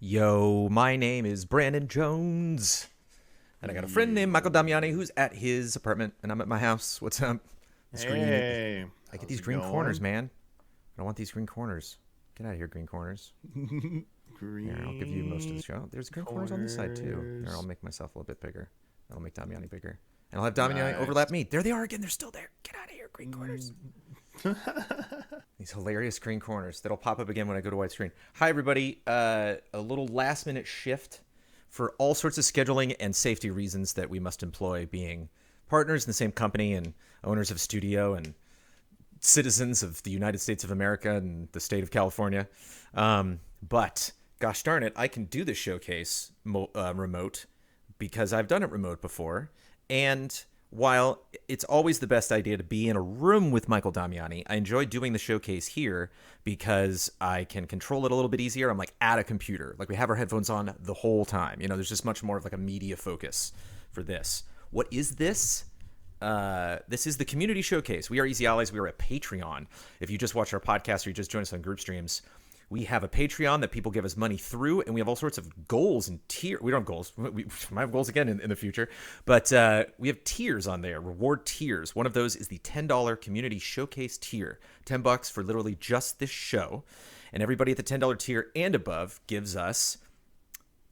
Yo, my name is Brandon Jones, and I got a friend named Michael Damiani who's at his apartment, and I'm at my house. What's up? This Hey, I get how's these it green corners, going? man. I don't want these green corners. Get out of here, green corners. Here, I'll give you most of the Green show. There's green corners on this side, too. Here, I'll corners. make myself a little bit bigger. That'll make Damiani bigger. And I'll have Damiani Nice. overlap me. There they are again. They're still there. Get out of here, green corners. These hilarious green corners that'll pop up again when I go to widescreen. Hi, everybody. A little last minute shift for all sorts of scheduling and safety reasons that we must employ, being partners in the same company and owners of studio and citizens of the United States of America and the state of California. But gosh darn it, I can do this showcase remote because I've done it remote before. And while it's always the best idea to be in a room with Michael Damiani, I enjoy doing the showcase here because I can control it a little bit easier. I'm like at a computer. Like we have our headphones on the whole time. You know, there's just much more of like a media focus for this. What is this? This is the community showcase. We are Easy Allies. We are a Patreon. If you just watch our podcast or you just join us on group streams, we have a Patreon that people give us money through, and we have all sorts of goals and tiers. We don't have goals. We might have goals again in the future, but we have tiers on there, reward tiers. One of those is the $10 community showcase tier, $10 for literally just this show. And everybody at the $10 tier and above gives us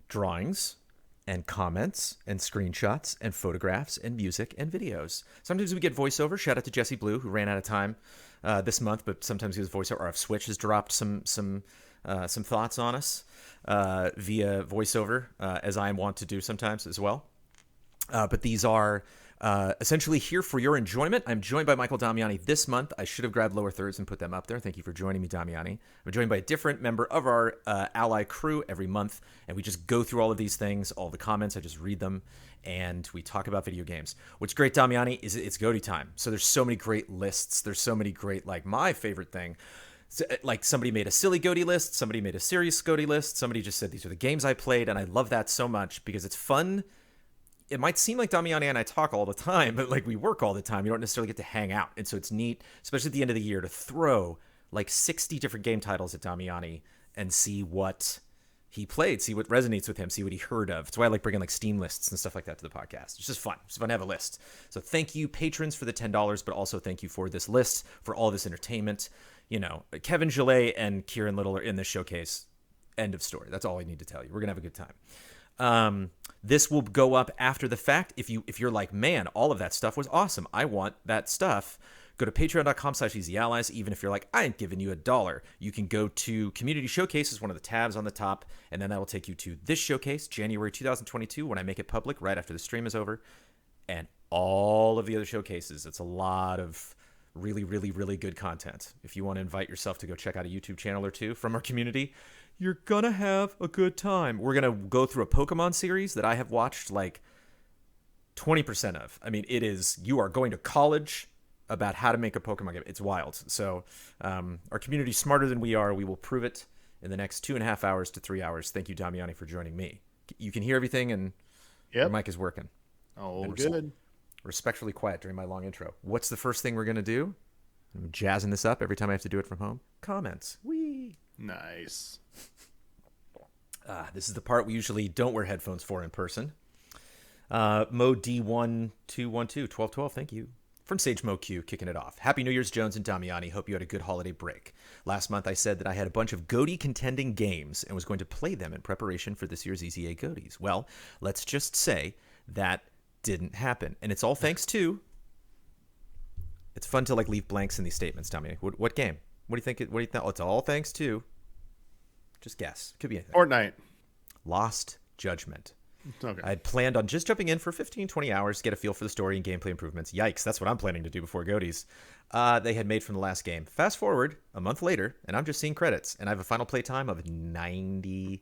drawings and comments and screenshots and photographs and music and videos. Sometimes we get voiceover. Shout out to Jesse Blue, who ran out of time this month, but sometimes he was voiceover. Or if Switch has dropped some thoughts on us via voiceover, as I want to do sometimes as well. But these are essentially here for your enjoyment. I'm joined by Michael Damiani this month. I should have grabbed lower thirds and put them up there. Thank you for joining me, Damiani. I'm joined by a different member of our ally crew every month, and we just go through all of these things, all the comments. I just read them, and we talk about video games. What's great, Damiani, is it's GOTY time. So there's so many great lists. There's so many great, like my favorite thing. So, like somebody made a silly GOTY list, somebody made a serious GOTY list, somebody just said these are the games I played, and I love that so much because it's fun. It might seem like Damiani and I talk all the time, but like we work all the time. You don't necessarily get to hang out. And so it's neat, especially at the end of the year, to throw like 60 different game titles at Damiani and see what he played, see what resonates with him, see what he heard of. That's why I like bringing like Steam lists and stuff like that to the podcast. It's just fun. It's fun to have a list. So thank you, patrons, for the $10, but also thank you for this list, for all this entertainment. You know, Kevin Gillet and Kieran Little are in this showcase. End of story. That's all I need to tell you. We're going to have a good time. This will go up after the fact. If you're like, man, all of that stuff was awesome, I want that stuff, go to patreon.com/easyallies. Even if you're like, I ain't giving you $1, you can go to Community Showcase is one of the tabs on the top, and then that will take you to this showcase, January 2022, when I make it public right after the stream is over, and all of the other showcases. It's a lot of really, really, really good content. If you want to invite yourself to go check out a YouTube channel or two from our community, you're gonna have a good time. We're gonna go through a Pokemon series that I have watched like 20% of. I mean, it is, you are going to college about how to make a Pokemon game. It's wild. So our community's smarter than we are. We will prove it in the next 2.5 hours to 3 hours. Thank you, Damiani, for joining me. You can hear everything, and your Yep. mic is working. Oh, And good. respectfully quiet during my long intro. What's the first thing we're gonna do? I'm jazzing this up every time I have to do it from home. Comments. Whee! Nice. This is the part we usually don't wear headphones for in person. Mo D1212, thank you. From Sage Mo Q, kicking it off. Happy New Year's, Jones and Damiani. Hope you had a good holiday break. Last month I said that I had a bunch of GOTY contending games and was going to play them in preparation for this year's EZA GOTYs. Well, let's just say that didn't happen. And it's all thanks to... It's fun to like leave blanks in these statements, Damiani. What game? What do you think? Oh, it's all thanks to... Just guess. Could be anything. Fortnite. Lost Judgment. Okay. I had planned on just jumping in for 15, 20 hours to get a feel for the story and gameplay improvements. Yikes, that's what I'm planning to do before GOTYs. They had made from the last game. Fast forward a month later, and I'm just seeing credits, and I have a final play time of 90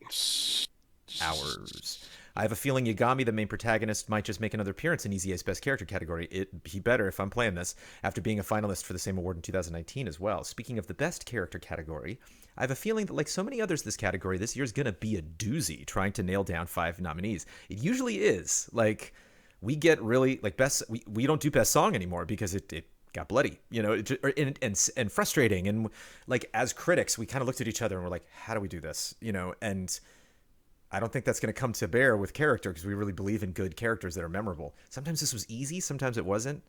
hours. I have a feeling Yagami, the main protagonist, might just make another appearance in EZA's Best Character category. He better if I'm playing this, after being a finalist for the same award in 2019 as well. Speaking of the Best Character category, I have a feeling that like so many others this category, this year's going to be a doozy trying to nail down 5 nominees. It usually is. Like, we get really, like, we don't do Best Song anymore because it got bloody, you know, and frustrating. And like, as critics, we kind of looked at each other and we're like, how do we do this? You know, and I don't think that's going to come to bear with character because we really believe in good characters that are memorable. Sometimes this was easy, sometimes it wasn't.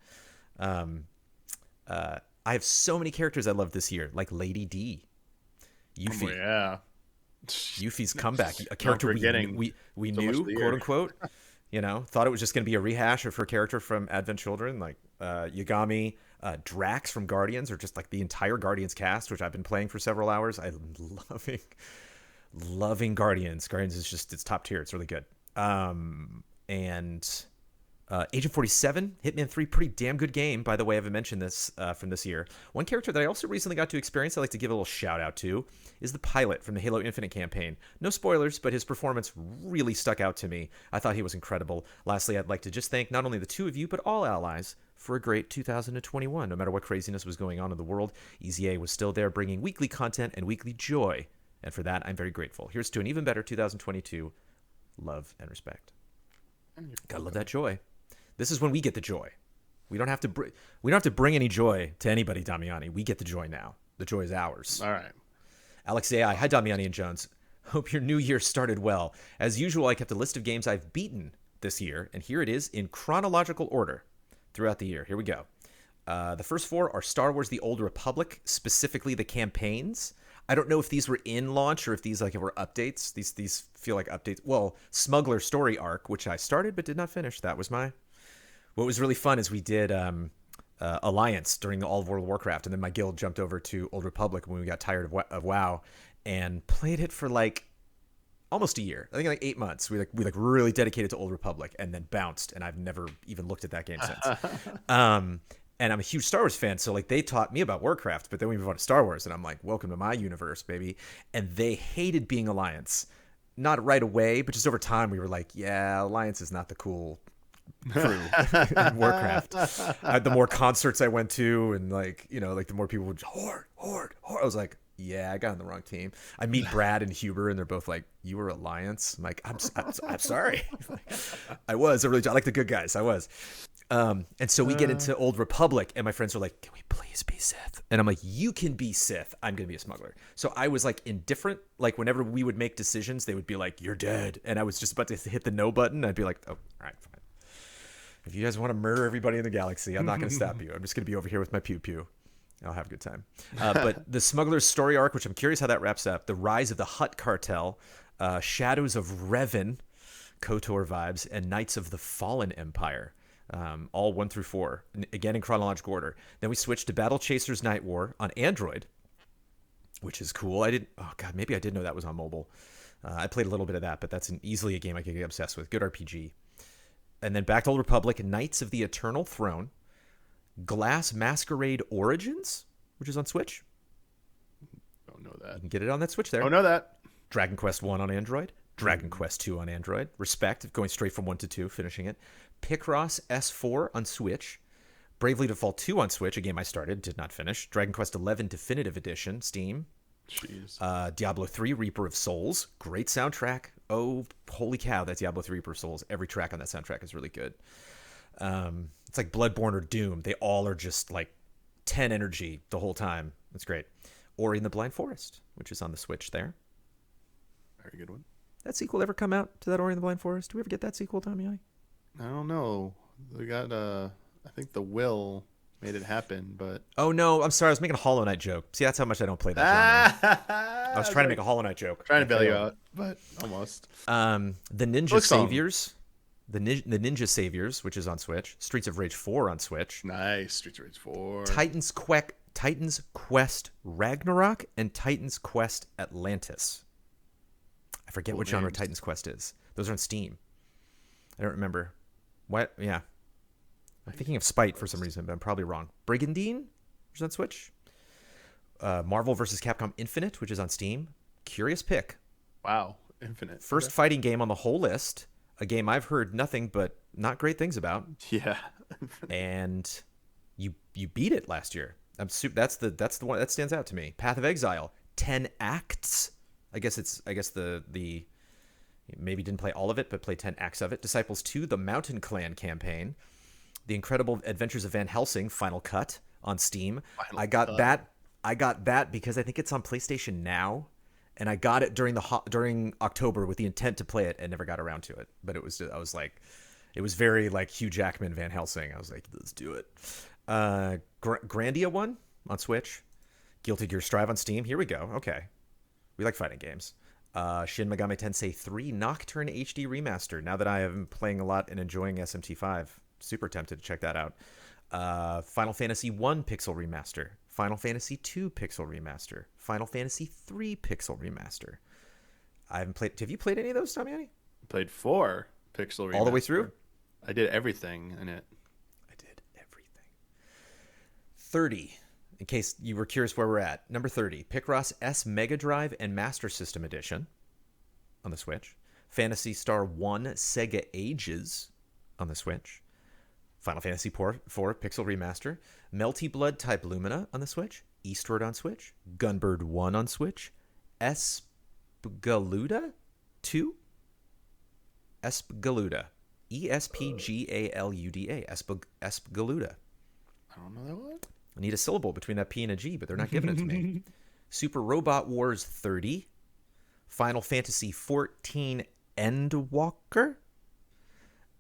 I have so many characters I love this year, like Lady D, Yuffie. Oh, yeah. Yuffie's comeback, a character we so knew, quote unquote. Thought it was just going to be a rehash of her character from Advent Children, like Yagami, Drax from Guardians, or just like the entire Guardians cast, which I've been playing for several hours. I'm loving Guardians. Guardians is just, it's top tier. It's really good. And Agent 47, Hitman 3, pretty damn good game. By the way, I haven't mentioned this from this year. One character that I also recently got to experience, I'd like to give a little shout out to, is the pilot from the Halo Infinite campaign. No spoilers, but his performance really stuck out to me. I thought he was incredible. Lastly, I'd like to just thank not only the two of you, but all allies for a great 2021. No matter what craziness was going on in the world, EZA was still there bringing weekly content and weekly joy. And for that, I'm very grateful. Here's to an even better 2022. Love and respect. Gotta love that joy. This is when we get the joy. We don't have to bring any joy to anybody, Damiani. We get the joy now. The joy is ours. All right. Alex AI, hi Damiani and Jones. Hope your new year started well. As usual, I kept a list of games I've beaten this year, and here it is in chronological order throughout the year. Here we go. The first four are Star Wars: The Old Republic, specifically the campaigns. I don't know if these were in launch or if these were updates. These feel like updates. Well, Smuggler Story Arc, which I started but did not finish. That was my... What was really fun is we did Alliance during all of World of Warcraft, and then my guild jumped over to Old Republic when we got tired of WoW and played it for like almost a year. I think like 8 months. We really dedicated to Old Republic and then bounced, and I've never even looked at that game since. And I'm a huge Star Wars fan, so like they taught me about Warcraft, but then we moved on to Star Wars, and I'm like, welcome to my universe, baby. And they hated being Alliance. Not right away, but just over time we were like, yeah, Alliance is not the cool crew in Warcraft. The more concerts I went to, and the more people would horde. I was like, yeah, I got on the wrong team. I meet Brad and Huber, and they're both like, you were Alliance. I'm like, I'm sorry. I like the good guys. I was. And so we get into Old Republic, and my friends are like, can we please be Sith? And I'm like, you can be Sith. I'm going to be a smuggler. So I was like indifferent. Like whenever we would make decisions, they would be like, you're dead. And I was just about to hit the no button. I'd be like, oh, all right, fine. If you guys want to murder everybody in the galaxy, I'm not going to stop you. I'm just going to be over here with my pew-pew. I'll have a good time. But the Smuggler's Story Arc, which I'm curious how that wraps up, the Rise of the Hutt Cartel, Shadows of Revan, KOTOR vibes, and Knights of the Fallen Empire. All 1 through 4, again in chronological order. Then we switched to Battle Chasers Night War on Android, which is cool. Maybe I did know that was on mobile. I played a little bit of that, but that's easily a game I could get obsessed with. Good RPG. And then back to Old Republic, Knights of the Eternal Throne, Glass Masquerade Origins, which is on Switch. Don't know that. You can get it on that Switch there. Don't know that. Dragon Quest 1 on Android. Dragon Quest 2 on Android. Respect, going straight from 1 to 2, finishing it. Picross S4 on Switch. Bravely Default 2 on Switch, a game I started, did not finish. Dragon Quest 11 Definitive Edition, Steam. Jeez. Diablo 3 Reaper of Souls. Great soundtrack. Oh, holy cow, that Diablo 3 Reaper of Souls. Every track on that soundtrack is really good. It's like Bloodborne or Doom. They all are just like 10 energy the whole time. That's great. Ori and the Blind Forest, which is on the Switch there. Very good one. That sequel ever come out to that Ori and the Blind Forest? Do we ever get that sequel, Tommy? I don't know. We got, I think the Will made it happen, but... Oh, no. I'm sorry. I was making a Hollow Knight joke. See, that's how much I don't play that genre. I was trying to make a Hollow Knight joke. Trying to bail you out, but almost. The Ninja Saviors. The Ninja Saviors, which is on Switch. Streets of Rage 4 on Switch. Nice. Streets of Rage 4. Titan's Quest Ragnarok and Titan's Quest Atlantis. I forget what genre Titan's Quest is. Those are on Steam. I don't remember. What? Yeah. I'm thinking of Spite for some reason, but I'm probably wrong. Brigandine, which is on Switch. Marvel vs. Capcom Infinite, which is on Steam. Curious pick. Wow. Infinite. First fighting game on the whole list. A game I've heard nothing but not great things about. Yeah. And you beat it last year. That's the one that stands out to me. Path of Exile, 10 acts. I guess the maybe didn't play all of it, but played 10 acts of it. Disciples 2, the Mountain Clan campaign. The Incredible Adventures of Van Helsing Final Cut on Steam. I got that because I think it's on PlayStation Now, and I got it during October with the intent to play it and never got around to it. But it was very like Hugh Jackman Van Helsing. I was like, let's do it. Grandia 1 on Switch. Guilty Gear Strive on Steam. Here we go. Okay. We like fighting games. Shin Megami Tensei 3 Nocturne HD Remaster. Now that I am playing a lot and enjoying SMT5, super tempted to check that out. Final Fantasy 1 Pixel Remaster. Final Fantasy 2 Pixel Remaster. Final Fantasy 3 Pixel Remaster. I haven't played. Have you played any of those, Damiani? Played 4 Pixel Remaster. All the way through? I did everything in it. I did everything. 30. In case you were curious where we're at. Number 30. Picross S Mega Drive and Master System Edition on the Switch. Phantasy Star 1 Sega Ages on the Switch. Final Fantasy 4 Pixel Remaster. Melty Blood Type Lumina on the Switch. Eastward on Switch. Gunbird 1 on Switch. Espgaluda 2? Espgaluda. Espgaluda. Espgaluda. I don't know that one. I need a syllable between that P and a G, but they're not giving it to me. Super Robot Wars 30. Final Fantasy 14 Endwalker.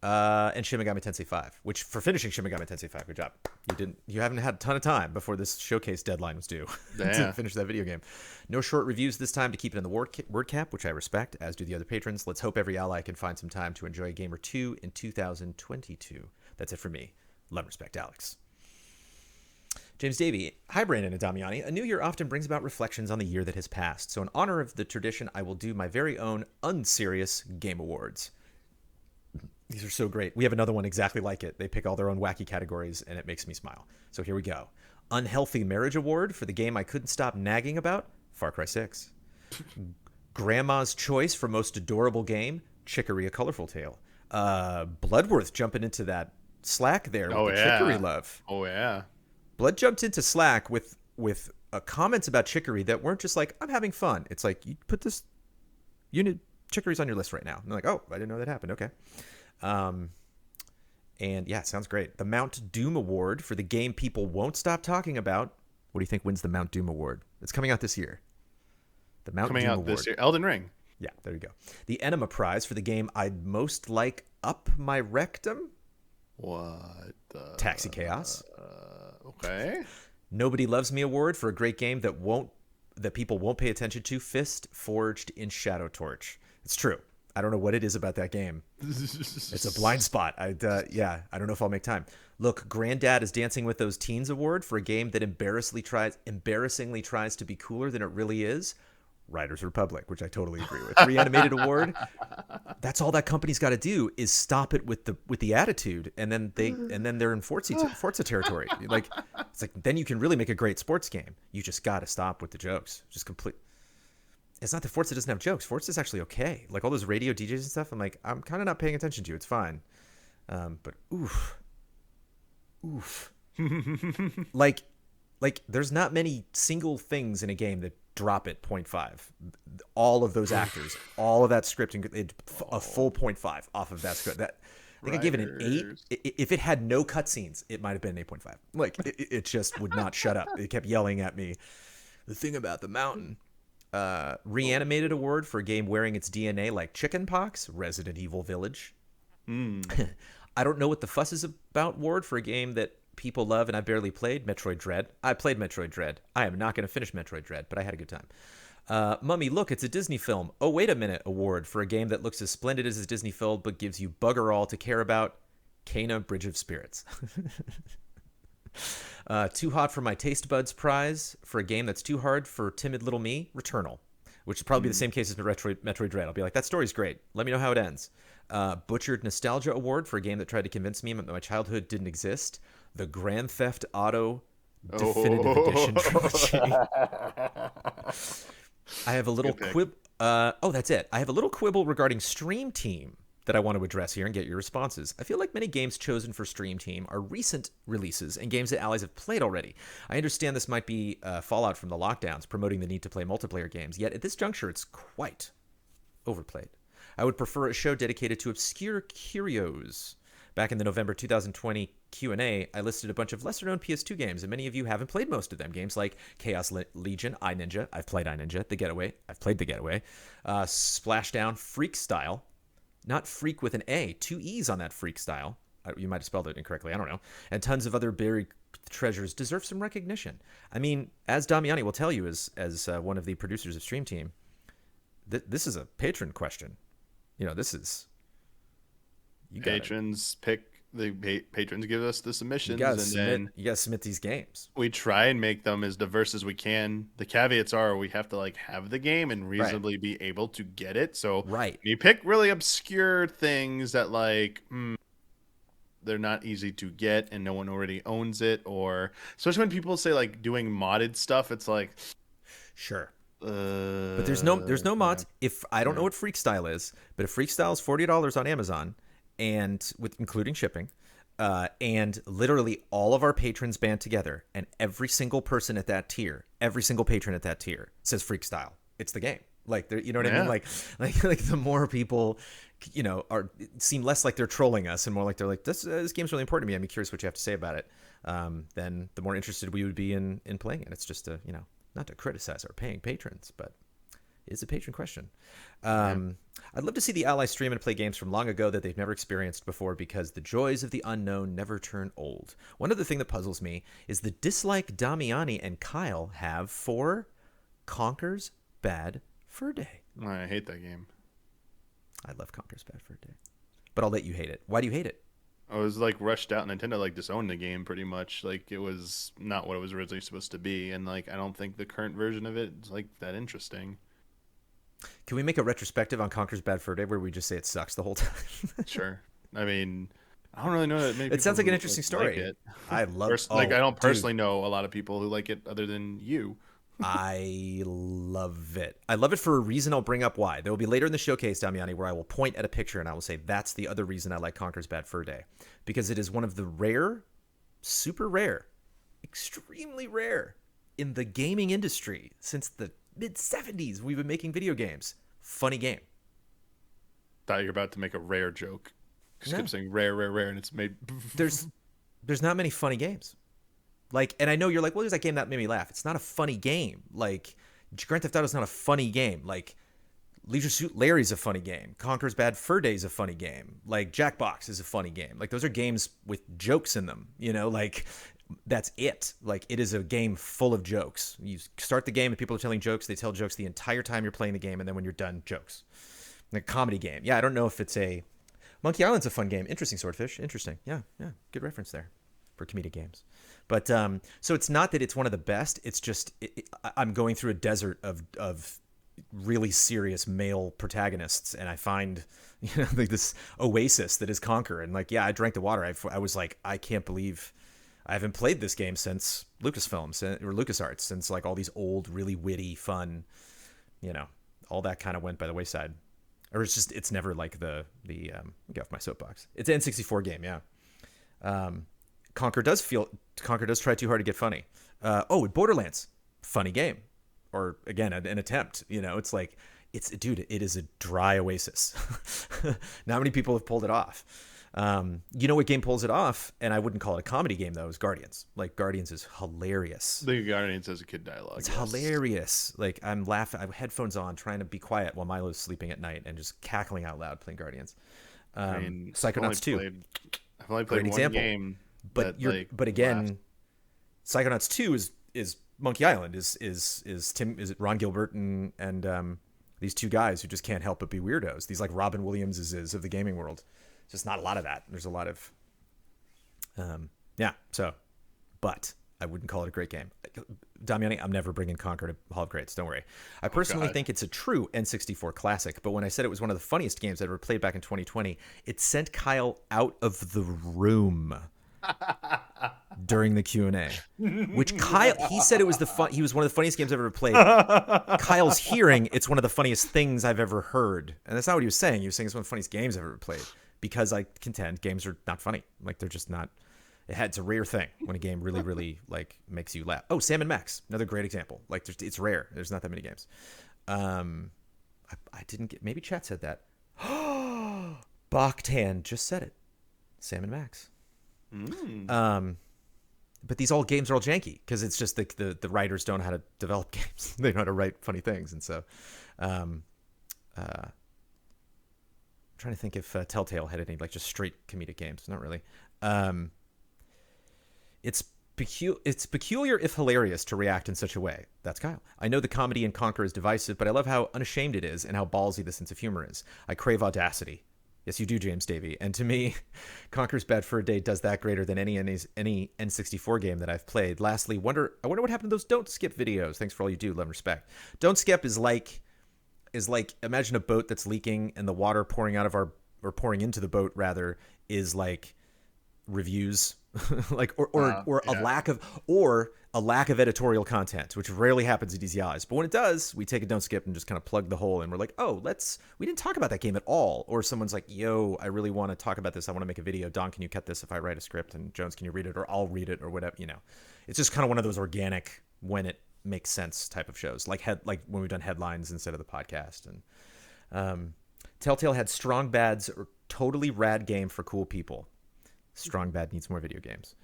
And Shin Megami Tensei 5, which for finishing Shin Megami Tensei 5, good job. You haven't had a ton of time before this showcase deadline was due to finish that video game. No short reviews this time to keep it in the word cap, which I respect, as do the other patrons. Let's hope every ally can find some time to enjoy a game or two in 2022. That's it for me. Love and respect, Alex. James Davey. Hi, Brandon and Damiani. A new year often brings about reflections on the year that has passed. So in honor of the tradition, I will do my very own Unserious Game Awards. These are so great. We have another one exactly like it. They pick all their own wacky categories, and it makes me smile. So here we go. Unhealthy Marriage Award for the game I couldn't stop nagging about, Far Cry 6. Grandma's Choice for Most Adorable Game, Chicory A Colorful Tale. Bloodworth jumping into that Slack there with the Chicory love. Oh, yeah. Blood jumped into Slack with comments about Chicory that weren't just like, I'm having fun. It's like, you put this unit Chicory's on your list right now. And they're like, oh, I didn't know that happened. Okay. And yeah, sounds great. The Mount Doom Award for the game people won't stop talking about. What do you think wins the Mount Doom Award? It's coming out this year. The Mount Doom Award. This year. Elden Ring. Yeah, there you go. The Enema Prize for the game I'd most like up my rectum. What? Taxi Chaos. Okay. Nobody Loves Me Award for a great game that people won't pay attention to. Fist Forged in Shadow Torch. It's true. I don't know what it is about that game. It's a blind spot. I don't know if I'll make time. Look, Granddad is Dancing with Those Teens Award for a game that embarrassingly tries to be cooler than it really is. Riders Republic, which I totally agree with. Reanimated Award. That's all that company's got to do is stop it with the attitude, and then they're in Forza territory. Like it's like then you can really make a great sports game. You just got to stop with the jokes. Just complete. It's not that Forza doesn't have jokes. Forza's actually okay. Like all those radio DJs and stuff, I'm kind of not paying attention to. It's fine. But oof. like there's not many single things in a game that drop it 0.5. All of those actors, all of that scripting, a full 0.5 off of that script. That I think I gave it an 8. If it had no cutscenes, it might have been an 8.5. Like it just would not shut up. It kept yelling at me. The thing about the mountain. Reanimated Award for a game wearing its DNA like chickenpox, Resident Evil Village. I don't know what the fuss is about award for a game that people love and I barely played, Metroid Dread. I played Metroid Dread. I am not going to finish Metroid Dread, but I had a good time. Mummy, look, it's a Disney film. Oh, wait a minute, award for a game that looks as splendid as a Disney film but gives you bugger all to care about, Kena Bridge of Spirits. Too Hot for My Taste Buds prize for a game that's too hard for timid little me, Returnal, which would probably be the same case as Metroid Dread. I'll be like, that story's great. Let me know how it ends. Butchered Nostalgia Award for a game that tried to convince me that my childhood didn't exist. The Grand Theft Auto Definitive Edition trilogy. I have a little quibble. That's it. I have a little quibble regarding Stream Team that I want to address here and get your responses. I feel like many games chosen for Stream Team are recent releases and games that allies have played already. I understand this might be fallout from the lockdowns, promoting the need to play multiplayer games, yet at this juncture it's quite overplayed. I would prefer a show dedicated to obscure curios. Back in the November 2020 Q&A, I listed a bunch of lesser-known PS2 games, and many of you haven't played most of them. Games like Chaos Legion, iNinja. I've played iNinja. The Getaway. I've played The Getaway. Splashdown, Freak Style. Not Freak with an A. 2 E's on that Freak Style. You might have spelled it incorrectly. I don't know. And tons of other buried treasures deserve some recognition. I mean, as Damiani will tell you, as one of the producers of Stream Team, this is a patron question. This is... Patrons pick... The patrons give us the submissions, then you gotta submit these games. We try and make them as diverse as we can. The caveats are we have to have the game and reasonably be able to get it. So you pick really obscure things that they're not easy to get and no one already owns it, or especially when people say doing modded stuff, it's sure. But there's no mods. If I don't know what Freak Style is, but if Freak Style is $40 on Amazon, and including shipping, and literally all of our patrons band together, and every single person at that tier, every single patron at that tier says Freak Style, it's the game. You know what I mean? Like the more people, seem less like they're trolling us and more like they're like, this game's really important to me. I'm curious what you have to say about it. Then the more interested we would be in playing it. It's just not to criticize our paying patrons, but it's a patron question. I'd love to see the allies stream and play games from long ago that they've never experienced before, because the joys of the unknown never turn old. One other thing that puzzles me is the dislike Damiani and Kyle have for Conker's Bad Fur Day. I hate that game. I love Conker's Bad Fur Day, but I'll let you hate it. Why do you hate it? I was rushed out. Nintendo disowned the game pretty much. It was not what it was originally supposed to be, and I don't think the current version of it is that interesting. Can we make a retrospective on Conker's Bad Fur Day where we just say it sucks the whole time? Sure. I mean, I don't really know that many. It sounds like an interesting story. I love it. I don't personally know a lot of people who like it other than you. I love it. I love it for a reason. I'll bring up why. There will be later in the showcase, Damiani, where I will point at a picture and I will say that's the other reason I like Conker's Bad Fur Day, because it is one of the rare, super rare, extremely rare in the gaming industry since the mid-70s. We've been making video games. Funny game. Thought you were about to make a rare joke. Just kept saying rare, and it's made. There's not many funny games. And I know you're like, well, there's that game that made me laugh. It's not a funny game. Grand Theft Auto is not a funny game. Leisure Suit Larry's a funny game. Conker's Bad Fur Day is a funny game. Jackbox is a funny game. Those are games with jokes in them. That's it. It is a game full of jokes. You start the game and people are telling jokes. They tell jokes the entire time you're playing the game, and then when you're done, jokes. Comedy game. Yeah, I don't know if it's a... Monkey Island's a fun game. Interesting, Swordfish. Interesting. Yeah. Good reference there for comedic games. But so it's not that it's one of the best. It's just I'm going through a desert of really serious male protagonists, and I find this oasis that is Conker. And I drank the water. I was like, I can't believe I haven't played this game since Lucasfilms or LucasArts, since all these old, really witty, fun, all that kind of went by the wayside. Or it's never the get off my soapbox. It's an N64 game, yeah. Conker does try too hard to get funny. Borderlands, funny game, or again an attempt. Dude, it is a dry oasis. Not many people have pulled it off. What game pulls it off, and I wouldn't call it a comedy game though, is Guardians. Guardians is hilarious. The Guardians has a kid dialogue. It's hilarious. I'm laughing. I have headphones on, trying to be quiet while Milo's sleeping at night, and just cackling out loud playing Guardians. Psychonauts 2. I've only played one game. But again, Psychonauts 2 is Monkey Island is it Ron Gilbert and these two guys who just can't help but be weirdos. These Robin Williams is of the gaming world. Just not a lot of that. There's a lot of but I wouldn't call it a great game. Damiani, I'm never bringing Conker to Hall of Greats. Don't worry. I personally think it's a true N64 classic, but when I said it was one of the funniest games I'd ever played back in 2020, it sent Kyle out of the room during the Q&A, which Kyle, he said it was he was one of the funniest games I've ever played. Kyle's hearing it's one of the funniest things I've ever heard, and that's not what he was saying. He was saying it's one of the funniest games I've ever played, because I contend games are not funny. They're just not. It's a rare thing when a game really, really makes you laugh. Oh, Sam and Max, another great example. It's rare. There's not that many games. I didn't get. Maybe chat said that. Bachtan just said it. Sam and Max. Mm. But these all games are all janky because it's just the writers don't know how to develop games. They know how to write funny things. And so I'm trying to think if Telltale had any like just straight comedic games. Not really. It's peculiar if hilarious to react in such a way. That's Kyle. I know the comedy in Conquer is divisive, but I love how unashamed it is and how ballsy the sense of humor is. I crave audacity. Yes, you do, James Davey. And to me, Conquer's Bad Fur Day does that greater than any N64 game that I've played. Lastly, I wonder what happened to those Don't Skip videos. Thanks for all you do. Love and respect. Don't Skip is like imagine a boat that's leaking and the water pouring into the boat rather is like reviews like or a lack of editorial content, which rarely happens at DCIs. But when it does, we take a Don't Skip and just kind of plug the hole and we're like, oh, we didn't talk about that game at all. Or someone's like, yo, I really want to talk about this. I want to make a video. Don, can you cut this if I write a script? And Jones, can you read it? Or I'll read it or whatever, It's just kind of one of those organic when it makes sense type of shows, like when we've done headlines instead of the podcast. And Telltale had Strong Bad's or totally rad game for cool people. Strong Bad needs more video games.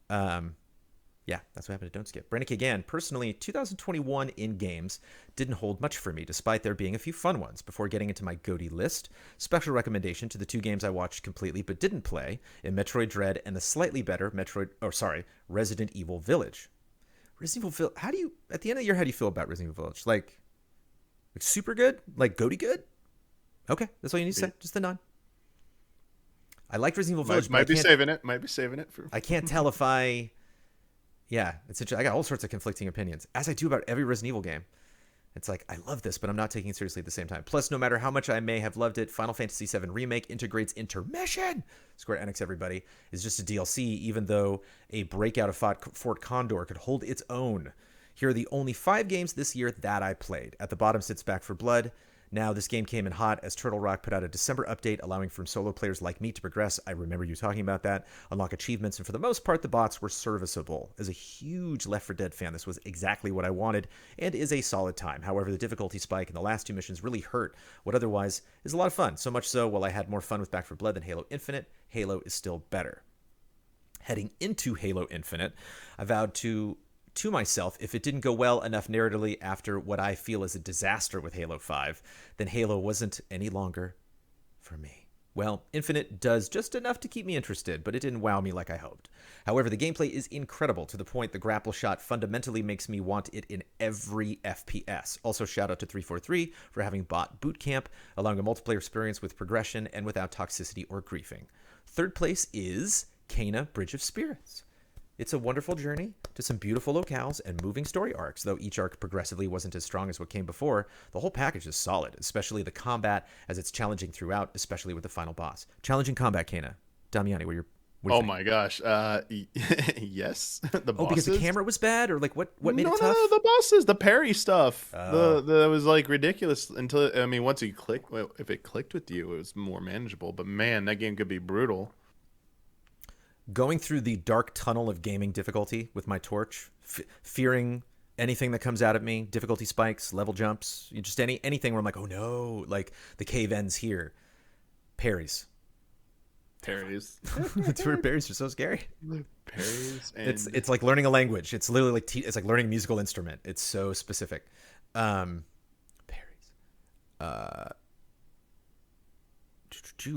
Yeah, that's what happened to Don't Skip. Brennick again. Personally, 2021 in games didn't hold much for me, despite there being a few fun ones. Before getting into my GOTY list, special recommendation to the 2 games I watched completely but didn't play in Metroid Dread and the slightly better Resident Evil Village. Resident Evil Village. At the end of the year, how do you feel about Resident Evil Village? Like super good? Like GOTY good? Okay, that's all you need to say. Just the nod. I like Resident Evil Village. Might be saving it for. I can't tell if I. Yeah, I got all sorts of conflicting opinions, as I do about every Resident Evil game. It's like, I love this, but I'm not taking it seriously at the same time. Plus, no matter how much I may have loved it, Final Fantasy VII Remake integrates intermission. Square Enix, everybody, is just a DLC, even though a breakout of Fort Condor could hold its own. Here are the only 5 games this year that I played. At the bottom sits Back 4 Blood. Now, this game came in hot as Turtle Rock put out a December update, allowing for solo players like me to progress. I remember you talking about that. Unlock achievements, and for the most part, the bots were serviceable. As a huge Left 4 Dead fan, this was exactly what I wanted, and is a solid time. However, the difficulty spike in the last 2 missions really hurt what otherwise is a lot of fun. So much so, while I had more fun with Back 4 Blood than Halo Infinite, Halo is still better. Heading into Halo Infinite, I vowed to myself, if it didn't go well enough narratively after what I feel is a disaster with Halo 5, then Halo wasn't any longer for me. Well, Infinite does just enough to keep me interested, but it didn't wow me like I hoped. However, the gameplay is incredible to the point the grapple shot fundamentally makes me want it in every FPS. Also, shout out to 343 for having bought Boot Camp, allowing a multiplayer experience with progression and without toxicity or griefing. Third place is Kena Bridge of Spirits. It's a wonderful journey to some beautiful locales and moving story arcs. Though each arc progressively wasn't as strong as what came before, the whole package is solid, especially the combat, as it's challenging throughout, especially with the final boss. Challenging combat, Kena. Damiani, what do you think? My gosh. Yes. The bosses. Oh, because the camera was bad? Or like what made it tough? No, the bosses, the parry stuff. That was like ridiculous until, once you click, if it clicked with you, it was more manageable. But man, that game could be brutal. Going through the dark tunnel of gaming difficulty with my torch, fearing anything that comes out at me, difficulty spikes, level jumps, just anything where I'm like, oh no, like the cave ends here. Parries. That's where parries are so scary. Parries. And... It's like learning a language. It's literally like it's like learning a musical instrument. It's so specific. Parries.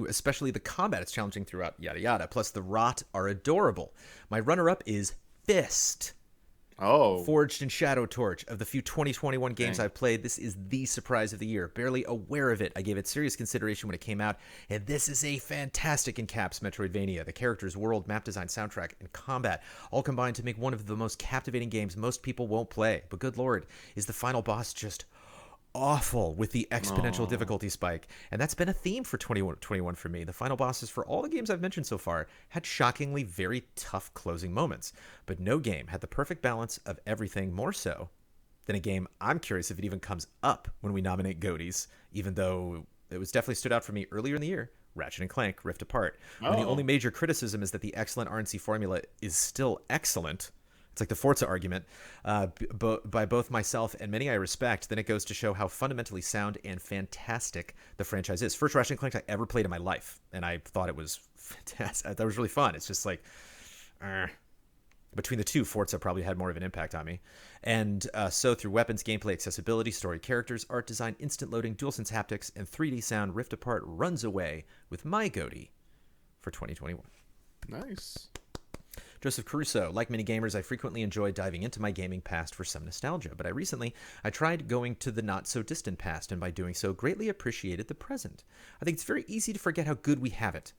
Especially the combat is challenging throughout, yada yada. Plus the rot are adorable. My runner-up is Fist. Forged in Shadow Torch. Of the few 2021 games I've played, this is the surprise of the year. Barely aware of it, I gave it serious consideration when it came out, and this is a fantastic in-caps Metroidvania. The characters, world, map design, soundtrack, and combat all combined to make one of the most captivating games most people won't play. But good lord, is the final boss just awful with the exponential difficulty spike. And that's been a theme for 2021 for me. The final bosses for all the games I've mentioned so far had shockingly very tough closing moments, but no game had the perfect balance of everything, more so than a game I'm curious if it even comes up when we nominate GOTYs, even though it was definitely stood out for me earlier in the year. Ratchet & Clank Rift Apart. When the only major criticism is that the excellent RNC formula is still excellent. It's like the Forza argument by both myself and many I respect. Then it goes to show how fundamentally sound and fantastic the franchise is. First Ratchet & Clank I ever played in my life, and I thought it was fantastic. That was really fun. It's just like, between the two, Forza probably had more of an impact on me. And so through weapons, gameplay, accessibility, story, characters, art design, instant loading, DualSense haptics, and 3D sound, Rift Apart runs away with my GOTY for 2021. Nice. Joseph Caruso, like many gamers, I frequently enjoy diving into my gaming past for some nostalgia, but I tried going to the not-so-distant past, and by doing so, greatly appreciated the present. I think it's very easy to forget how good we have it.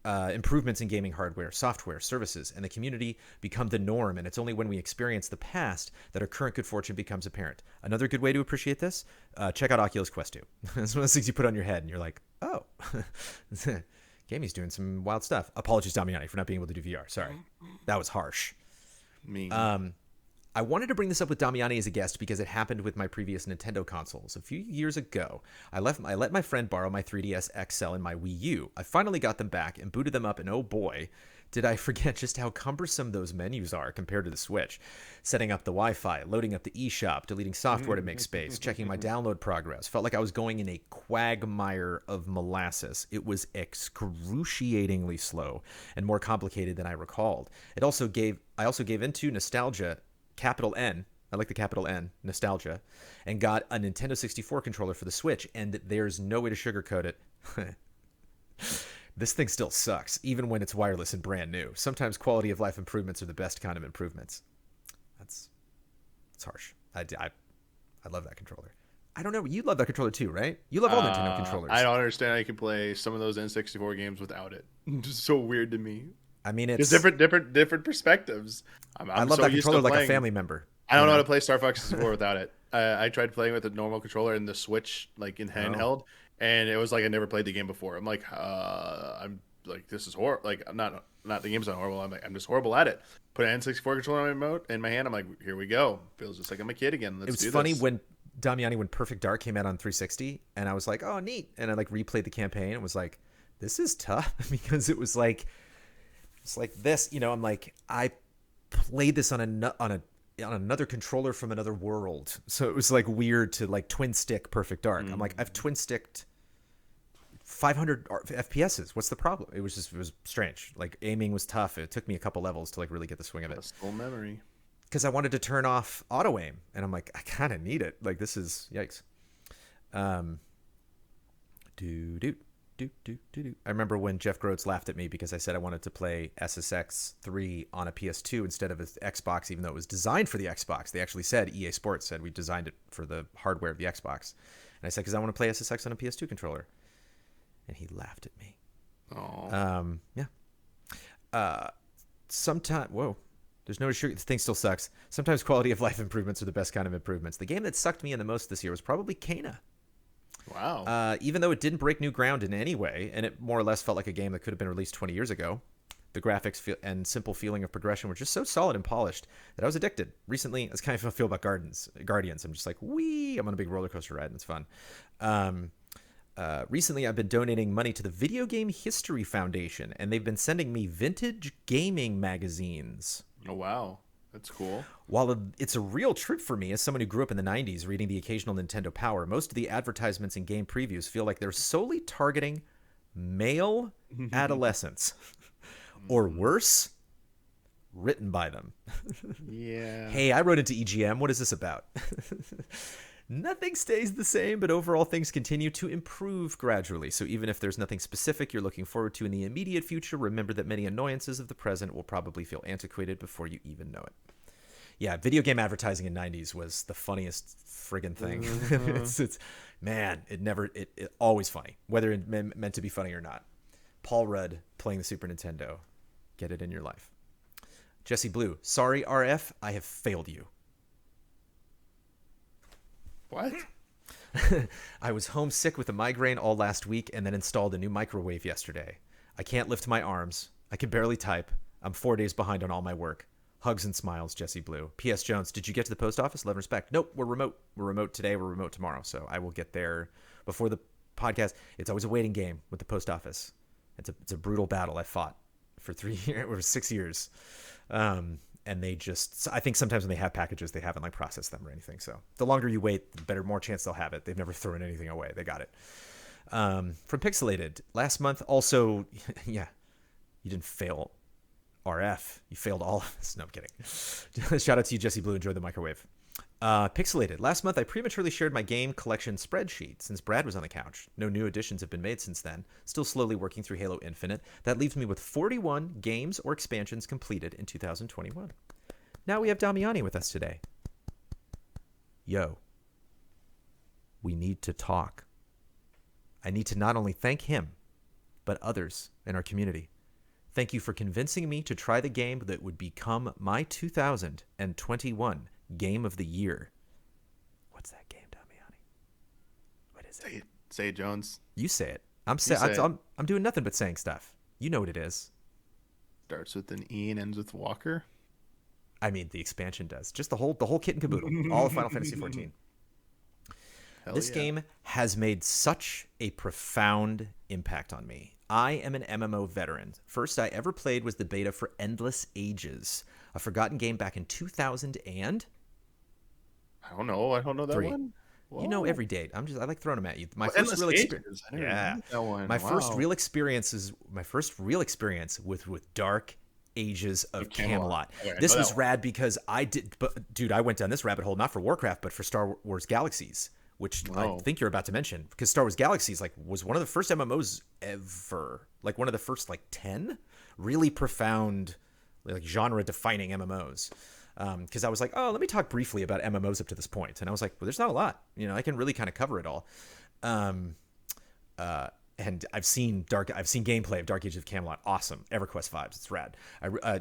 Improvements in gaming hardware, software, services, and the community become the norm, and it's only when we experience the past that our current good fortune becomes apparent. Another good way to appreciate this, check out Oculus Quest 2. It's one of those things you put on your head, and you're like, oh... Gamey's doing some wild stuff. Apologies, Damiani, for not being able to do VR. Sorry. That was harsh. Mean. I wanted to bring this up with Damiani as a guest because it happened with my previous Nintendo consoles. A few years ago, I let my friend borrow my 3DS XL and my Wii U. I finally got them back and booted them up, and oh boy, did I forget just how cumbersome those menus are compared to the Switch. Setting up the Wi-Fi, loading up the eShop, deleting software to make space, checking my download progress. Felt like I was going in a quagmire of molasses. It was excruciatingly slow and more complicated than I recalled. I also gave into nostalgia, capital N. I like the capital N, nostalgia, and got a Nintendo 64 controller for the Switch, and there's no way to sugarcoat it. This thing still sucks, even when it's wireless and brand new. Sometimes quality of life improvements are the best kind of improvements. It's harsh. I love that controller. I don't know. You love that controller too, right? You love all Nintendo controllers. I don't understand how you can play some of those N64 games without it. It's just so weird to me. I mean, it's different perspectives. I love that controller like a family member. I don't know how to play Star Fox 64 without it. I tried playing with a normal controller and the Switch, like in handheld. And it was like I never played the game before. I'm like, this is horrible. Like, I'm not the game's not horrible. I'm just horrible at it. Put an N64 controller in my hand. I'm like, here we go. Feels just like I'm a kid again. Let's do this. It was funny when Damiani, when Perfect Dark came out on 360, and I was like, oh, neat. And I like replayed the campaign and was like, this is tough because it was like, it's like this. You know, I'm like, I played this on another controller from another world, so it was like weird to like twin stick Perfect Dark. I'm like, I've twin sticked 500 FPSs. What's the problem? It was strange. Like aiming was tough. It took me a couple levels to like really get the swing of it. Full memory. Because I wanted to turn off auto aim, and I'm like, I kind of need it. Like this is yikes. I remember when Jeff Groats laughed at me because I said I wanted to play SSX 3 on a PS2 instead of an Xbox, even though it was designed for the Xbox. They actually said, EA Sports said we designed it for the hardware of the Xbox. And I said, because I want to play SSX on a PS2 controller. And he laughed at me. Oh. Yeah. There's no sugar. This thing still sucks. Sometimes quality of life improvements are the best kind of improvements. The game that sucked me in the most this year was probably Kena. Wow. Even though it didn't break new ground in any way, and it more or less felt like a game that could have been released 20 years ago, the graphics and simple feeling of progression were just so solid and polished that I was addicted. Recently, that's kind of how I feel about Guardians. I'm just like, wee! I'm on a big roller coaster ride, and it's fun. Recently, I've been donating money to the Video Game History Foundation, and they've been sending me vintage gaming magazines. Oh, wow. That's cool. While it's a real trip for me as someone who grew up in the 90s reading the occasional Nintendo Power, most of the advertisements and game previews feel like they're solely targeting male adolescents. Or worse, written by them. Yeah. Hey, I wrote into EGM. What is this about? Nothing stays the same, but overall things continue to improve gradually. So even if there's nothing specific you're looking forward to in the immediate future, remember that many annoyances of the present will probably feel antiquated before you even know it. Yeah, video game advertising in 90s was the funniest friggin' thing. It's man, it always funny, whether it meant to be funny or not. Paul Rudd playing the Super Nintendo. Get it in your life. Jesse Blue, sorry RF, I have failed you. What? I was homesick with a migraine all last week and then installed a new microwave yesterday. I can't lift my arms. I can barely type. I'm 4 days behind on all my work. Hugs and smiles, Jesse Blue. P.S. Jones, did you get to the post office? Love and respect. Nope, we're remote. We're remote today. We're remote tomorrow. So I will get there before the podcast. It's always a waiting game with the post office. It's a brutal battle I fought for 3 years or 6 years. and they just, I think sometimes when they have packages, they haven't like processed them or anything. So the longer you wait, the more chance they'll have it. They've never thrown anything away. They got it. From Pixelated last month. Also, yeah, you didn't fail RF. You failed all of this. No, I'm kidding. Shout out to you, Jesse Blue. Enjoy the microwave. Pixelated. Last month, I prematurely shared my game collection spreadsheet since Brad was on the couch. No new additions have been made since then. Still slowly working through Halo Infinite. That leaves me with 41 games or expansions completed in 2021. Now we have Damiani with us today. Yo. We need to talk. I need to not only thank him, but others in our community. Thank you for convincing me to try the game that would become my 2021 Game of the Year. What's that game, Damiani? What is it? Say it, Jones. You say it. I'm doing nothing but saying stuff. You know what it is. Starts with an E and ends with Walker. I mean, the expansion does. Just the whole kit and caboodle. All of Final Fantasy XIV. This game has made such a profound impact on me. I am an MMO veteran. First I ever played was the beta for Endless Ages, a forgotten game back in 2000 and... I don't know that 3. one. Whoa. You know every date. I like throwing them at you. My first real experience. Yeah. My first real experience with Dark Ages of Camelot. Okay, this was rad because dude, I went down this rabbit hole not for Warcraft but for Star Wars Galaxies, which I think you're about to mention, because Star Wars Galaxies was one of the first MMOs ever, like one of the first 10 really profound, like genre defining MMOs. Because I was like, oh, let me talk briefly about MMOs up to this point, and I was like, well, there's not a lot, I can really kind of cover it all. And I've seen gameplay of Dark Age of Camelot. Awesome. EverQuest vibes. It's rad.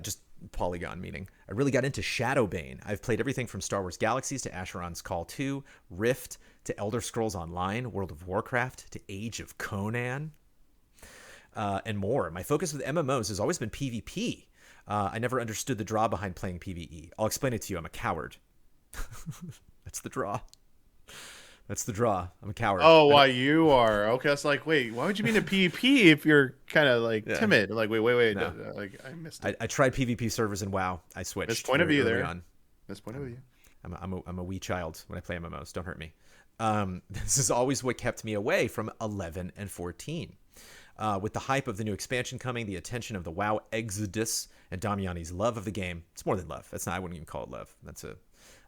Just Polygon meaning. I really got into Shadowbane. I've played everything from Star Wars Galaxies to Asheron's Call 2, Rift to Elder Scrolls Online, World of Warcraft to Age of Conan, and more. My focus with MMOs has always been PvP. I never understood the draw behind playing PvE. I'll explain it to you. I'm a coward. That's the draw. I'm a coward. Oh, why you are? Okay, that's like, wait, why would you be in a PvP if you're kind of timid? Like, wait, no. I missed it. I tried PvP servers in WoW. I switched. This point of view there. This point of view. I'm a wee child when I play MMOs. Don't hurt me. This is always what kept me away from 11 and 14. With the hype of the new expansion coming, the attention of the WoW exodus, and Damiani's love of the game. It's more than love. I wouldn't even call it love.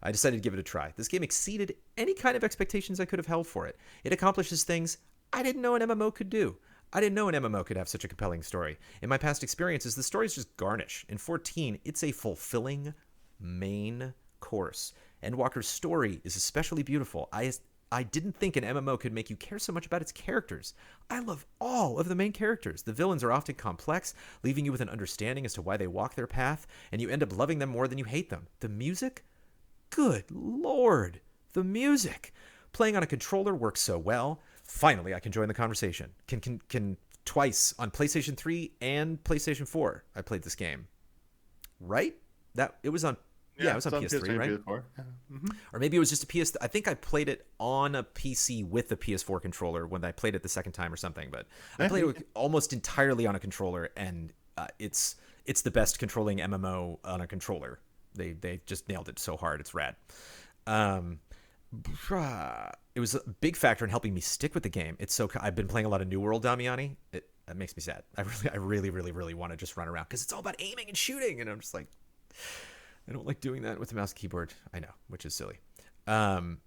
I decided to give it a try. This game exceeded any kind of expectations I could have held for it. It accomplishes things I didn't know an MMO could do. I didn't know an MMO could have such a compelling story. In my past experiences, the story's just garnish. In 14, it's a fulfilling main course. Endwalker's story is especially beautiful. I didn't think an MMO could make you care so much about its characters. I love all of the main characters. The villains are often complex, leaving you with an understanding as to why they walk their path, and you end up loving them more than you hate them. The music? Good Lord, the music. Playing on a controller works so well. Finally, I can join the conversation. Can twice on PlayStation 3 and PlayStation 4. I played this game. Right? It was on it was on PS3, right? PS4. Yeah. Mm-hmm. Or maybe it was just a PS. I think I played it on a PC with the PS4 controller when I played it the second time or something. But I played it almost entirely on a controller, and it's the best controlling MMO on a controller. They just nailed it so hard. It's rad. It was a big factor in helping me stick with the game. I've been playing a lot of New World, Damiani. That makes me sad. I really want to just run around because it's all about aiming and shooting, and I'm just like, I don't like doing that with the mouse and keyboard. I know, which is silly. Playing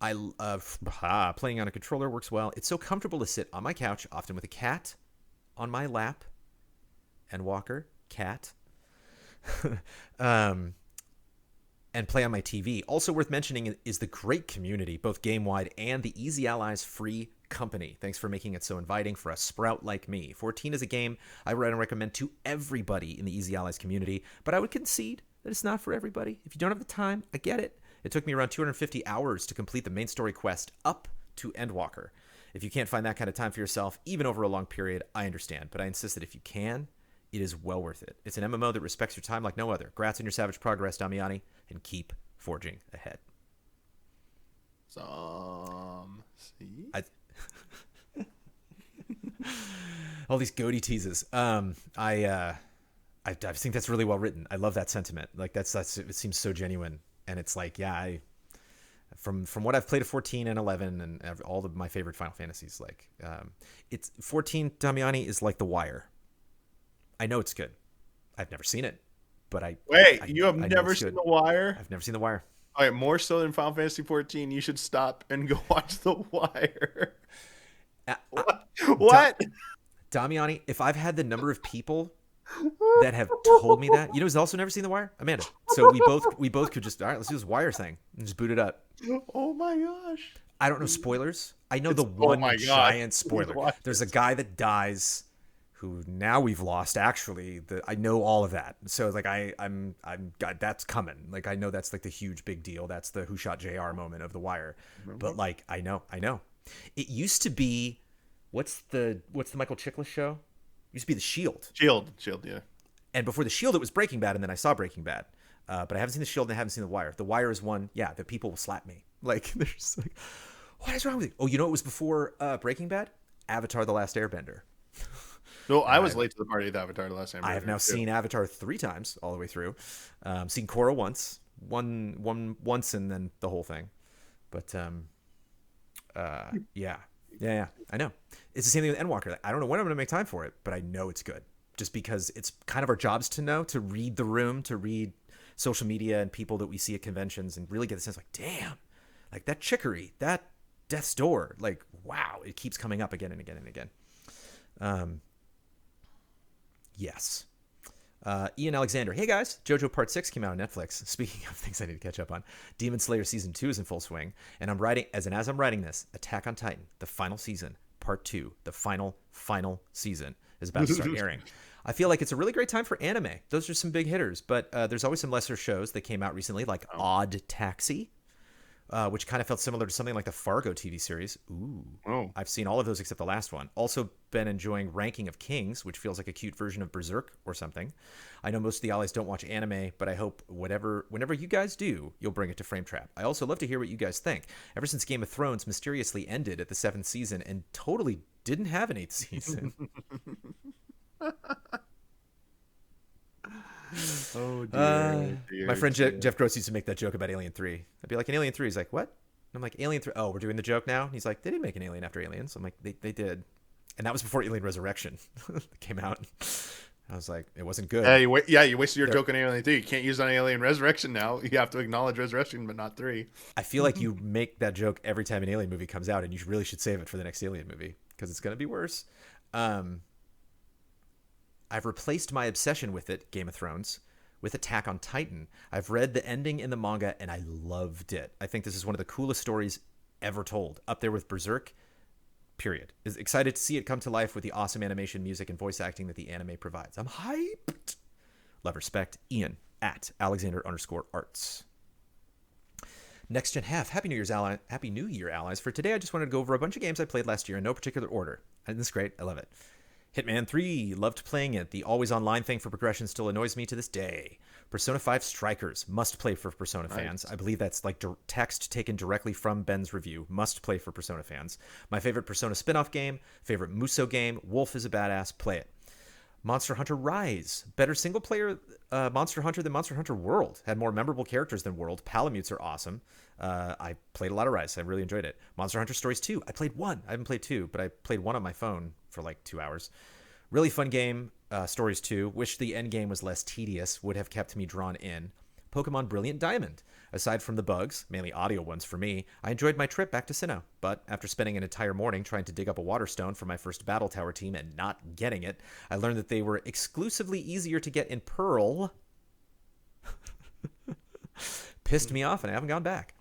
on a controller works well. It's so comfortable to sit on my couch, often with a cat on my lap, and Walker, cat, and play on my TV. Also worth mentioning is the great community, both game-wide and the Easy Allies free company. Thanks for making it so inviting for a sprout like me. 14 is a game I would recommend to everybody in the Easy Allies community, but I would concede that it's not for everybody. If you don't have the time, I get it. It took me around 250 hours to complete the main story quest up to Endwalker. If you can't find that kind of time for yourself, even over a long period, I understand. But I insist that if you can, it is well worth it. It's an MMO that respects your time like no other. Grats on your savage progress, Damiani, and keep forging ahead. All these GOTY teases. I think that's really well written. I love that sentiment. Like that's it seems so genuine, and it's like, yeah, from what I've played of 14 and 11 and all of my favorite Final Fantasies, like it's 14 Damiani is like The Wire. I know it's good. I've never seen it, but you have never seen The Wire? I've never seen The Wire. All right, more so than Final Fantasy 14, you should stop and go watch The Wire. What? Damiani, if I've had the number of people that have told me that, who's also never seen The Wire? Amanda. So we both could just, all right, let's do this Wire thing and just boot it up. Oh my gosh. I don't know spoilers. I know one giant spoiler. There's a guy that dies who now we've lost, actually. I know all of that. So like I'm God, that's coming. Like I know that's like the huge big deal. That's the Who Shot JR moment of The Wire. But like I know. It used to be what's the Michael Chiklis show? It used to be The Shield. Shield, yeah. And before The Shield, it was Breaking Bad, and then I saw Breaking Bad. But I haven't seen The Shield and I haven't seen The Wire. The Wire is one, that people will slap me. Like, they're just like, what is wrong with you? Oh, it was before Breaking Bad? Avatar: The Last Airbender. No, I was late to the party with Avatar: The Last Airbender. I have now seen Avatar 3 times, all the way through. Seen Korra once, once, and then the whole thing. But, yeah, I know. It's the same thing with Endwalker. I don't know when I'm going to make time for it, but I know it's good. Just because it's kind of our jobs to know, to read the room, to read social media and people that we see at conventions and really get the sense like, damn, like that Chicory, that Death's Door, like, wow, it keeps coming up again and again and again. Yes. Ian Alexander. Hey guys, JoJo Part 6 came out on Netflix. Speaking of things I need to catch up on, Demon Slayer Season 2 is in full swing, and I'm writing, as I'm writing this, Attack on Titan, the final season, Part 2, the final season, is about to start airing. I feel like it's a really great time for anime. Those are some big hitters, but there's always some lesser shows that came out recently, like Odd Taxi, which kind of felt similar to something like the Fargo TV series. Ooh. Oh. I've seen all of those except the last one. Also been enjoying Ranking of Kings, which feels like a cute version of Berserk or something. I know most of the allies don't watch anime, but I hope whenever you guys do, you'll bring it to Frame Trap. I also love to hear what you guys think. Ever since Game of Thrones mysteriously ended at the 7th season and totally didn't have an 8th season. Oh dear, my friend Jeff Gross used to make that joke about Alien 3. I'd be like, an Alien 3? He's like, what? And I'm like, Alien 3. Oh, we're doing the joke now? And he's like, they didn't make an Alien after Aliens. I'm like, they did. And that was before Alien Resurrection came out. I was like, it wasn't good. You wasted your joke on Alien 3. You can't use it on Alien Resurrection now. You have to acknowledge Resurrection, but not 3. I feel like you make that joke every time an Alien movie comes out, and you really should save it for the next Alien movie, because it's going to be worse. I've replaced my obsession with it, Game of Thrones, with Attack on Titan. I've read the ending in the manga, and I loved it. I think this is one of the coolest stories ever told, up there with Berserk, period. Is excited to see it come to life with the awesome animation, music, and voice acting that the anime provides. I'm hyped. Love, respect, Ian at Alexander_arts. Next Gen Half, Happy New Year, allies. For today, I just wanted to go over a bunch of games I played last year in no particular order. And this is great. I love it. Hitman 3, loved playing it. The always online thing for progression still annoys me to this day. Persona 5 Strikers, must play for Persona fans. I believe that's like text taken directly from Ben's review. Must play for Persona fans. My favorite Persona spin-off game, favorite Muso game. Wolf is a badass, play it. Monster Hunter Rise, better single player Monster Hunter than Monster Hunter World. Had more memorable characters than World. Palamutes are awesome. I played a lot of Rise. I really enjoyed it. Monster Hunter Stories 2. I played 1. I haven't played 2, but I played 1 on my phone for like 2 hours. Really fun game. Stories 2. Wish the end game was less tedious. Would have kept me drawn in. Pokemon Brilliant Diamond. Aside from the bugs, mainly audio ones for me, I enjoyed my trip back to Sinnoh. But after spending an entire morning trying to dig up a water stone for my first Battle Tower team and not getting it, I learned that they were exclusively easier to get in Pearl. Pissed me off and I haven't gone back.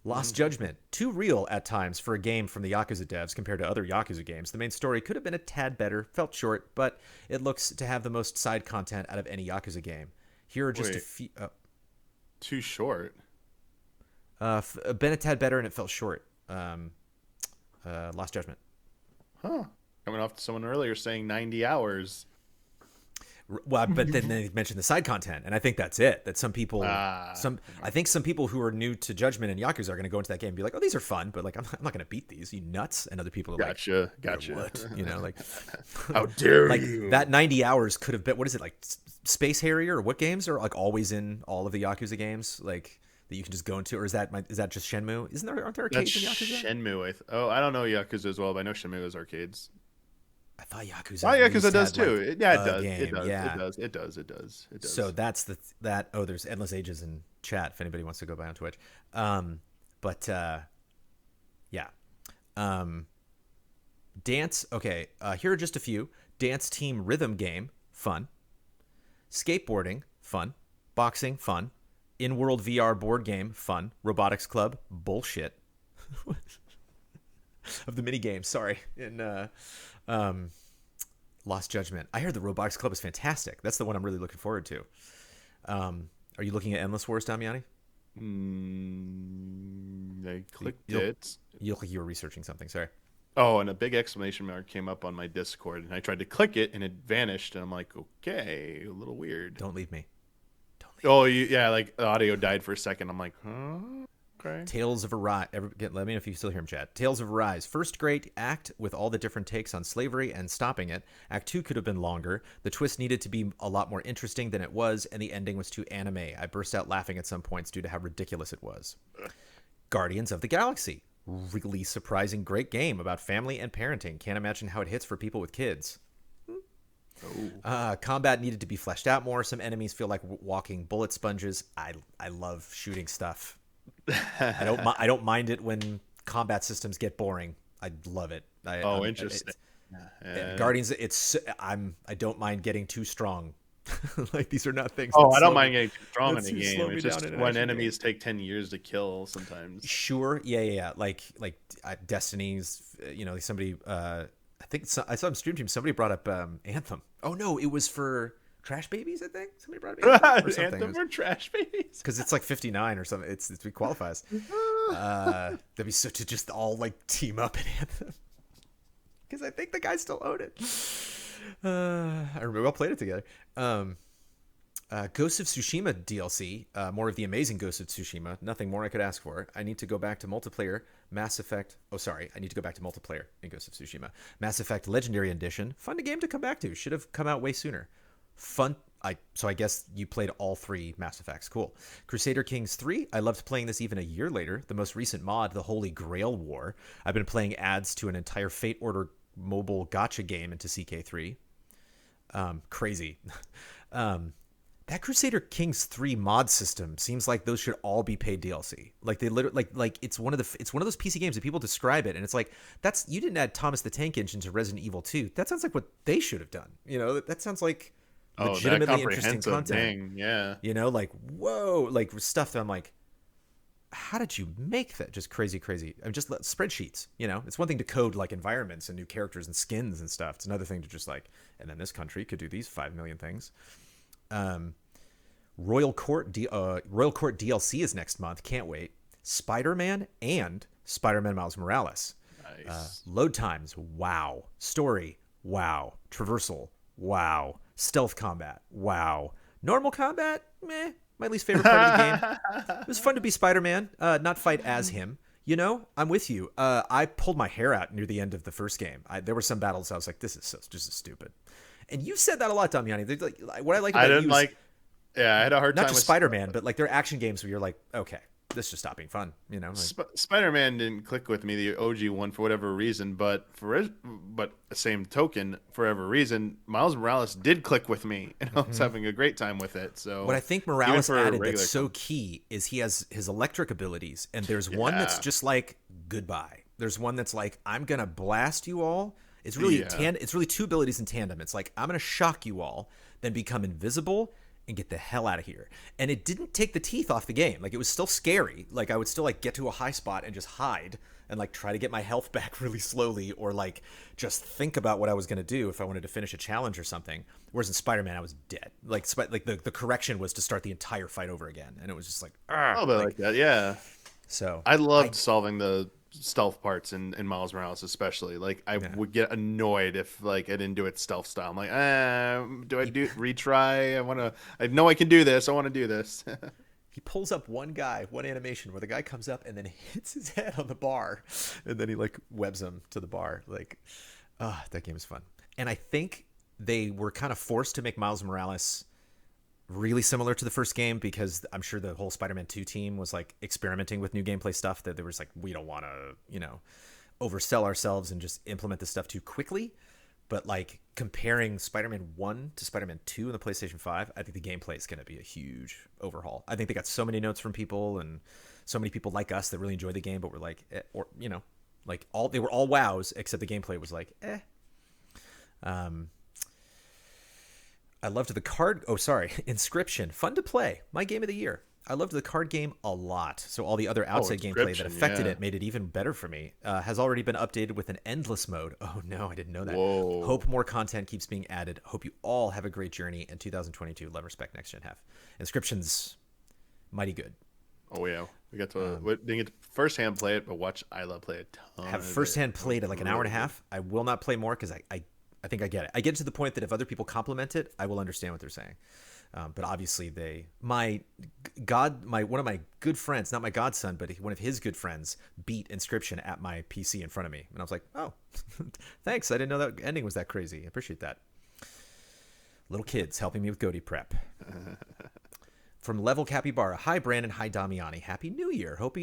Lost Judgment. Too real at times for a game from the Yakuza devs compared to other Yakuza games. The main story could have been a tad better, felt short, but it looks to have the most side content out of any Yakuza game. Here are just a few... too short? Been a tad better and it felt short. Lost Judgment. Huh. Coming off to someone earlier saying 90 hours. Well, but then they mentioned the side content, and I think that's it. That some people, I think some people who are new to Judgment and Yakuza are going to go into that game and be like, "Oh, these are fun," but like, I'm not going to beat these. You nuts? And other people are gotcha. What? You know, like, how dare like, you? That 90 hours could have been, what is it, like Space Harrier, or what games are like always in all of the Yakuza games, like that you can just go into, or is that just Shenmue? Aren't there arcades in Yakuza? Shenmue. I don't know Yakuza as well, but I know Shenmue is arcades. I thought Yakuza. Yakuza does too. Like, it does. It does. It does. So that's that. Oh, there's Endless Ages in chat if anybody wants to go by on Twitch. Dance. Okay. Here are just a few. Dance team rhythm game, fun. Skateboarding, fun. Boxing, fun. In-world VR board game, fun. Robotics club, bullshit. Of the mini games, sorry. In Lost Judgment. I heard the Robotics Club is fantastic. That's the one I'm really looking forward to. Are you looking at Endless Wars, Damiani? I clicked it. You look like you were researching something. Sorry. Oh, and a big exclamation mark came up on my Discord, and I tried to click it, and it vanished. And I'm like, okay, a little weird. Don't leave me. Like the audio died for a second. I'm like, huh? Okay. Tales of Arise. Let me know if you still hear him, Chad. Tales of Arise. First great act with all the different takes on slavery and stopping it. Act 2 could have been longer. The twist needed to be a lot more interesting than it was, and the ending was too anime. I burst out laughing at some points due to how ridiculous it was. Guardians of the Galaxy. Really surprising, great game about family and parenting. Can't imagine how it hits for people with kids. Combat needed to be fleshed out more. Some enemies feel like walking bullet sponges. I love shooting stuff. I don't mind it when combat systems get boring. I love it. Interesting. Guardians, I don't mind getting too strong. Like, these are not things. I don't mind getting too strong in a game. It's just when enemies take 10 years to kill sometimes. Sure. Yeah. Like Destiny's. Somebody. I think I saw him stream team. Somebody brought up Anthem. Oh no, it was for Trash Babies, I think. Somebody brought up Anthem or something. Anthem or Trash Babies? Because it's like 59 or something. It qualifies. That'd be so to just all like team up in Anthem. Because I think the guys still own it. I remember we all played it together. Ghost of Tsushima DLC. More of the amazing Ghost of Tsushima. Nothing more I could ask for. I need to go back to multiplayer. Mass Effect. I need to go back to multiplayer in Ghost of Tsushima. Mass Effect Legendary Edition. Fun game to come back to. Should have come out way sooner. Fun. So I guess you played all 3 Mass Effects. Cool. Crusader Kings 3. I loved playing this even a year later. The most recent mod, the Holy Grail War. I've been playing ads to an entire Fate Order mobile gacha game into CK3. Crazy. That Crusader Kings 3 mod system seems like those should all be paid DLC. Like they literally like it's one of those PC games that people describe it and it's like, you didn't add Thomas the Tank Engine to Resident Evil 2. That sounds like what they should have done. That sounds like legitimately interesting content. Thing. Yeah. Like, whoa, like stuff that I'm like, how did you make that? Just crazy. I'm just spreadsheets. It's one thing to code like environments and new characters and skins and stuff. It's another thing to just like, and then this country could do these 5 million things. Royal Court DLC is next month. Can't wait. Spider-Man and Spider-Man Miles Morales. Nice. Load times. Wow. Story. Wow. Traversal. Wow. Stealth combat. Wow. Normal combat. Meh. My least favorite part of the game. It was fun to be Spider-Man, not fight as him. I'm with you. I pulled my hair out near the end of the first game. There were some battles I was like, this is stupid. And you said that a lot, Damiani. Like, what I like about you I had a hard time not just Spider-Man, but like they're action games where you're like, okay, this just stop being fun, Spider-Man didn't click with me, the OG one, for whatever reason, but the same token, for whatever reason, Miles Morales did click with me, and I was having a great time with it. So what I think Morales added that's so key is he has his electric abilities, and there's one that's just like goodbye. There's one that's like, I'm gonna blast you all. It's really it's really 2 abilities in tandem. It's like, I'm gonna shock you all, then become invisible and get the hell out of here. And it didn't take the teeth off the game. Like, it was still scary. Like, I would still like get to a high spot and just hide and like try to get my health back really slowly, or like just think about what I was going to do if I wanted to finish a challenge or something. Whereas in Spider-Man, I was dead. Like the correction was to start the entire fight over again. And it was just like, like that. Yeah. So I loved solving the stealth parts in Miles Morales, especially. Like I would get annoyed if like I didn't do it stealth style. I'm like, do I do retry? I know I can do this. I want to do this. He pulls up one animation where the guy comes up and then hits his head on the bar, and then he like webs him to the bar. Like, that game is fun. And I think they were kind of forced to make Miles Morales really similar to the first game, because I'm sure the whole Spider-Man 2 team was like experimenting with new gameplay stuff that they were just like, we don't want to, oversell ourselves and just implement this stuff too quickly. But like comparing Spider-Man 1 to Spider-Man 2 in the PlayStation 5, I think the gameplay is going to be a huge overhaul. I think they got so many notes from people, and so many people like us that really enjoy the game, but we're like, they were all wows, except the gameplay was like, I loved the card. Oh, sorry. Inscription. Fun to play. My game of the year. I loved the card game a lot. So all the other outside gameplay that affected it made it even better for me. Has already been updated with an endless mode. Oh, no, I didn't know that. Whoa. Hope more content keeps being added. Hope you all have a great journey in 2022. Love, respect, next gen have. Inscription's mighty good. Oh, yeah. We got to didn't get to firsthand play it, but watch Isla play a ton. Have firsthand played it like an hour and a half. I will not play more because I think I get it. I get to the point that if other people compliment it, I will understand what they're saying. But obviously one of my good friends, not my godson, but one of his good friends beat Inscription at my PC in front of me. And I was like, oh, thanks. I didn't know that ending was that crazy. I appreciate that. Little kids helping me with GOTY prep. From Level Capybara. Hi, Brandon. Hi, Damiani. Happy New Year. Hope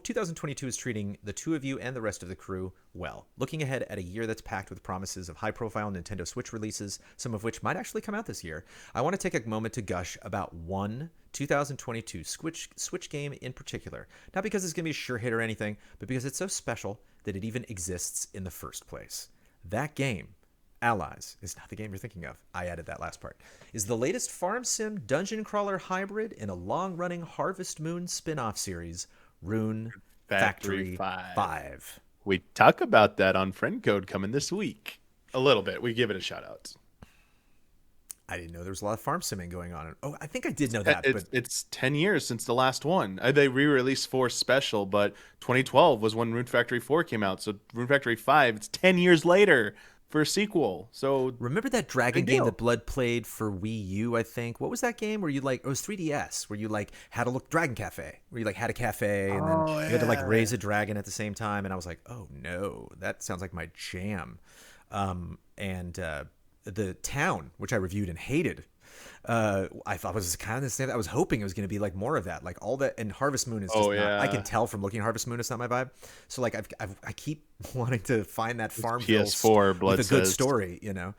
2022 is treating the two of you and the rest of the crew well. Looking ahead at a year that's packed with promises of high-profile Nintendo Switch releases, some of which might actually come out this year, I want to take a moment to gush about one 2022 Switch game in particular. Not because it's going to be a sure hit or anything, but because it's so special that it even exists in the first place. That game, Allies, is not the game you're thinking of. I added that last part. Is the latest farm sim dungeon crawler hybrid in a long-running Harvest Moon spin-off series, Rune Factory 5. We talk about that on Friend Code coming this week. A little bit. We give it a shout out. I didn't know there was a lot of farm simming going on. Oh, I think I did know that. But it's 10 years since the last one. They re-released 4 special, but 2012 was when Rune Factory 4 came out. So Rune Factory 5, it's 10 years later for a sequel. So remember that dragon game that Blood played for Wii U, I think? What was that game where you it was 3DS, where you had a look Dragon Cafe, where you had a cafe and then you had to raise a dragon at the same time. And I was like, oh no, that sounds like my jam. The Town, which I reviewed and hated, I thought was kind of the same. I was hoping it was going to be more of that, all that. And Harvest Moon is just not, I can tell from looking at Harvest Moon, it's not my vibe. So I keep wanting to find that Farmville PS4 Blood with a good story, that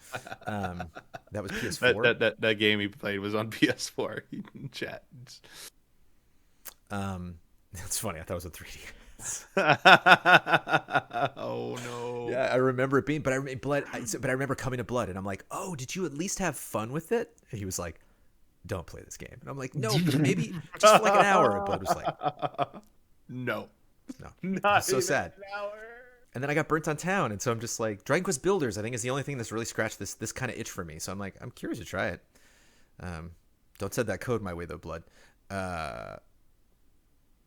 was PS4. That game he played was on PS4. Chat. That's funny. I thought it was a 3D. Oh no! Yeah, I remember it being, but I remember coming to Blood, and I'm like, "Oh, did you at least have fun with it?" And he was like, "Don't play this game," and I'm like, "No, maybe just for an hour." And Blood was like, "No, not so sad." An hour. And then I got burnt on Town, and so I'm just like, Dragon Quest Builders, I think, is the only thing that's really scratched this kind of itch for me. So I'm like, I'm curious to try it. Don't send that code my way though, Blood.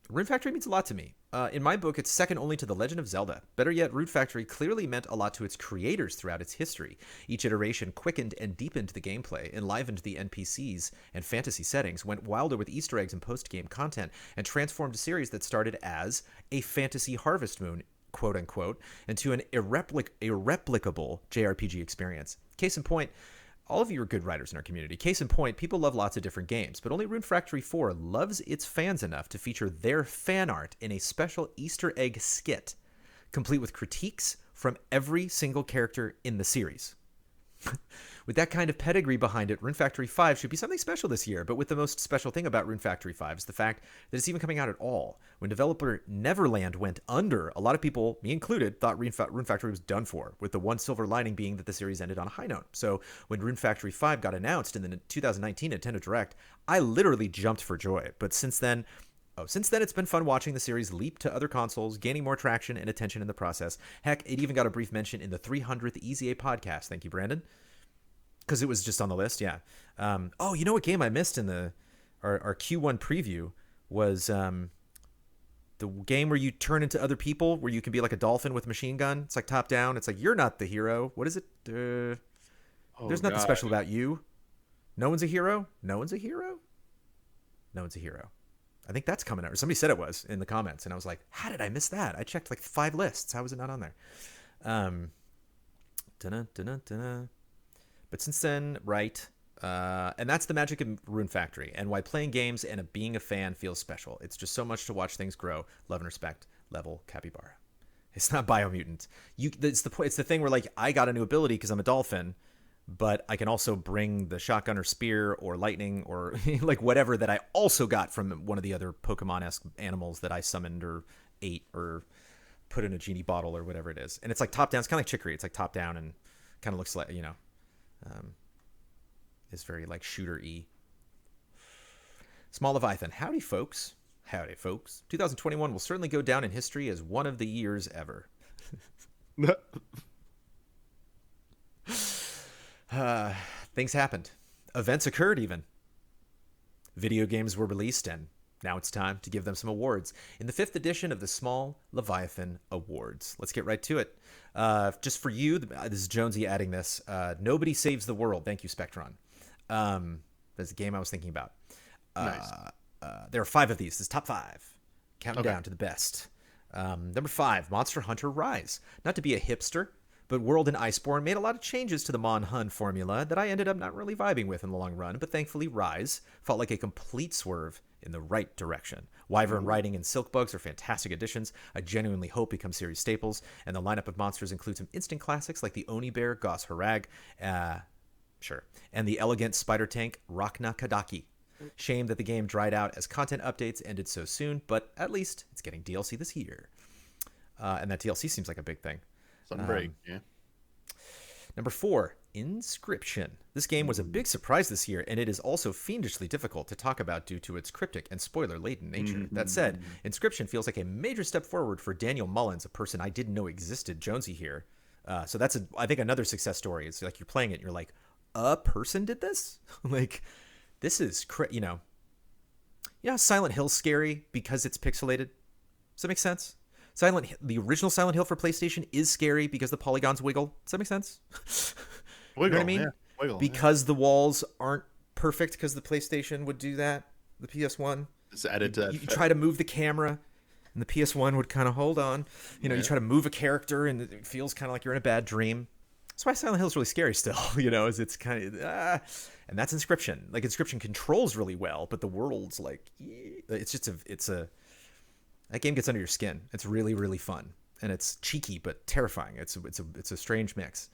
Rune Factory means a lot to me. In my book, it's second only to The Legend of Zelda. Better yet, Rune Factory clearly meant a lot to its creators throughout its history. Each iteration quickened and deepened the gameplay, enlivened the NPCs and fantasy settings, went wilder with Easter eggs and post-game content, and transformed a series that started as a fantasy Harvest Moon, quote-unquote, into an irreplicable JRPG experience. Case in point, all of you are good writers in our community. Case in point, people love lots of different games, but only Rune Factory 4 loves its fans enough to feature their fan art in a special Easter egg skit, complete with critiques from every single character in the series. With that kind of pedigree behind it, Rune Factory 5 should be something special this year, but with the most special thing about Rune Factory 5 is the fact that it's even coming out at all. When developer Neverland went under, a lot of people, me included, thought Rune Factory was done for, with the one silver lining being that the series ended on a high note. So when Rune Factory 5 got announced in the 2019 Nintendo Direct, I literally jumped for joy. But since then, it's been fun watching the series leap to other consoles, gaining more traction and attention in the process. Heck, it even got a brief mention in the 300th Easy A podcast. Thank you, Brandon. Because it was just on the list, yeah. You know what game I missed in our Q1 preview was the game where you turn into other people, where you can be like a dolphin with a machine gun. It's like top down. It's like you're not the hero. What is it? There's nothing special about you. No one's a hero. No one's a hero. No one's a hero. I think that's coming out. Or somebody said it was in the comments, and I was like, how did I miss that? I checked like 5 lists. How was it not on there? But since then, right. And that's the magic of Rune Factory, and why playing games and being a fan feels special. It's just so much to watch things grow. Love and respect. Level Capybara. It's not Biomutant. It's the thing where like I got a new ability because I'm a dolphin, but I can also bring the shotgun or spear or lightning or like whatever that I also got from one of the other Pokemon-esque animals that I summoned or ate or put in a genie bottle or whatever it is. And it's like top down. It's kind of like Chicory. It's like top down and kind of looks like, it's very like shooter-y. Small Leviathan. Howdy, folks. Howdy, folks. 2021 will certainly go down in history as one of the years ever. Things happened. Events occurred even. Video games were released, and now it's time to give them some awards. In the 5th edition of the Small Leviathan Awards. Let's get right to it. Just for you, this is Jonesy adding this. Nobody Saves the World. Thank you, Spectron. That's the game I was thinking about. Nice. There are 5 of these. This is top 5. Counting down to the best. Number 5, Monster Hunter Rise. Not to be a hipster, but World and Iceborne made a lot of changes to the Mon Hun formula that I ended up not really vibing with in the long run, but thankfully Rise felt like a complete swerve in the right direction. Wyvern Riding and Silkbugs are fantastic additions. I genuinely hope become series staples, and the lineup of monsters includes some instant classics like the Oni Bear, Gos Harag, and the elegant spider tank Rachna Kadaki. Shame that the game dried out as content updates ended so soon, but at least it's getting DLC this year. And that DLC seems like a big thing. Something great, yeah. Number 4, Inscription. This game was a big surprise this year, and it is also fiendishly difficult to talk about due to its cryptic and spoiler-laden nature. That said, Inscription feels like a major step forward for Daniel Mullins, a person I didn't know existed, Jonesy here. So that's, I think, another success story. It's like you're playing it, and you're like, a person did this? Like, this is, Silent Hill's scary because it's pixelated. Does that make sense? The original Silent Hill for PlayStation is scary because the polygons wiggle. Does that make sense? Wiggle, you know what I mean? Yeah. Wiggle, because the walls aren't perfect because the PlayStation would do that. The PS1. It's added to that. You try to move the camera, and the PS1 would kind of hold on. You try to move a character, and it feels kind of like you're in a bad dream. That's why Silent Hill is really scary still. Is it's kind of and that's Inscription. Like Inscription controls really well, but the world's like that game gets under your skin. It's really, really fun, and it's cheeky but terrifying. It's a strange mix.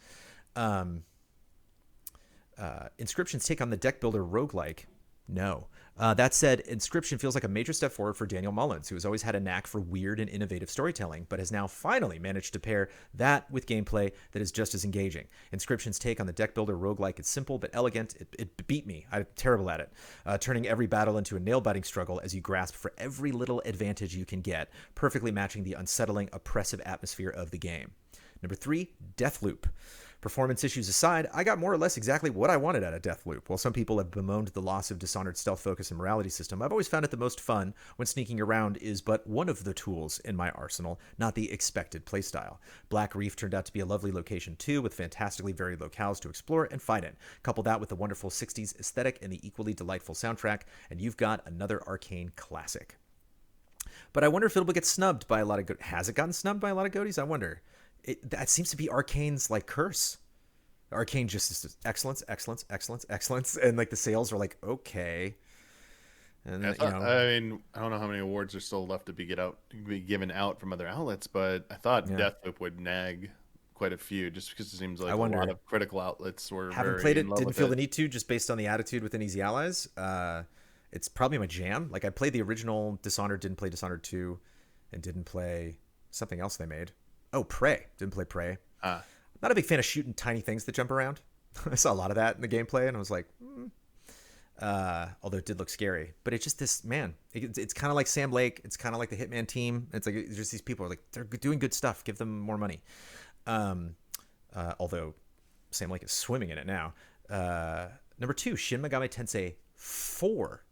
Inscription's take on the deck builder roguelike. No. That said, Inscription feels like a major step forward for Daniel Mullins, who has always had a knack for weird and innovative storytelling, but has now finally managed to pair that with gameplay that is just as engaging. Inscription's take on the deck builder roguelike is simple but elegant. It beat me. I'm terrible at it. Turning every battle into a nail-biting struggle as you grasp for every little advantage you can get, perfectly matching the unsettling, oppressive atmosphere of the game. Number 3, Deathloop. Performance issues aside, I got more or less exactly what I wanted out of Deathloop. While some people have bemoaned the loss of Dishonored stealth focus and morality system, I've always found it the most fun when sneaking around is but one of the tools in my arsenal, not the expected playstyle. Black Reef turned out to be a lovely location too, with fantastically varied locales to explore and fight in. Couple that with the wonderful 60s aesthetic and the equally delightful soundtrack, and you've got another Arcane classic. But I wonder if it'll get snubbed by a lot of... Has it gotten snubbed by a lot of GOTYs? I wonder. That seems to be Arcane's like curse. Arcane just is excellence, and like the sales are like okay. And I mean, I don't know how many awards are still left to be given out from other outlets, but I thought Deathloop would nag quite a few, just because it seems like a lot of critical outlets were haven't played it, didn't feel the need to, just based on the attitude within Easy Allies. It's probably my jam. Like I played the original Dishonored, didn't play Dishonored 2, and didn't play something else they made. Oh, Prey. Didn't play Prey. Not a big fan of shooting tiny things that jump around. I saw a lot of that in the gameplay, and I was like, although it did look scary. But it's just this, man, it's kind of like Sam Lake. It's kind of like the Hitman team. It's like just these people are like, they're doing good stuff. Give them more money. Although Sam Lake is swimming in it now. Number 2, Shin Megami Tensei 4.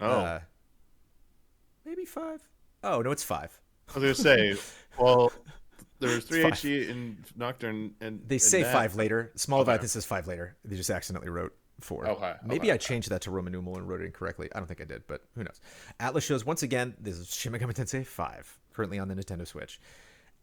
Oh. Maybe 5. Oh no, it's 5. I was gonna say, well, there's It's 3 5. HE in Nocturne, and They say that. 5 later. Small Okay. Leviathan says 5 later. They just accidentally wrote 4. Okay. Maybe I changed that to Roman numeral and wrote it incorrectly. I don't think I did, but who knows. Atlas shows once again, this is Shin Megami Tensei 5, currently on the Nintendo Switch.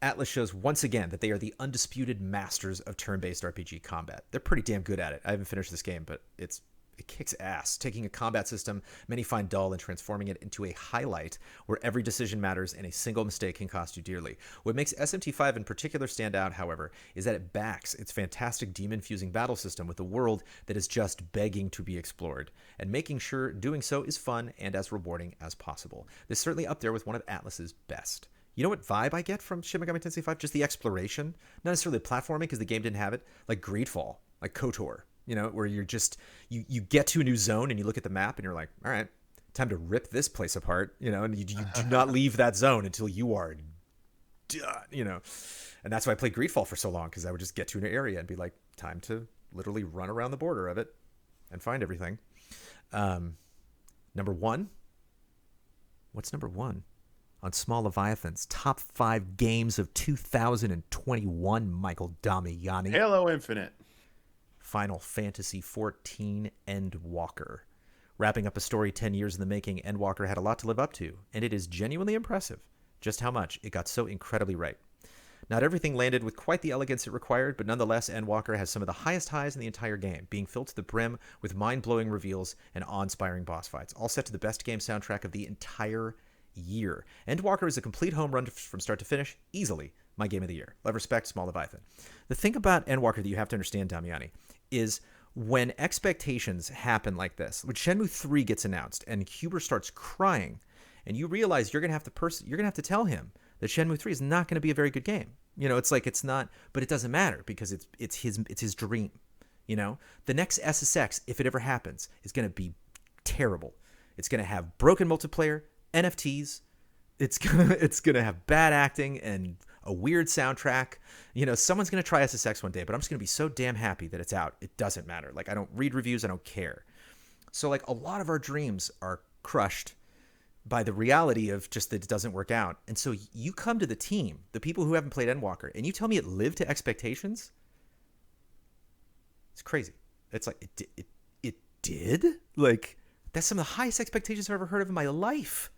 Atlas shows once again that they are the undisputed masters of turn-based RPG combat. They're pretty damn good at it. I haven't finished this game, but it kicks ass, taking a combat system many find dull and transforming it into a highlight where every decision matters and a single mistake can cost you dearly. What makes SMT5 in particular stand out, however, is that it backs its fantastic demon-fusing battle system with a world that is just begging to be explored, and making sure doing so is fun and as rewarding as possible. This is certainly up there with one of Atlas's best. You know what vibe I get from Shin Megami Tensei 5? Just the exploration. Not necessarily platforming, because the game didn't have it. Like Greedfall, like KOTOR. You know, where you're just, you get to a new zone and you look at the map and you're like, all right, time to rip this place apart, you know, and you do not leave that zone until you are done, you know. And that's why I played Greedfall for so long, because I would just get to an area and be like, time to literally run around the border of it and find everything. Number 1. What's number 1? On Small Leviathan's top 5 games of 2021, Michael Damiani. Halo Infinite. Final Fantasy XIV Endwalker. Wrapping up a story 10 years in the making, Endwalker had a lot to live up to, and it is genuinely impressive just how much it got so incredibly right. Not everything landed with quite the elegance it required, but nonetheless, Endwalker has some of the highest highs in the entire game, being filled to the brim with mind-blowing reveals and awe-inspiring boss fights, all set to the best game soundtrack of the entire year. Endwalker is a complete home run from start to finish, easily my game of the year. Love, respect, Small Leviathan. The thing about Endwalker that you have to understand, Damiani, is when expectations happen like this, when Shenmue 3 gets announced and Huber starts crying, and you realize you're gonna have to tell him that Shenmue 3 is not gonna be a very good game. You know, it's like it's not, but it doesn't matter because it's his dream. You know, the next SSX, if it ever happens, is gonna be terrible. It's gonna have broken multiplayer, NFTs. It's gonna have bad acting and a weird soundtrack. You know, someone's gonna try SSX one day, but I'm just gonna be so damn happy that it's out. It doesn't matter. Like, I don't read reviews. I don't care. So like a lot of our dreams are crushed by the reality of just that it doesn't work out. And so you come to the team, the people who haven't played Endwalker, and you tell me it lived to expectations. It's crazy. It's like it did. Like, that's some of the highest expectations I've ever heard of in my life.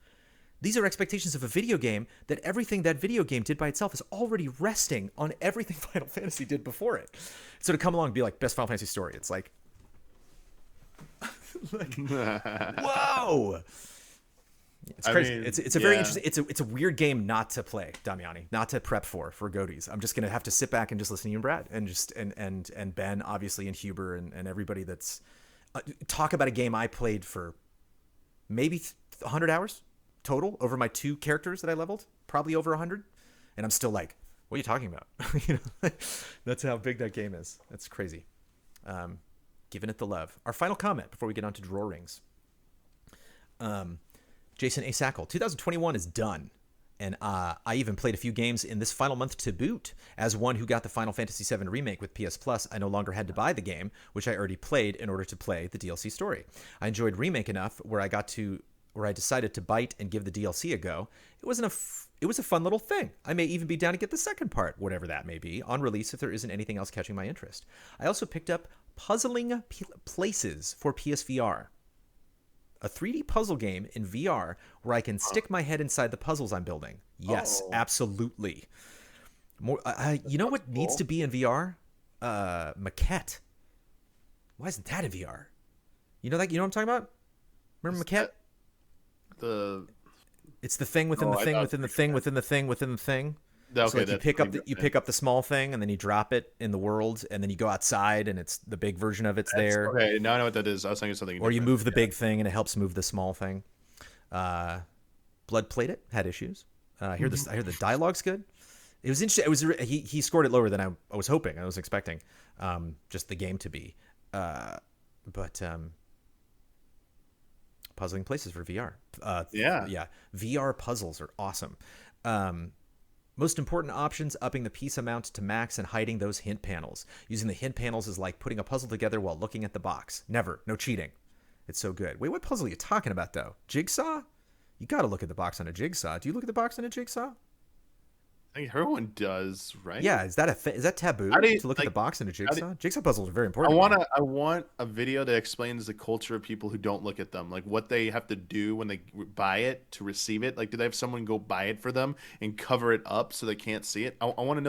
These are expectations of a video game that everything that video game did by itself is already resting on everything Final Fantasy did before it. So to come along and be like, best Final Fantasy story, it's like, whoa! It's crazy. I mean, it's a very interesting. It's a weird game not to play, Damiani, not to prep for GOTYs. I'm just gonna have to sit back and just listen to you and Brad and just and Ben, obviously, and Huber and everybody that's talk about a game I played for maybe 100 hours total over my 2 characters that I leveled, probably over 100, and I'm still like, what are you talking about? You know, that's how big that game is. That's crazy. Giving it the love. Our final comment before we get on to draw rings. Jason A. Sackle, 2021 is done, and I even played a few games in this final month to boot. As one who got the Final Fantasy VII Remake with PS Plus, I no longer had to buy the game, which I already played in order to play the DLC story. I enjoyed Remake enough where I decided to bite and give the DLC a go. It was a fun little thing. I may even be down to get the second part, whatever that may be, on release if there isn't anything else catching my interest. I also picked up Puzzling Places for PSVR. A 3D puzzle game in VR where I can stick my head inside the puzzles I'm building. Yes, absolutely. More, you know what needs to be in VR? Maquette. Why isn't that in VR? You know that? You know what I'm talking about? Remember Maquette? It's the thing within the thing within the thing within the thing within the thing. Okay, so like you pick up the small thing and then you drop it in the world and then you go outside and it's the big version of it's there. Okay, now I know what that is. I was thinking something different. Or you move the big thing and it helps move the small thing. Blood played it, had issues. I hear the dialogue's good. It was interesting. He scored it lower than I was hoping. I was expecting just the game to be. But Puzzling Places for VR. Yeah. VR puzzles are awesome. Most important options, upping the piece amount to max and hiding those hint panels. Using the hint panels is like putting a puzzle together while looking at the box. Never. No cheating. It's so good. Wait, what puzzle are you talking about, though? Jigsaw? You got to look at the box on a Jigsaw. Do you look at the box on a Jigsaw? I think everyone does, right? Yeah, is that taboo to look at the box in a Jigsaw? Jigsaw puzzles are very important. I want a video that explains the culture of people who don't look at them, like what they have to do when they buy it to receive it. Like, do they have someone go buy it for them and cover it up so they can't see it? I want to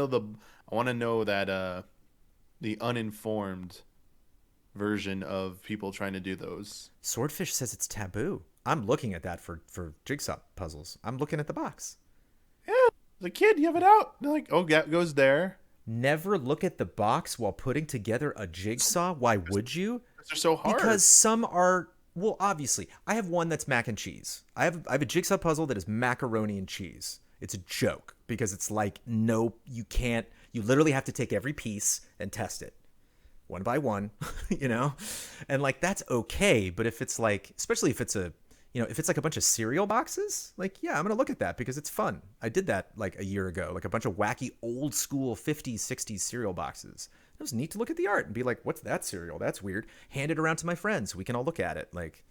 know that the uninformed version of people trying to do those. Swordfish says it's taboo. I'm looking at that for Jigsaw puzzles. I'm looking at the box. Yeah, the kid, you have it out. They're like, oh, that goes there. Never look at the box while putting together a jigsaw. Why would you? They're so hard. Because some are, well, obviously. I have one that's mac and cheese. I have a jigsaw puzzle that is macaroni and cheese. It's a joke because it's like, no, you can't. You literally have to take every piece and test it one by one, you know? And like, that's okay. But if it's like, especially if it's if it's like a bunch of cereal boxes, like, yeah, I'm going to look at that because it's fun. I did that like a year ago, like a bunch of wacky old school 50s, 60s cereal boxes. It was neat to look at the art and be like, what's that cereal? That's weird. Hand it around to my friends. We can all look at it. Like,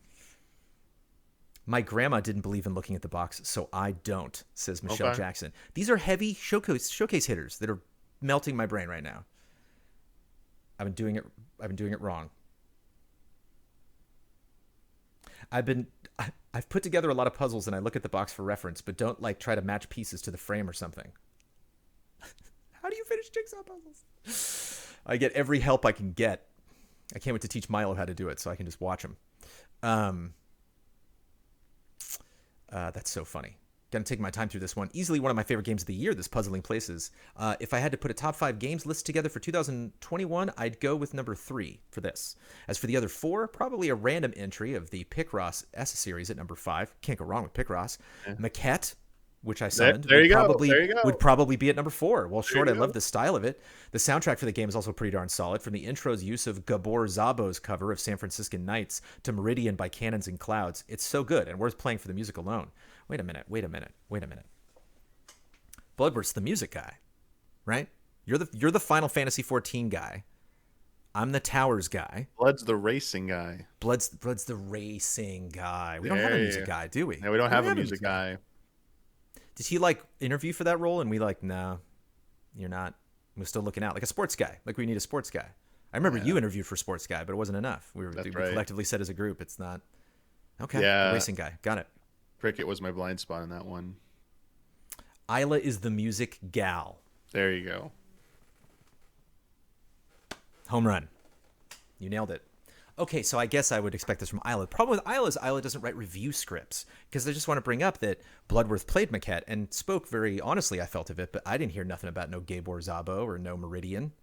my grandma didn't believe in looking at the box, so I don't, says Michelle Jackson. These are heavy showcase hitters that are melting my brain right now. I've been doing it wrong. I've put together a lot of puzzles and I look at the box for reference, but don't like try to match pieces to the frame or something. How do you finish jigsaw puzzles? I get every help I can get. I can't wait to teach Milo how to do it so I can just watch him. That's so funny. Gonna take my time through this one. Easily one of my favorite games of the year, this Puzzling Places. If I had to put a top 5 games list together for 2021, I'd go with number 3 for this. As for the other 4, probably a random entry of the Picross S series at number 5. Can't go wrong with Picross. Yeah. Maquette, which I summoned, would probably be at number 4. Well, short, I love the style of it. The soundtrack for the game is also pretty darn solid. From the intro's use of Gabor Szabo's cover of San Franciscan Nights to Meridian by Cannons and Clouds, it's so good and worth playing for the music alone. Wait a minute. Bloodworth's the music guy, right? You're the Final Fantasy XIV guy. I'm the Towers guy. Blood's the racing guy. Blood's the racing guy. We don't have a music guy, do we? No, we don't have a music guy. Did he like interview for that role? And we like, no, you're not. We're still looking out like a sports guy. Like we need a sports guy. I remember you interviewed for sports guy, but it wasn't enough. We collectively said as a group, it's not. Okay. Yeah. Racing guy. Got it. Cricket was my blind spot in that one. Isla is the music gal. There you go. Home run. You nailed it. Okay, so I guess I would expect this from Isla. The problem with Isla is Isla doesn't write review scripts because I just want to bring up that Bloodworth played Maquette and spoke very honestly, I felt of it, but I didn't hear nothing about no Gabor Szabo or no Meridian.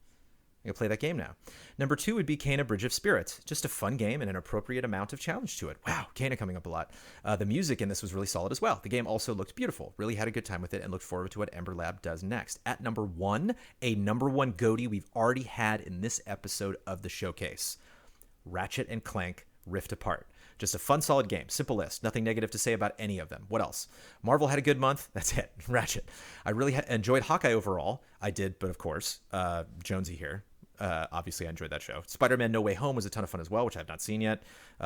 I'm going to play that game now. Number 2 would be Kena Bridge of Spirits. Just a fun game and an appropriate amount of challenge to it. Wow, Kena coming up a lot. The music in this was really solid as well. The game also looked beautiful. Really had a good time with it and looked forward to what Ember Lab does next. At number 1, a number 1 GOTY we've already had in this episode of the showcase. Ratchet and Clank Rift Apart. Just a fun, solid game. Simple list. Nothing negative to say about any of them. What else? Marvel had a good month. That's it. Ratchet. I really enjoyed Hawkeye overall. I did, but of course, Jonesy here. Obviously, I enjoyed that show. Spider-Man No Way Home was a ton of fun as well, which I have not seen yet.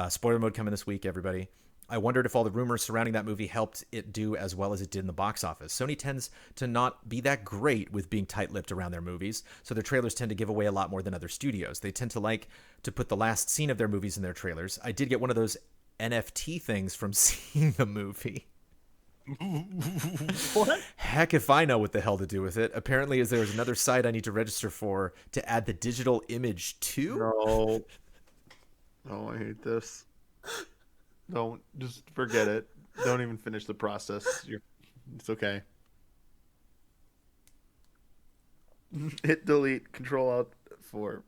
Spoiler mode coming this week, everybody. I wondered if all the rumors surrounding that movie helped it do as well as it did in the box office. Sony tends to not be that great with being tight-lipped around their movies, so their trailers tend to give away a lot more than other studios. They tend to like to put the last scene of their movies in their trailers. I did get one of those NFT things from seeing the movie. What? Heck if I know what the hell to do with it. Apparently, there's another site I need to register for to add the digital image to. No. Oh, I hate this. Don't. Just forget it. Don't even finish the process. It's okay. Hit delete. Control-Alt-4.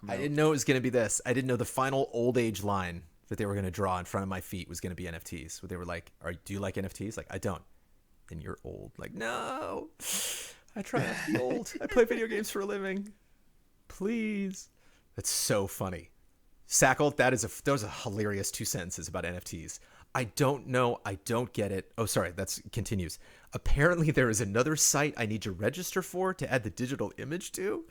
I didn't know it was going to be this. I didn't know the final old age line that they were going to draw in front of my feet was going to be NFTs. Where they were like, do you like NFTs? Like, I don't. Then you're old. Like, no. I try not to be old. I play video games for a living. Please. That's so funny. Sackle, those are hilarious 2 sentences about NFTs. I don't know. I don't get it. Oh, sorry. That's continues. Apparently, there is another site I need to register for to add the digital image to.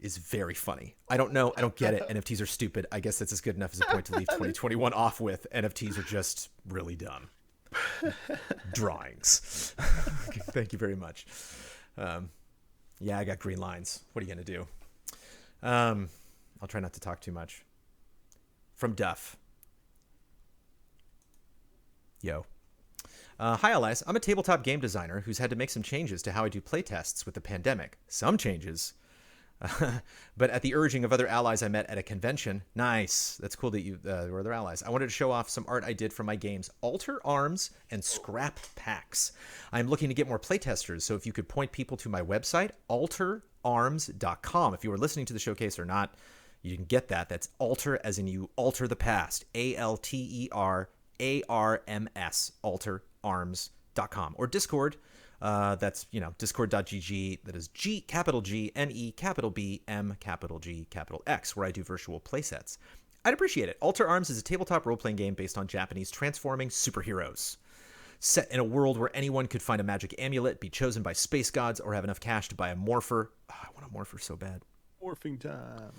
is very funny. I don't know. I don't get it. NFTs are stupid. I guess that's as good enough as a point to leave 2021 off with. NFTs are just really dumb. Drawings. Thank you very much. Yeah, I got green lines. What are you going to do? I'll try not to talk too much. From Duff. Yo. Hi, Allies. I'm a tabletop game designer who's had to make some changes to how I do playtests with the pandemic. Some changes. But at the urging of other allies I met at a convention. Nice. That's cool that you were other allies. I wanted to show off some art I did from my games Alter Arms and Scrap Packs. I'm looking to get more playtesters, so if you could point people to my website, alterarms.com. If you were listening to the showcase or not, you can get that. That's alter as in you alter the past. ALTERARMS. Alterarms.com. Or Discord. That's, discord.gg. That is G, capital G, N-E, capital B, M, capital G, capital X, where I do virtual playsets. I'd appreciate it. Alter Arms is a tabletop role-playing game based on Japanese transforming superheroes. Set in a world where anyone could find a magic amulet, be chosen by space gods, or have enough cash to buy a morpher. Oh, I want a morpher so bad. Morphing time.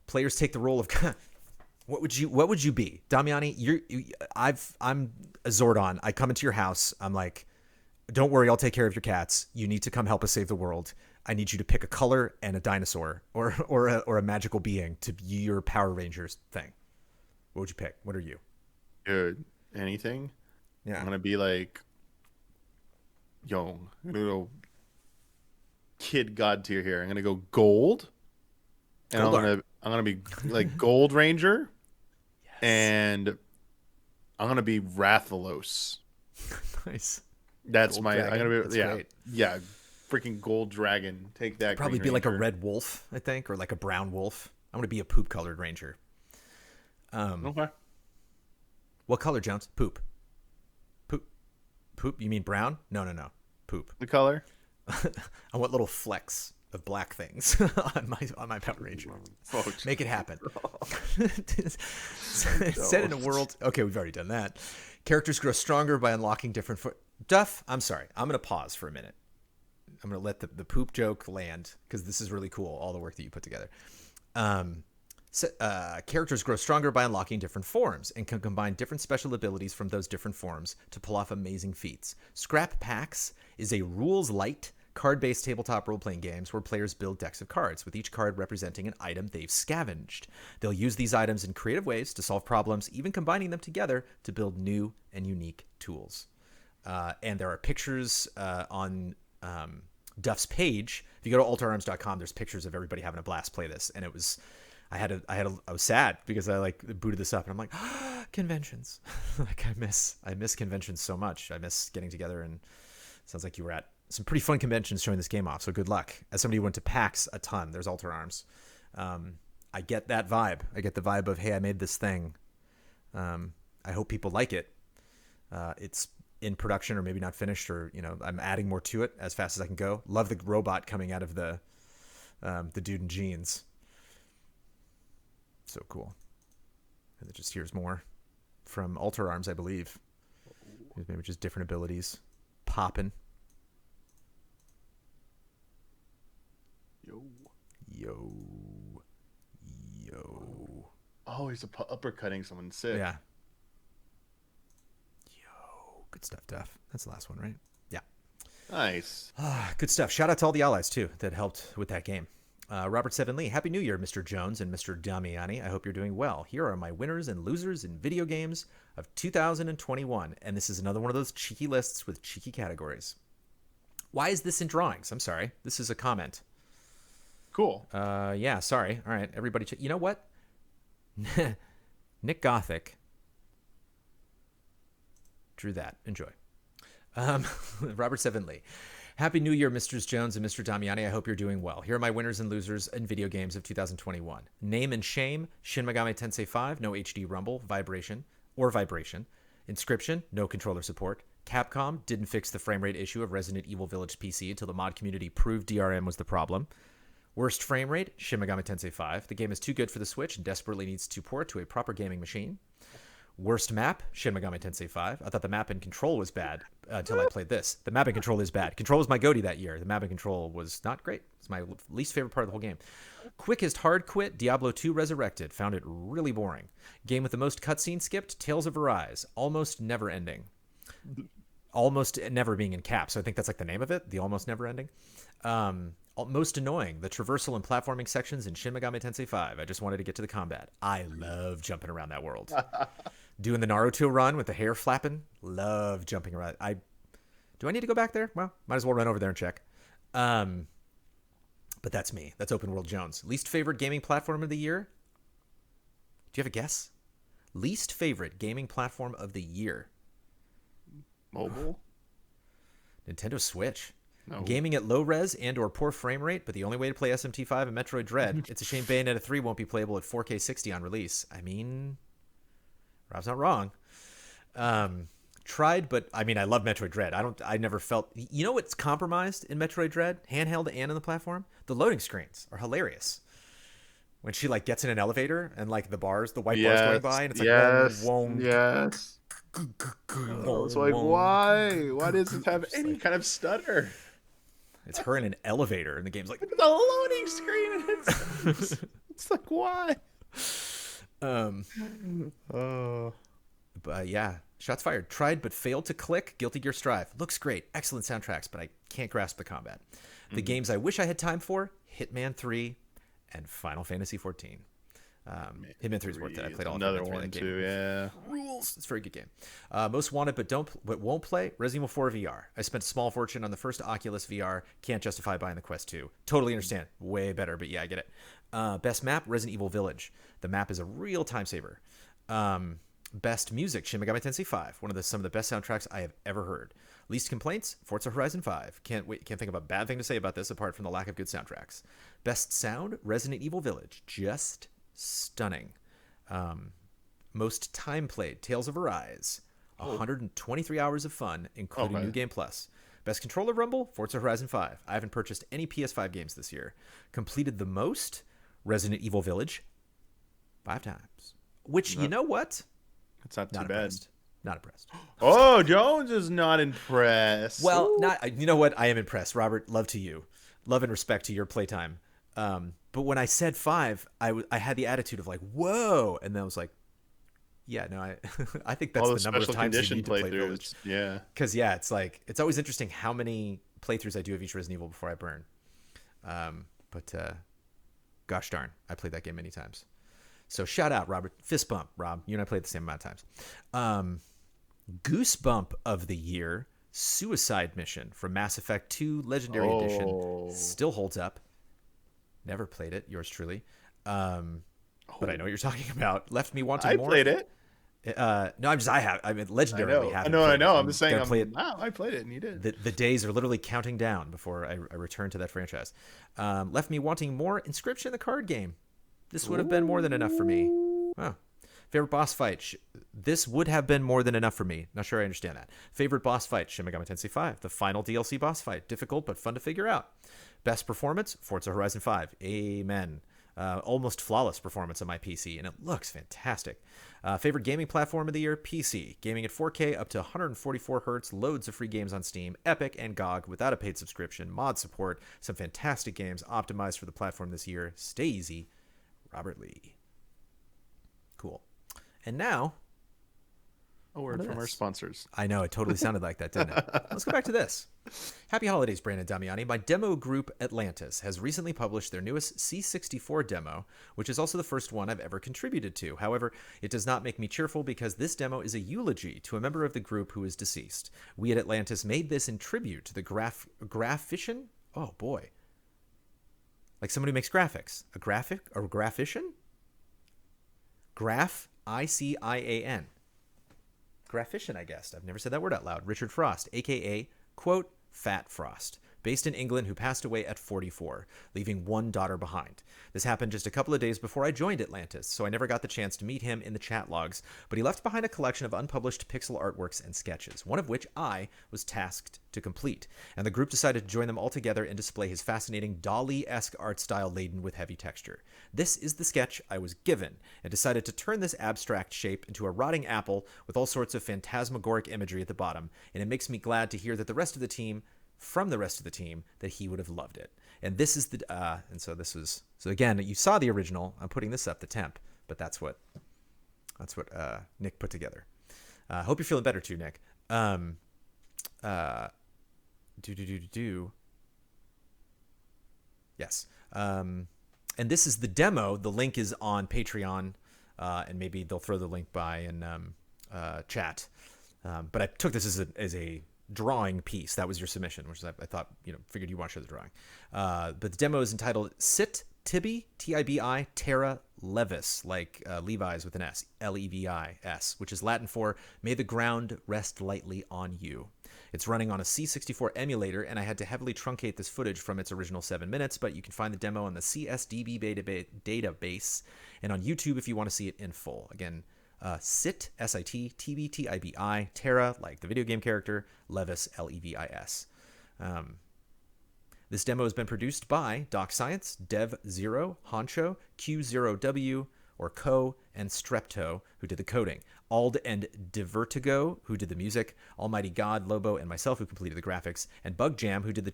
Players take the role of... What would you be? Damiani, I'm a Zordon. I come into your house. I'm like... Don't worry, I'll take care of your cats. You need to come help us save the world. I need you to pick a color and a dinosaur or a magical being to be your Power Rangers thing. What would you pick? What are you? Dude, anything? Yeah. I'm going to be like, little kid god tier here. I'm going to go gold. And I'm going to be like Gold Ranger. Yes. And I'm going to be Rathalos. Nice. That's gold my. dragon. I'm gonna be. That's yeah, great. Yeah. Freaking gold dragon. Take that. Probably be like a red wolf, I think, or like a brown wolf. I'm gonna be a poop colored ranger. Okay. What color, Jones? Poop. Poop. You mean brown? No. Poop. The color. I want little flecks of black things on my Power Ranger. Folks. Make it happen. Set in a world. Okay, we've already done that. Characters grow stronger by unlocking different. Duff, I'm sorry. I'm going to pause for a minute. I'm going to let the poop joke land because this is really cool, all the work that you put together. Characters grow stronger by unlocking different forms and can combine different special abilities from those different forms to pull off amazing feats. Scrap Packs is a rules-light, card-based tabletop role-playing games where players build decks of cards, with each card representing an item they've scavenged. They'll use these items in creative ways to solve problems, even combining them together to build new and unique tools. And there are pictures on Duff's page. If you go to alterarms.com, there's pictures of everybody having a blast play this. And it was, I was sad because I booted this up and I'm like, conventions. I miss conventions so much. I miss getting together, and it sounds like you were at some pretty fun conventions showing this game off. So good luck. As somebody who went to PAX a ton, there's Alter Arms. I get that vibe. I get the vibe of, hey, I made this thing. I hope people like it. It's in production or maybe not finished, or I'm adding more to it as fast as I can go. Love the robot coming out of the dude in jeans. So cool. And just here's more from Alter Arms, I believe. Maybe just different abilities. Popping. Yo. Oh, he's uppercutting someone. Sick. Yeah. Yo. Good stuff, Duff. That's the last one, right? Yeah. Nice. Good stuff. Shout out to all the allies, too, that helped with that game. Robert Seven Lee. Happy New Year, Mr. Jones and Mr. Damiani. I hope you're doing well. Here are my winners and losers in video games of 2021. And this is another one of those cheeky lists with cheeky categories. Why is this in drawings? I'm sorry. This is a comment. Cool. Yeah, sorry. All right, everybody. You know what? Nick Gothic drew that. Enjoy. Robert Seven Lee. Happy New Year, Mr. Jones and Mr. Damiani. I hope you're doing well. Here are my winners and losers in video games of 2021. Name and Shame, Shin Megami Tensei 5, no HD rumble, vibration. Inscription, no controller support. Capcom didn't fix the frame rate issue of Resident Evil Village PC until the mod community proved DRM was the problem. Worst frame rate, Shin Megami Tensei 5. The game is too good for the Switch and desperately needs to port to a proper gaming machine. Worst map, Shin Megami Tensei 5. I thought the map and control was bad until I played this. The map and control is bad. Control was my GOTY that year. The map and control was not great. It's my least favorite part of the whole game. Quickest hard quit, Diablo 2 Resurrected. Found it really boring. Game with the most cutscene skipped, Tales of Arise. Almost never ending. Almost never being in caps. So I think that's like the name of it, the almost never ending. Most annoying, the traversal and platforming sections in Shin Megami Tensei 5. I just wanted to get to the combat. I love jumping around that world. Doing the Naruto run with the hair flapping. Love jumping around. Do I need to go back there? Well, might as well run over there and check. But that's me. That's Open World Jones. Least favorite gaming platform of the year? Do you have a guess? Least favorite gaming platform of the year? Mobile? Nintendo Switch. No. Gaming at low res and or poor frame rate, but the only way to play SMT5 and Metroid Dread. It's a shame Bayonetta 3 won't be playable at 4K 60 on release. I mean, Rob's not wrong. Tried, but I mean, I love Metroid Dread. I never felt, you know what's compromised in Metroid Dread, handheld and on the platform? The loading screens are hilarious. When she like gets in an elevator and like the white bars going by, and it's like, whoa, yes. It's like, why? Why does it have any kind of stutter? It's her in an elevator, and the game's like the loading screen. It's like, why? But yeah, shots fired. Tried but failed to click. Guilty Gear Strive looks great, excellent soundtracks, but I can't grasp the combat. The games I wish I had time for: Hitman 3 and Final Fantasy 14. Hitman 3 is worth it. I played all of another Hitman 3. one too. Yeah, rules. It's a very good game. Most wanted but won't play: Resident Evil 4 VR. I spent a small fortune on the first Oculus VR. Can't justify buying the Quest 2. Totally understand. Way better, but yeah, I get it. Best map: Resident Evil Village. The map is a real time saver. Best music: Shin Megami Tensei 5. One of some of the best soundtracks I have ever heard. Least complaints: Forza Horizon 5. Can't think of a bad thing to say about this apart from the lack of good soundtracks. Best sound: Resident Evil Village. Just stunning. Most time played: Tales of Arise. 123 hours of fun, including New Game Plus. Best controller rumble: Forza Horizon 5. I haven't purchased any PS5 games this year. Completed the most: Resident Evil Village 5 times. Which, you know what? It's not too bad. Impressed. Not impressed. Oh, Jones is not impressed. Well, you know what? I am impressed, Robert. Love to you. Love and respect to your playtime. But when I said 5, I had the attitude of like, whoa. And then I was like, yeah, no, I think that's the number of times you need to play Village. Yeah. Because, yeah, it's like, it's always interesting how many playthroughs I do of each Resident Evil before I burn. But gosh darn, I played that game many times. So shout out, Robert. Fist bump, Rob. You and I played the same amount of times. Goosebump of the year: Suicide Mission from Mass Effect 2 Legendary Edition. Still holds up. Never played it. Yours truly. But I know what you're talking about. Left me wanting more. I played it. No, I mean, legendarily haven't. I know. I'm just saying. Wow, I played it and you did. The days are literally counting down before I return to that franchise. Left me wanting more. Inscription, the card game. This would have been more than enough for me. Wow. Favorite boss fight. This would have been more than enough for me. Not sure I understand that. Favorite boss fight: Shin Megami Tensei 5. The final DLC boss fight. Difficult but fun to figure out. Best performance: Forza Horizon 5. Amen. Almost flawless performance on my PC, and it looks fantastic. Favorite gaming platform of the year: PC. Gaming at 4K up to 144 hertz. Loads of free games on Steam, Epic, and GOG without a paid subscription. Mod support. Some fantastic games optimized for the platform this year. Stay easy. Robert Lee. Cool. And now, a word from our sponsors. I know, it totally sounded like that, didn't it? Let's go back to this. Happy holidays, Brandon Damiani. My demo group, Atlantis, has recently published their newest C64 demo, which is also the first one I've ever contributed to. However, it does not make me cheerful because this demo is a eulogy to a member of the group who is deceased. We at Atlantis made this in tribute to the graphician? Oh, boy. Like somebody who makes graphics. A graphician? I-C-I-A-N. Graphician, I guess. I've never said that word out loud. Richard Frost, a.k.a., quote, Fat Frost. based in England, who passed away at 44, leaving one daughter behind. This happened just a couple of days before I joined Atlantis, so I never got the chance to meet him in the chat logs, but he left behind a collection of unpublished pixel artworks and sketches, one of which I was tasked to complete, and the group decided to join them all together and display his fascinating Dali-esque art style laden with heavy texture. This is the sketch I was given, and decided to turn this abstract shape into a rotting apple with all sorts of phantasmagoric imagery at the bottom, and it makes me glad to hear that the rest of the team that he would have loved it. And this is the so again, you saw the original. I'm putting this up the temp, but that's what Nick put together. Hope you're feeling better too, Nick. Yes. And this is the demo. The link is on Patreon, and maybe they'll throw the link by in chat. But I took this as a drawing piece. That was your submission, which I thought, figured you want to show the drawing. But the demo is entitled Sit Tibi, T-I-B-I, Terra Levis, like Levi's with an S, L-E-V-I-S, which is Latin for May the ground rest lightly on you. It's running on a C64 emulator, and I had to heavily truncate this footage from its original 7 minutes, but you can find the demo on the CSDB database and on YouTube if you want to see it in full. Again, Sit, S-I-T, T-B, T-I-B-I, Terra, like the video game character, Levis, L-E-V-I-S. This demo has been produced by Doc Science, Dev Zero, Honcho, Q0W, or Co, and Strepto, who did the coding, Ald and Divertigo, who did the music, Almighty God, Lobo, and myself, who completed the graphics, and Bug Jam, who did the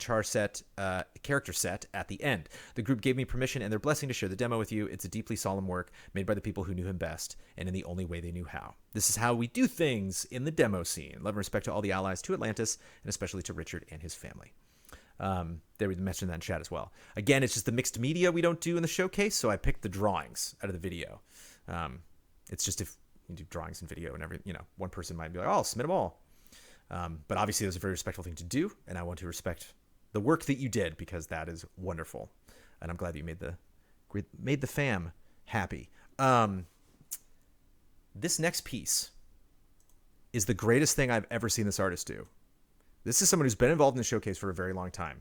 character set at the end. The group gave me permission and their blessing to share the demo with you. It's a deeply solemn work made by the people who knew him best, and in the only way they knew how. This is how we do things in the demo scene. Love and respect to all the allies to Atlantis, and especially to Richard and his family. They would mention that in chat as well. Again, it's just the mixed media we don't do in the showcase, so I picked the drawings out of the video. It's just if you do drawings and video and one person might be like, oh, I'll submit them all. But obviously that's a very respectful thing to do, and I want to respect the work that you did because that is wonderful. And I'm glad that you made the fam happy. This next piece is the greatest thing I've ever seen this artist do. This is someone who's been involved in the showcase for a very long time.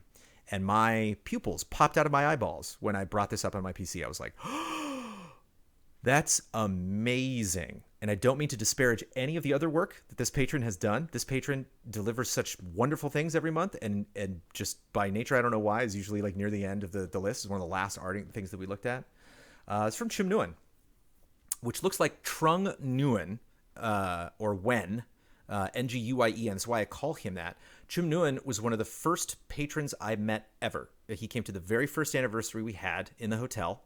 And my pupils popped out of my eyeballs when I brought this up on my PC. I was like, oh, that's amazing. And I don't mean to disparage any of the other work that this patron has done. This patron delivers such wonderful things every month. And just by nature, I don't know why, is usually like near the end of the list. It's one of the last art things that we looked at. It's from Chum Nguyen, which looks like Trung Nguyen, or Wen. Nguyen. That's why I call him that. Chum Nguyen was one of the first patrons I met ever. He came to the very first anniversary we had in the hotel,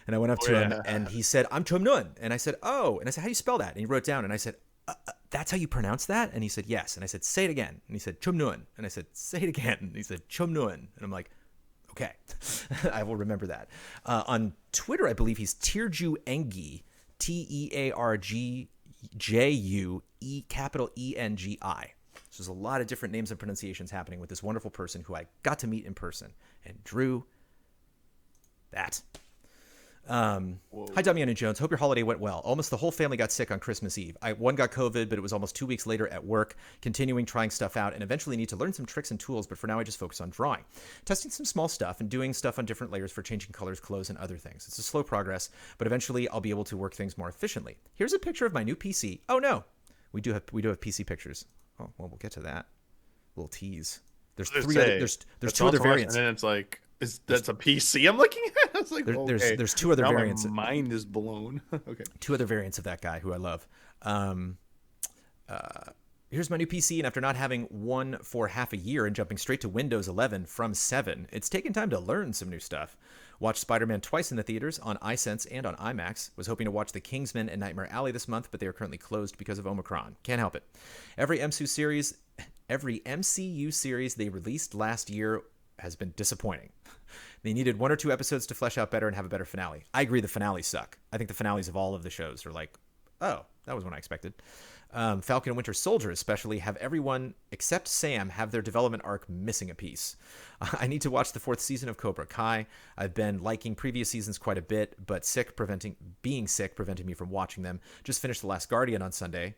and I went up to him, and he said, "I'm Chum Nguyen," and I said, "Oh," and I said, "How do you spell that?" And he wrote it down, and I said, "That's how you pronounce that?" And he said, "Yes." And I said, "Say it again." And he said, "Chum Nguyen." And I said, "Say it again." And he said, "Chum Nguyen." And I'm like, okay, I will remember that. On Twitter, I believe he's Tearju Engi, TeargjuE capital Engi. So there's a lot of different names and pronunciations happening with this wonderful person who I got to meet in person and drew that. Hi, Damiani Jones. Hope your holiday went well. Almost the whole family got sick on Christmas Eve. One got COVID, but it was almost 2 weeks later at work, continuing trying stuff out, and eventually need to learn some tricks and tools, but for now I just focus on drawing. Testing some small stuff and doing stuff on different layers for changing colors, clothes, and other things. It's a slow progress, but eventually I'll be able to work things more efficiently. Here's a picture of my new PC. Oh no, we do have PC pictures. Oh, well, we'll get to that. Little tease. There's two other variants. And then it's like, that's a PC I'm looking at? I was like, there's two other variants. My mind is blown. Okay. Two other variants of that guy who I love. Here's my new PC, and after not having one for half a year and jumping straight to Windows 11 from 7, it's taken time to learn some new stuff. Watched Spider-Man twice in the theaters, on iSense and on IMAX. Was hoping to watch The Kingsman and Nightmare Alley this month, but they are currently closed because of Omicron. Can't help it. Every MCU series they released last year has been disappointing. They needed 1 or 2 episodes to flesh out better and have a better finale. I agree the finales suck. I think the finales of all of the shows are like, oh, that was what I expected. Falcon and Winter Soldier especially have everyone except Sam have their development arc missing a piece. I need to watch the 4th season of Cobra Kai. I've been liking previous seasons quite a bit, but being sick prevented me from watching them. Just finished The Last Guardian on Sunday.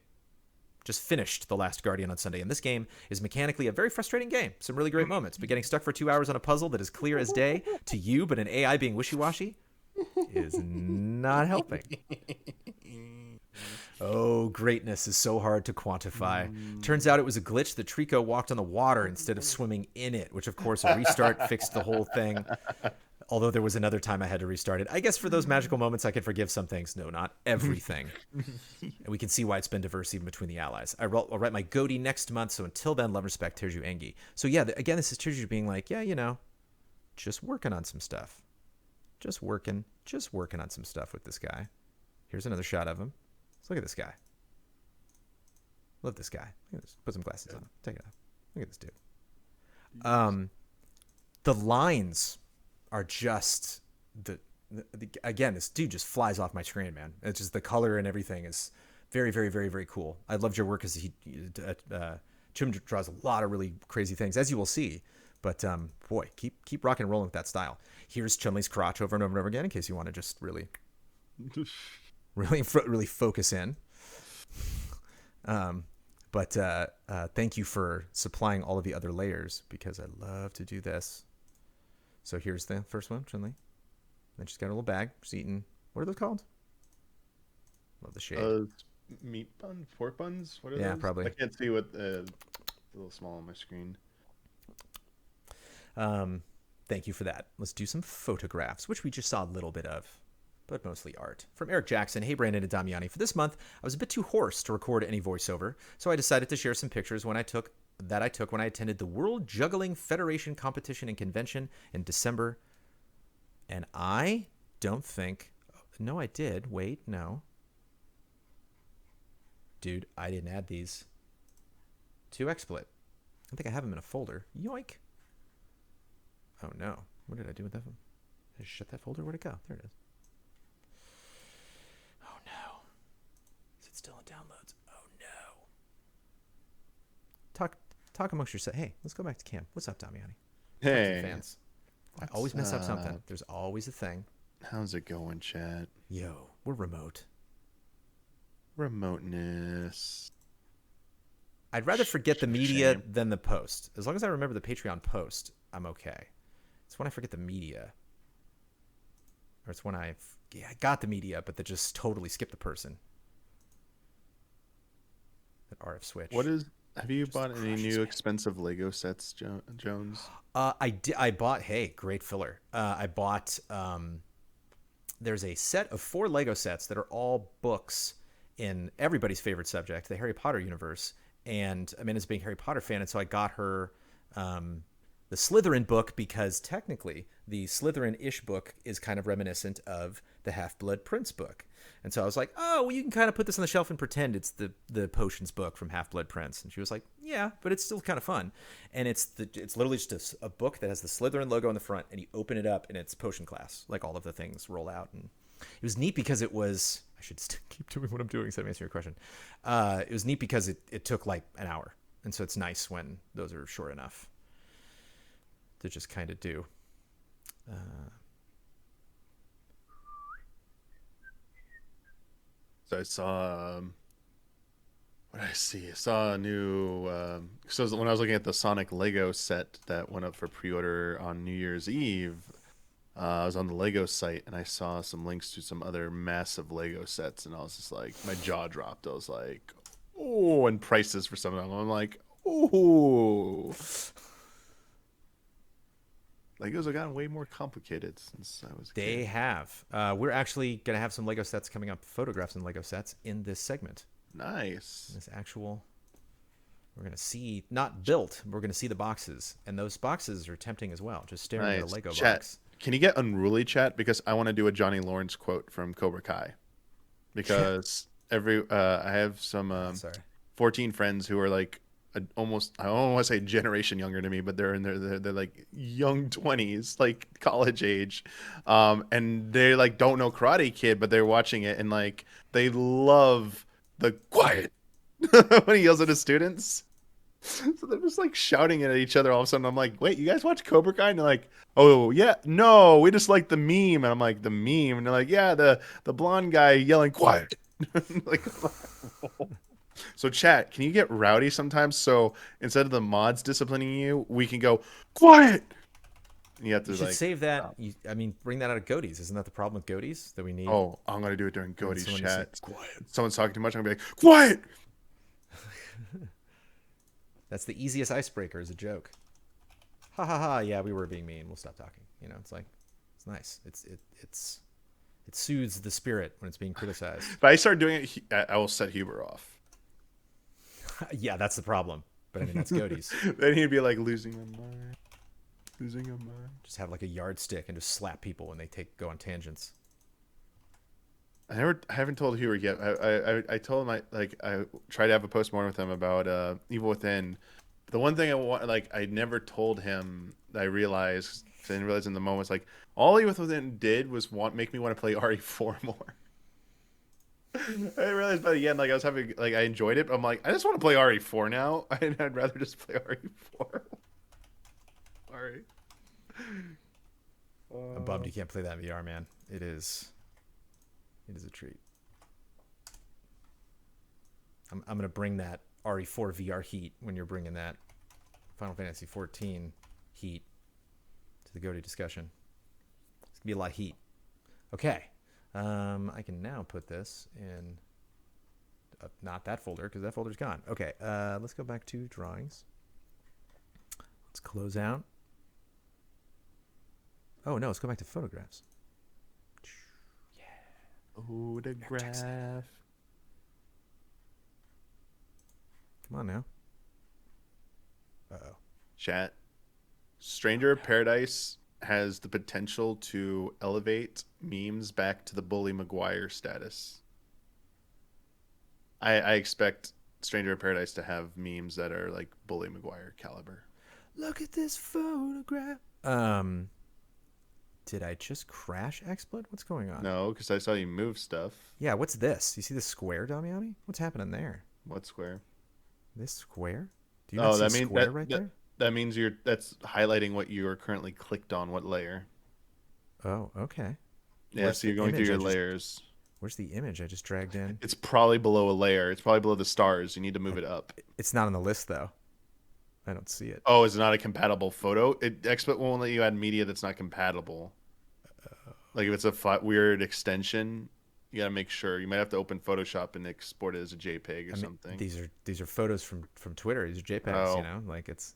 just finished The Last Guardian on Sunday, and this game is mechanically a very frustrating game. Some really great moments, but getting stuck for 2 hours on a puzzle that is clear as day to you, but an AI being wishy-washy is not helping. Oh, greatness is so hard to quantify. Turns out it was a glitch that Trico walked on the water instead of swimming in it, which of course a restart fixed the whole thing. Although there was another time I had to restart it. I guess for those magical moments I could forgive some things. No, not everything. And we can see why it's been diverse even between the allies. I'll write my GOTY next month, so until then, love and respect, Tirju Engi. So yeah, again, this is Tirju being like, yeah, you know, just working on some stuff. Just working on some stuff with this guy. Here's another shot of him. Let's look at this guy. Love this guy. Look at this. Put some glasses on. Take it off. Look at this dude. The lines are just again, this dude just flies off my screen, man. It's just the color and everything is very, very, very, very cool. I loved your work as Chim draws a lot of really crazy things, as you will see. But boy, keep rocking and rolling with that style. Here's Chun-Li's crotch over and over and over again, in case you want to just really focus in. But thank you for supplying all of the other layers, because I love to do this. So here's the first one, Chun-Li. Then she's got a little bag. She's eating, what are those called? Love the shade. Meat bun? Pork buns? What are yeah, those? probably. I can't see what a little small on my screen. Thank you for that. Let's do some photographs, which we just saw a little bit of, but mostly art. From Eric Jackson. Hey, Brandon and Damiani. For this month, I was a bit too hoarse to record any voiceover, so I decided to share some pictures when I took when I attended the World Juggling Federation competition and convention in December. And I don't think... No, I did. Wait, no. Dude, I didn't add these to XSplit. I think I have them in a folder. Yoink. Oh, no. What did I do with that one? Did I shut that folder? Where'd it go? There it is. Oh, no. Is it still in downloads? Oh, no. Talk amongst yourselves. Hey, let's go back to camp. What's up, Damiani? Hey. Fans. I always mess up something. There's always a thing. How's it going, chat? Yo, we're remote. Remoteness. I'd rather forget the media than the post. As long as I remember the Patreon post, I'm okay. It's when I forget the media. Or it's when I got the media, but they just totally skipped the person. That RF switch. Have you bought any new expensive Lego sets, Jones? I bought, hey, great filler. I bought, there's a set of 4 Lego sets that are all books in everybody's favorite subject, the Harry Potter universe. And Amanda's a big Harry Potter fan, and so I got her the Slytherin book, because technically the Slytherin-ish book is kind of reminiscent of the Half-Blood Prince book. And so I was like, oh, well, you can kind of put this on the shelf and pretend it's the potions book from Half-Blood Prince. And she was like, yeah, but it's still kind of fun. And it's literally just a book that has the Slytherin logo on the front, and you open it up and it's potion class, like all of the things roll out. And it was neat because it was, I should keep doing what I'm doing instead of answering your question. It was neat because it took like an hour. And so it's nice when those are short enough to just kind of do. So I saw, what did I see? I saw a new, so when I was looking at the Sonic Lego set that went up for pre-order on New Year's Eve, I was on the Lego site and I saw some links to some other massive Lego sets, and I was just like, my jaw dropped. I was like, oh, and prices for some of them. I'm like, oh. Legos have gotten way more complicated since I was a They kid. have. We're actually going to have some Lego sets coming up, photographs and Lego sets in this segment. Nice. This actual, we're going to see, not built, we're going to see the boxes. And those boxes are tempting as well, just staring at a Lego box. Can you get unruly, chat? Because I want to do a Johnny Lawrence quote from Cobra Kai. Because I have some 14 friends who are like, I don't want to say generation younger to me, but they're in they're like young 20s, like college age, and they like don't know Karate Kid, but they're watching it and like they love the quiet when he yells at his students. So they're just like shouting at each other all of a sudden. I'm like, wait, you guys watch Cobra Kai? And they're like, oh yeah, no, we just like the meme. And I'm like, the meme, and they're like, yeah, the blonde guy yelling quiet. Like, So chat, can you get rowdy sometimes? So instead of the mods disciplining you, we can go quiet. And you have to You should like save that. I mean, bring that out of GOTYs. Isn't that the problem with GOTYs that we need? Oh, I'm gonna do it during GOTYs chat. Say, quiet. If someone's talking too much, I'm gonna be like, quiet. That's the easiest icebreaker is a joke. Ha ha ha! Yeah, we were being mean. We'll stop talking. You know, it's like, it's nice. It soothes the spirit when it's being criticized. If I start doing it, I will set Huber off. Yeah, that's the problem. But I mean, that's GOTYs. Then he'd be like losing a mind. Losing a mind. Just have like a yardstick and just slap people when they go on tangents. I haven't told Huber yet. I told him I tried to have a postmortem with him about Evil Within. The one thing I never told him that I realized. I didn't realize in the moment was like all Evil Within did was make me want to play RE4 more. I didn't realize by the end I was having I enjoyed it. But I'm like I just want to play RE4 now. I'd rather just play RE4. Sorry. I'm bummed you can't play that in VR, man. It is a treat. I'm gonna bring that RE4 VR heat when you're bringing that Final Fantasy XIV heat to the GOTY discussion. It's gonna be a lot of heat. Okay, I can now put this in not that folder because that folder's gone. Okay, let's go back to drawings. Let's close out. Oh no, let's go back to photographs. Photograph. Come on now. Uh-oh. Chat. Stranger of Paradise has the potential to elevate memes back to the Bully Maguire status. I expect Stranger of Paradise to have memes that are like Bully Maguire caliber. Look at this photograph. Did I just crash XSplit? What's going on? No, because I saw you move stuff. Yeah, what's this? You see the square, Damiani? What's happening there? What square? This square? Do you not see that means square right there? That means that's highlighting what you are currently clicked on, what layer. Oh, okay. Yeah, so you're going through your layers. Where's the image I just dragged in? It's probably below a layer. It's probably below the stars. You need to move it up. It's not on the list, though. I don't see it. Oh, is it not a compatible photo? XSplit won't let you add media that's not compatible. Like if it's a weird extension, you gotta make sure. You might have to open Photoshop and export it as a JPEG or something. These are photos from Twitter. These are JPEGs, you know? Like it's...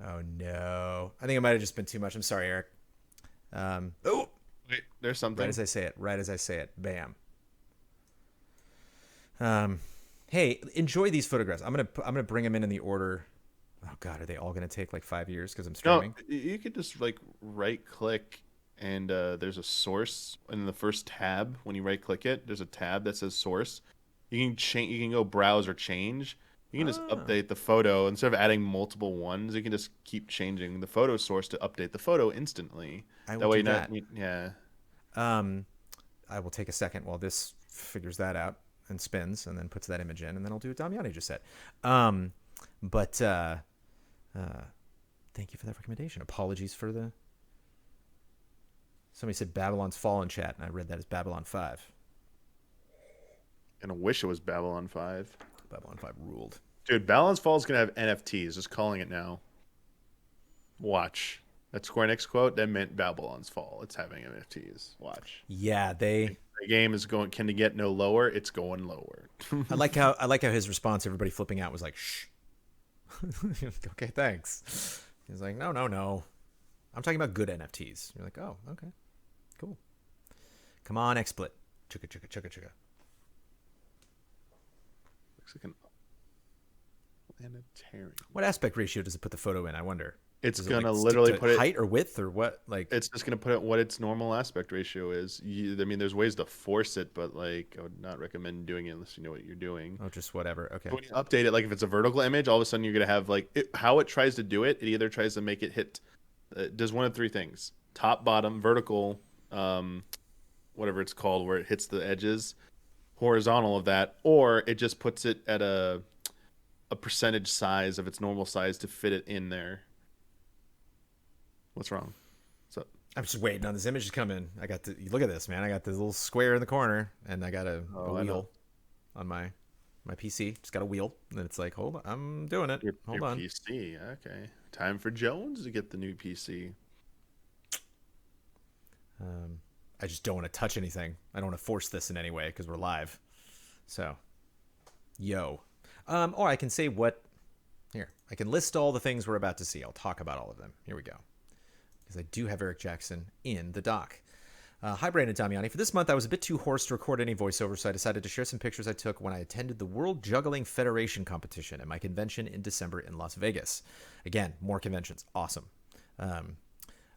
Oh, no. I think it might have just been too much. I'm sorry, Eric. Oh! Wait, there's something. Right as I say it. Bam. Hey, enjoy these photographs. I'm gonna bring them in the order. Oh God, are they all gonna take like 5 years because I'm streaming? No, you could just like right click and there's a source in the first tab. When you right click it, there's a tab that says source. You can change. You can go browse or change. You can just update the photo instead of adding multiple ones. You can just keep changing the photo source to update the photo instantly. That way, yeah. I will take a second while this figures that out and spins and then puts that image in, and then I'll do what Damiani just said. But thank you for that recommendation. Apologies for the... Somebody said Babylon's Fall in chat, and I read that as Babylon 5. And I wish it was Babylon 5. Babylon 5 ruled. Dude, Babylon's Fall is going to have NFTs. Just calling it now. Watch. That Square Enix quote, that meant Babylon's Fall. It's having NFTs. Watch. Yeah, the game is going, can it get no lower? It's going lower. I like how his response, everybody flipping out, was like, shh. Okay, thanks. He's like, no. I'm talking about good NFTs. You're like, oh, okay. Cool. Come on, XSplit. Chugga. Looks like an planetarium. What aspect ratio does it put the photo in? I wonder. It's gonna literally put it height or width or what? Like it's just gonna put it what its normal aspect ratio is. I mean, there's ways to force it, but like I would not recommend doing it unless you know what you're doing. Oh, just whatever. Okay. When you update it, like if it's a vertical image, all of a sudden you're gonna have like how it tries to do it. It either tries to make it hit, does one of three things: top, bottom, vertical, whatever it's called, where it hits the edges, horizontal of that, or it just puts it at a percentage size of its normal size to fit it in there. What's wrong? What's up? I'm just waiting on this image to come in. Look at this, man. I got this little square in the corner, and I got a wheel on my My PC just got a wheel, and it's like, hold on, I'm doing it. Hold on. PC, okay. Time for Jones to get the new PC. I just don't want to touch anything. I don't want to force this in any way because we're live. So, yo. Or I can say what... Here, I can list all the things we're about to see. I'll talk about all of them. Here we go. Because I do have Eric Jackson in the doc. Hi, Brandon Damiani. For this month, I was a bit too hoarse to record any voiceover, so I decided to share some pictures I took when I attended the World Juggling Federation competition at my convention in December in Las Vegas. Again, more conventions. Awesome.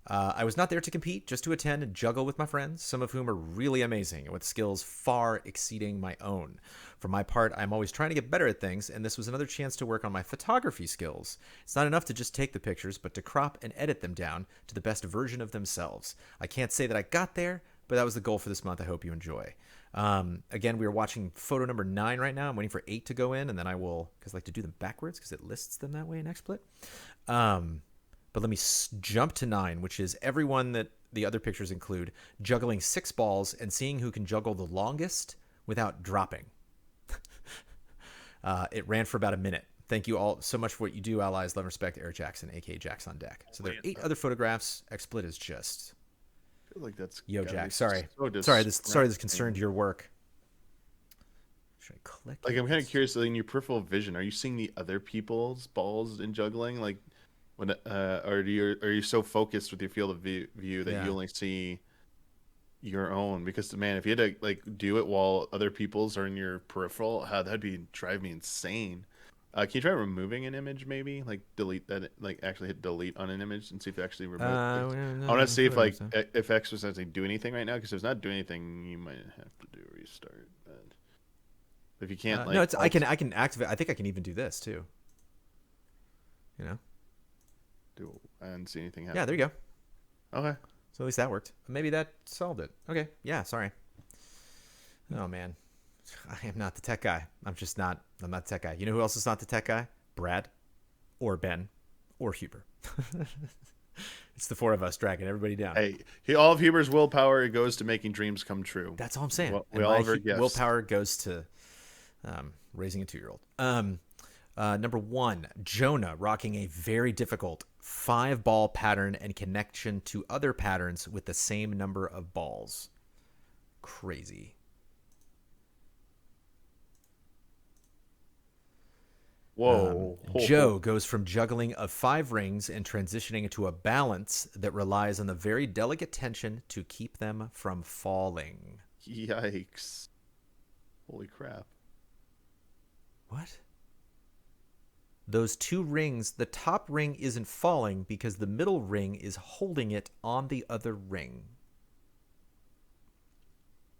I was not there to compete, just to attend and juggle with my friends, some of whom are really amazing and with skills far exceeding my own. For my part, I'm always trying to get better at things, and this was another chance to work on my photography skills. It's not enough to just take the pictures, but to crop and edit them down to the best version of themselves. I can't say that I got there, but that was the goal for this month. I hope you enjoy. Again, we are watching photo number 9 right now. I'm waiting for 8 to go in, and then I will, because I like to do them backwards because it lists them that way in XSplit. But let me jump to 9, which is everyone that the other pictures include juggling 6 balls and seeing who can juggle the longest without dropping. It ran for about a minute. Thank you all so much for what you do, allies. Love and respect, Eric Jackson, aka Jax on deck. So there are 8 other photographs. XSplit is just... I feel like that's... Yo, Jack, sorry. So sorry, this concerned your work. Should I click? Like, I'm kind of curious, like, in your peripheral vision, are you seeing the other people's balls in juggling? Like... When are you so focused with your field of view that you only see your own? Because man, if you had to like do it while other people's are in your peripheral, that'd drive me insane. Can you try removing an image, maybe like delete that, like actually hit delete on an image and see if it actually removes? I want to see if like if X was actually do anything right now, because if it's not doing anything, you might have to do a restart. But if you can't, no, it's I can activate. I think I can even do this too. You know. And see anything happen. Yeah, there you go. Okay. So at least that worked. Maybe that solved it. Okay. Yeah, sorry. Oh, man. I am not the tech guy. I'm not the tech guy. You know who else is not the tech guy? Brad or Ben or Huber. It's the 4 of us dragging everybody down. Hey, all of Huber's willpower goes to making dreams come true. That's all I'm saying. We all have our gifts. Willpower goes to raising a 2-year-old. Number 1, Jonah rocking a very difficult 5-ball pattern and connection to other patterns with the same number of balls. Crazy. Whoa. Joe goes from juggling of 5 rings and transitioning into a balance that relies on the very delicate tension to keep them from falling. Yikes. Holy crap. What? Those 2 rings, the top ring isn't falling because the middle ring is holding it on the other ring.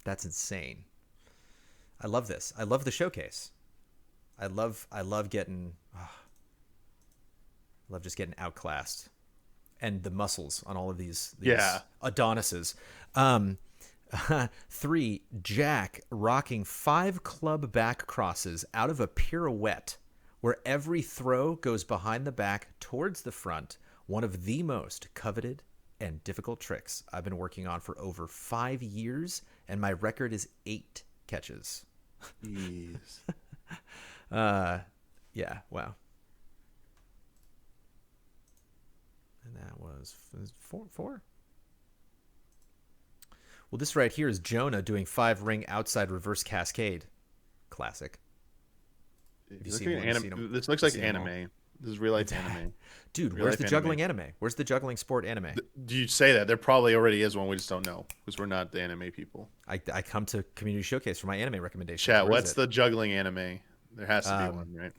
That's insane. I love this. I love the showcase. I love getting... I love just getting outclassed. And the muscles on all of these Adonises. 3, Jack rocking 5 club back crosses out of a pirouette, where every throw goes behind the back towards the front, one of the most coveted and difficult tricks I've been working on for over 5 years, and my record is 8 catches. Jeez. Yeah, wow. And that was 4? Well, this right here is Jonah doing 5-ring outside reverse cascade. Classic. This looks like anime. This is real life anime. Dude, where's the juggling anime? Where's the juggling sport anime? Do you say that? There probably already is one. We just don't know because we're not the anime people. I come to Community Showcase for my anime recommendations. Chat, what's the juggling anime? There has to be one, right?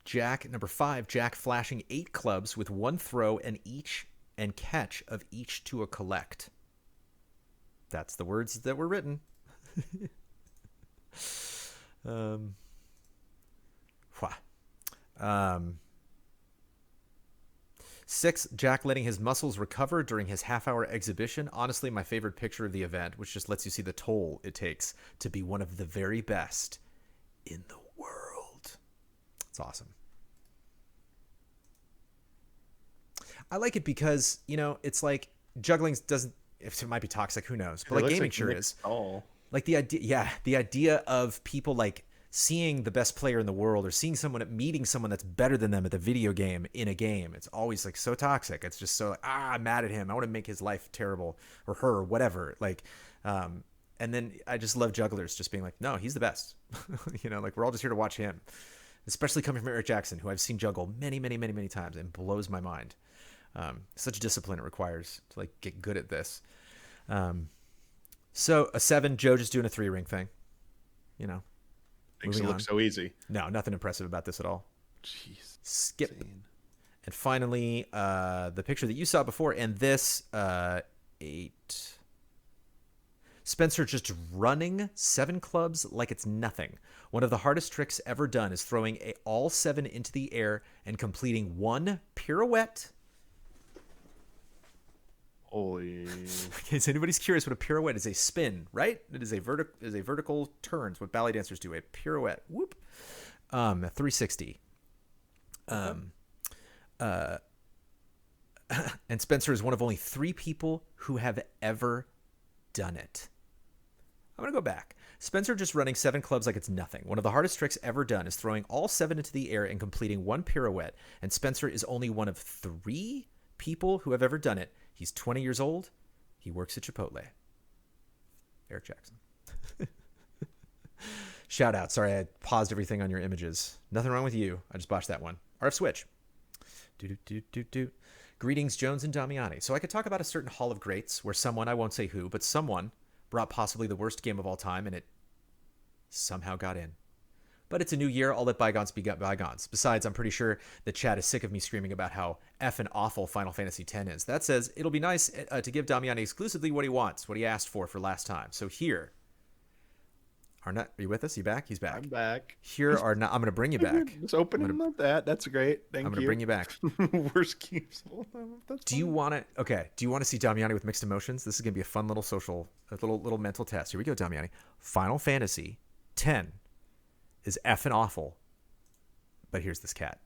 Jack, number 5, Jack flashing 8 clubs with 1 throw and catch of each to a collect. That's the words that were written. 6, Jack letting his muscles recover during his half-hour exhibition. Honestly, my favorite picture of the event, which just lets you see the toll it takes to be one of the very best in the world. It's awesome. I like it because, you know, it's like juggling doesn't, if it might be toxic, who knows? But like gaming sure is. Oh. Like the idea of people like seeing the best player in the world or meeting someone that's better than them at the video game in a game. It's always like so toxic. It's just so like, I'm mad at him. I want to make his life terrible, or her, or whatever. Like, and then I just love jugglers just being like, no, he's the best. Like we're all just here to watch him, especially coming from Eric Jackson, who I've seen juggle many, many, many, many times and blows my mind. Such discipline it requires to like get good at this. So a 7, Joe just doing a 3 ring thing, Makes it look so easy. No, nothing impressive about this at all. Jeez. Skip. Insane. And finally, the picture that you saw before, and this 8. Spencer just running 7 clubs like it's nothing. One of the hardest tricks ever done is throwing all 7 into the air and completing 1 pirouette. Holy. Okay, so anybody's curious what a pirouette is? A spin, right? It is a vertical turn. It's what ballet dancers do. A pirouette. Whoop. 360. And Spencer is one of only 3 people who have ever done it. I'm going to go back. Spencer just running 7 clubs like it's nothing. One of the hardest tricks ever done is throwing all 7 into the air and completing 1 pirouette. And Spencer is only one of 3 people who have ever done it. He's 20 years old. He works at Chipotle. Eric Jackson. Shout out. Sorry, I paused everything on your images. Nothing wrong with you. I just botched that one. RF Switch. Greetings, Jones and Damiani. So I could talk about a certain Hall of Greats where someone, I won't say who, but someone brought possibly the worst game of all time and it somehow got in. But it's a new year. I'll let bygones be bygones. Besides, I'm pretty sure the chat is sick of me screaming about how effing awful Final Fantasy X is. That says it'll be nice to give Damiani exclusively what he wants, what he asked for last time. So here, are you with us? You back? He's back. I'm back. Here are not. I'm going to bring you back. Just opening up that. That's great. Thank you. I'm going to bring you back. Worst games of all time. Do you want to? Okay. Do you want to see Damiani with mixed emotions? This is going to be a fun little little mental test. Here we go, Damiani. Final Fantasy X is effing awful, but here's this cat.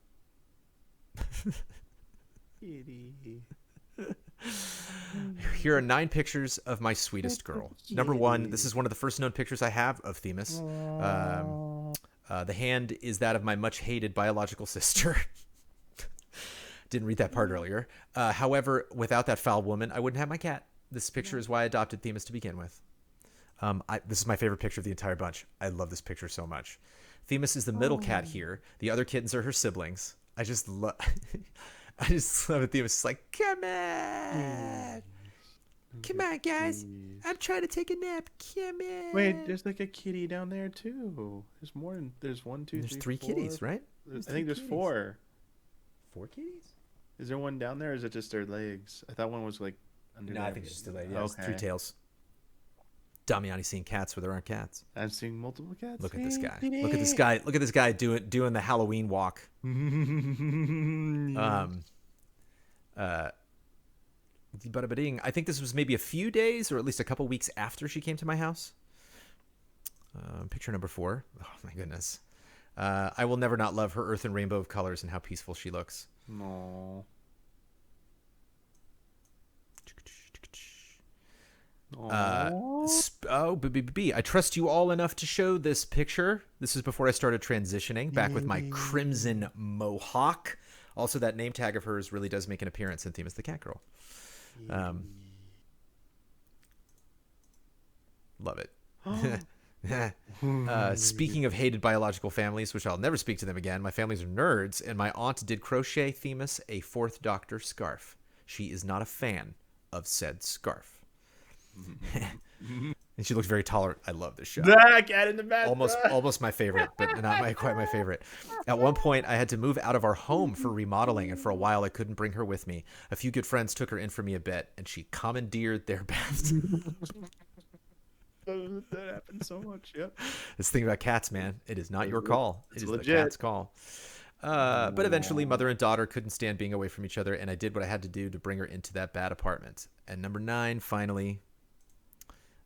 Here are 9 pictures of my sweetest girl. Number 1, this is one of the first known pictures I have of Themis. The hand is that of my much hated biological sister. Didn't read that part earlier. However, without that foul woman, I wouldn't have my cat. This picture is why I adopted Themis to begin with. This is my favorite picture of the entire bunch. I love this picture so much. Themis is the middle cat here. The other kittens are her siblings. I just love it. Themis is like, come on. Come on, guys. I'm trying to take a nap. Come on. Wait, there's like a kitty down there too. There's more. There's 1, 2, 3, There's 3 4. kitties, right? I think there's 4. 4 kitties? Is there one down there, or is it just their legs? I thought one was like under there. I think it's just the legs. Yeah, okay. It's 3 tails. Damiani seeing cats where there aren't cats. I'm seeing multiple cats. Look at this guy. Look at this guy. Look at this guy doing the Halloween walk. I think this was maybe a few days or at least a couple weeks after she came to my house. Picture number 4. Oh my goodness. I will never not love her earth and rainbow of colors and how peaceful she looks. Aww. I trust you all enough to show this picture. This is before I started transitioning, back with my crimson mohawk. Also, that name tag of hers really does make an appearance in Themis the Cat Girl. Love it. Speaking of hated biological families, which I'll never speak to them again, my families are nerds, and my aunt did crochet Themis a 4th Doctor scarf. She is not a fan of said scarf. And she looks very tolerant. I love this shot. That cat in the back. Almost my favorite, but not quite my favorite. At one point, I had to move out of our home for remodeling, and for a while, I couldn't bring her with me. A few good friends took her in for me a bit, and she commandeered their best. That happens so much. Yep. This thing about cats, man. It is not your call. It is legit. The cat's call. But eventually, mother and daughter couldn't stand being away from each other, and I did what I had to do to bring her into that bad apartment. And number 9, finally.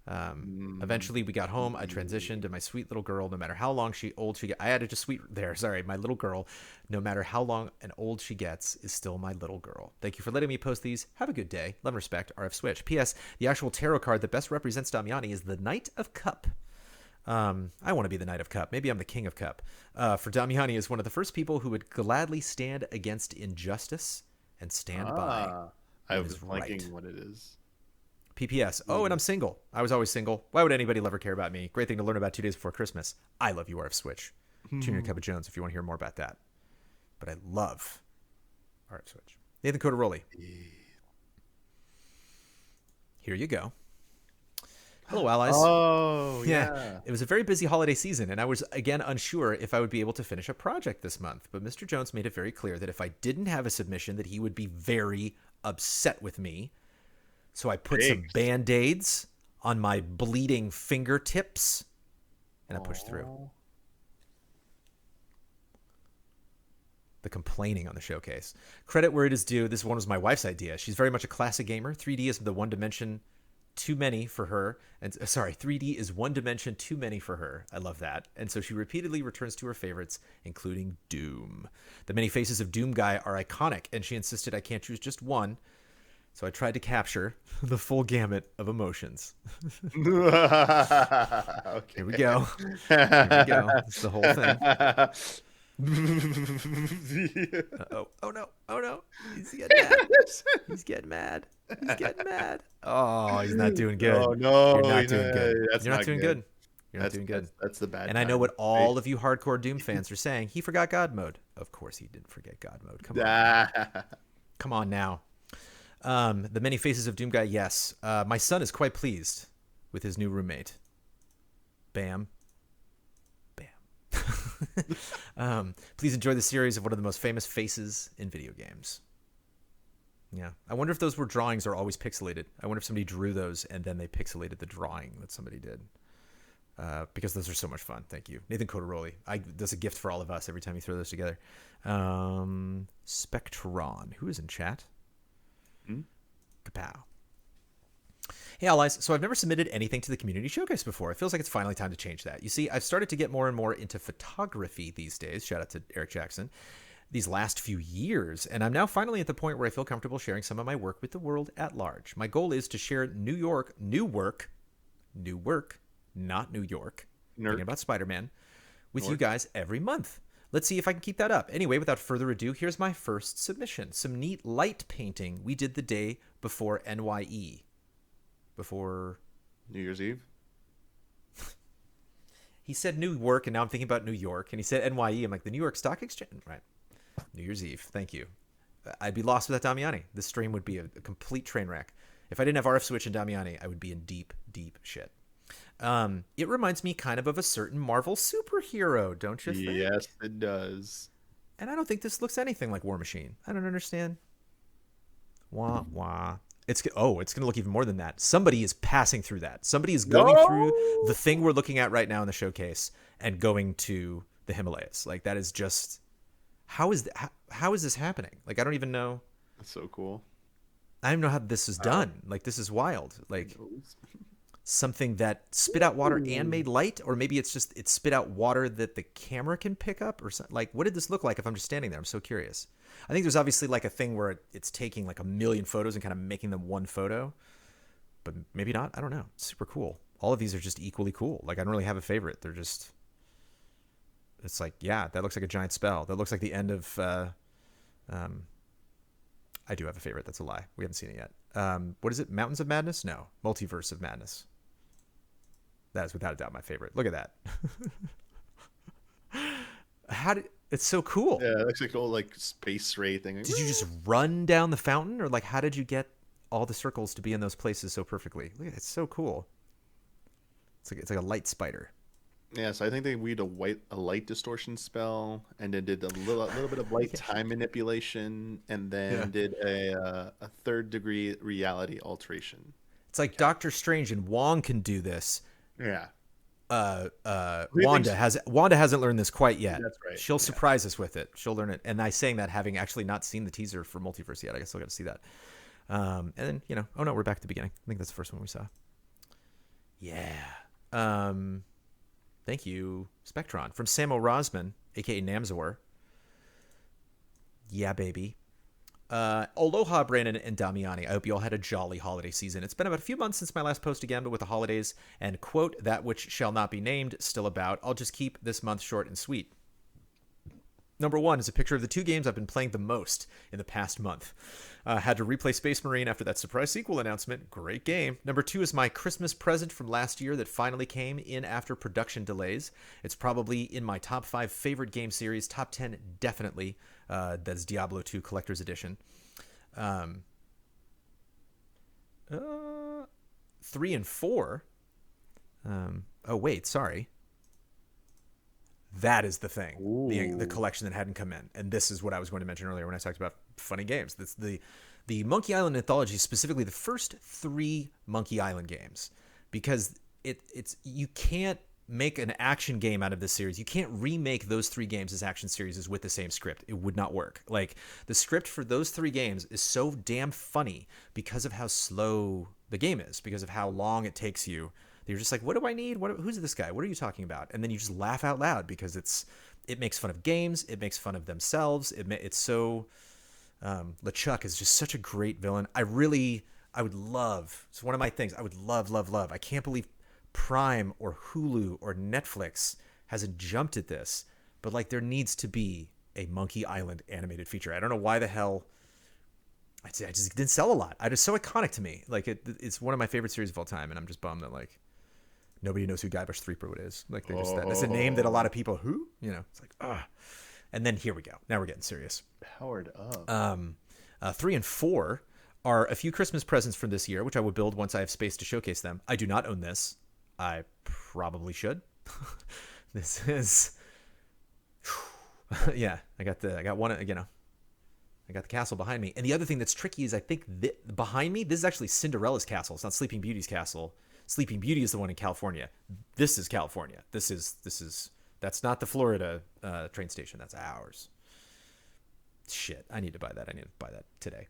Eventually we got home. I transitioned to my sweet little girl. No matter how long old she gets, I added just my little girl. No matter how long and old she gets, is still my little girl. Thank you for letting me post these. Have a good day. Love and respect. RF Switch. P.S. The actual tarot card that best represents Damiani is the Knight of Cup. I want to be the Knight of Cup. Maybe I'm the King of Cup. For Damiani is one of the first people who would gladly stand against injustice and stand by I what was is liking right. what it is. PPS. Oh, and I'm single. I was always single. Why would anybody ever care about me? Great thing to learn about 2 days before Christmas. I love you, RF Switch. Tune in to Cup of Jones if you want to hear more about that. But I love RF Switch. Nathan Cotaroli. Here you go. Hello, allies. Oh, yeah. It was a very busy holiday season, and I was, again, unsure if I would be able to finish a project this month. But Mr. Jones made it very clear that if I didn't have a submission, that he would be very upset with me. So I put some Band-Aids on my bleeding fingertips, and I pushed through. The complaining on the showcase. Credit where it is due. This one was my wife's idea. She's very much a classic gamer. 3D is the one dimension too many for her. And 3D is one dimension too many for her. I love that. And so she repeatedly returns to her favorites, including Doom. The many faces of Doom guy are iconic, and she insisted I can't choose just one. So I tried to capture the full gamut of emotions. Okay. Here we go. Here we go. It's the whole thing. Oh no. Oh no. He's getting mad. He's getting mad. He's getting mad. Oh, he's not doing good. Oh no. You're not doing good. That's You're not doing good. You're not doing good. That's the bad. And I know what all of you hardcore Doom fans are saying. He forgot God mode. Of course he didn't forget God mode. Come on. Come on now. The many faces of Doom guy, yes. My son is quite pleased with his new roommate. Bam. Please enjoy the series of one of the most famous faces in video games. Yeah. I wonder if those were drawings or always pixelated. I wonder if somebody drew those and then they pixelated the drawing that somebody did. Because those are so much fun. Thank you. Nathan Cotaroli. That's a gift for all of us every time you throw those together. Spectron. Who is in chat? Kapow. Hey, allies. So I've never submitted anything to the community showcase before. It feels like it's finally time to change that. You see, I've started to get more and more into photography these days. Shout out to Eric Jackson. These last few years. And I'm now finally at the point where I feel comfortable sharing some of my work with the world at large. My goal is to share new work, not New York. Thinking about Spider-Man with you guys every month. Let's see if I can keep that up. Anyway, without further ado, here's my first submission. Some neat light painting we did the day before NYE. Before New Year's Eve? He said New York, and now I'm thinking about New York. And he said NYE. I'm like, the New York Stock Exchange? Right. New Year's Eve. Thank you. I'd be lost without Damiani. This stream would be a complete train wreck. If I didn't have RF Switch and Damiani, I would be in deep, deep shit. It reminds me kind of a certain Marvel superhero, don't you think? Yes, it does. And I don't think this looks anything like War Machine. I don't understand. Wah, wah. It's going to look even more than that. Somebody is passing through that. Somebody is going through the thing we're looking at right now in the showcase and going to the Himalayas. Like, that is just... How is this happening? Like, I don't even know. That's so cool. I don't even know how this is done. Like, this is wild. Like, something that spit out water and made light, or maybe it's just it spit out water that the camera can pick up, or something. Like, what did this look like if I'm just standing there? I'm so curious. I think there's obviously like a thing where it's taking like a million photos and kind of making them one photo, but maybe not. I don't know. It's super cool. All of these are just equally cool. Like, I don't really have a favorite. They're just, it's like, yeah, that looks like a giant spell. That looks like the end of, I do have a favorite. That's a lie. We haven't seen it yet. What is it? Mountains of Madness? No. Multiverse of Madness. That is without a doubt my favorite. Look at that. It's so cool. Yeah, it looks like old like space ray thing. Did you just run down the fountain, or like how did you get all the circles to be in those places so perfectly? Look, it's so cool. It's like a light spider. Yeah, so I think they weaved a light distortion spell, and then did a little bit of light time manipulation, and then did a third degree reality alteration. It's like Doctor Strange and Wong can do this. Yeah. Wanda hasn't learned this quite yet. That's right. She'll surprise us with it. She'll learn it. And I saying that having actually not seen the teaser for Multiverse yet. I guess I'll get to see that. And then, oh no, we're back at the beginning. I think that's the first one we saw. Yeah. Thank you, Spectron. From Samo Rosman, aka Namzor. Yeah, baby. Aloha, Brandon and Damiani. I hope you all had a jolly holiday season. It's been about a few months since my last post again, but with the holidays and quote, that which shall not be named still about, I'll just keep this month short and sweet. Number 1 is a picture of the 2 games I've been playing the most in the past month. Had to replay Space Marine after that surprise sequel announcement. Great game. Number 2 is my Christmas present from last year that finally came in after production delays. It's probably in my top 5 favorite game series. Top 10 definitely. That's Diablo 2 Collector's Edition. 3 and 4. Oh, wait, sorry. That is the thing, the collection that hadn't come in. And this is what I was going to mention earlier when I talked about funny games. That's the Monkey Island anthology, specifically the first 3 Monkey Island games, because it's you can't make an action game out of this series. You can't remake those 3 games as action series with the same script. It would not work. Like, the script for those 3 games is so damn funny because of how slow the game is, because of how long it takes you. You're just like, what do I need? Who's this guy? What are you talking about? And then you just laugh out loud because it makes fun of games. It makes fun of themselves. It's so LeChuck is just such a great villain. I would love. It's one of my things. I would love. I can't believe Prime or Hulu or Netflix hasn't jumped at this. But like, there needs to be a Monkey Island animated feature. I don't know why the hell. I just didn't sell a lot. It's so iconic to me. Like, it's one of my favorite series of all time, and I'm just bummed that like. Nobody knows who Guybrush Threepwood is. Like, they're just that's a name that a lot of people it's like, ah. And then here we go. Now we're getting serious. Powered up. 3 and 4 are a few Christmas presents from this year, which I will build once I have space to showcase them. I do not own this. I probably should. This is, yeah. I got one. I got the castle behind me. And the other thing that's tricky is I think behind me, this is actually Cinderella's castle. It's not Sleeping Beauty's castle. Sleeping Beauty is the one in California. This is California. That's not the Florida train station. That's ours. Shit, I need to buy that. I need to buy that today.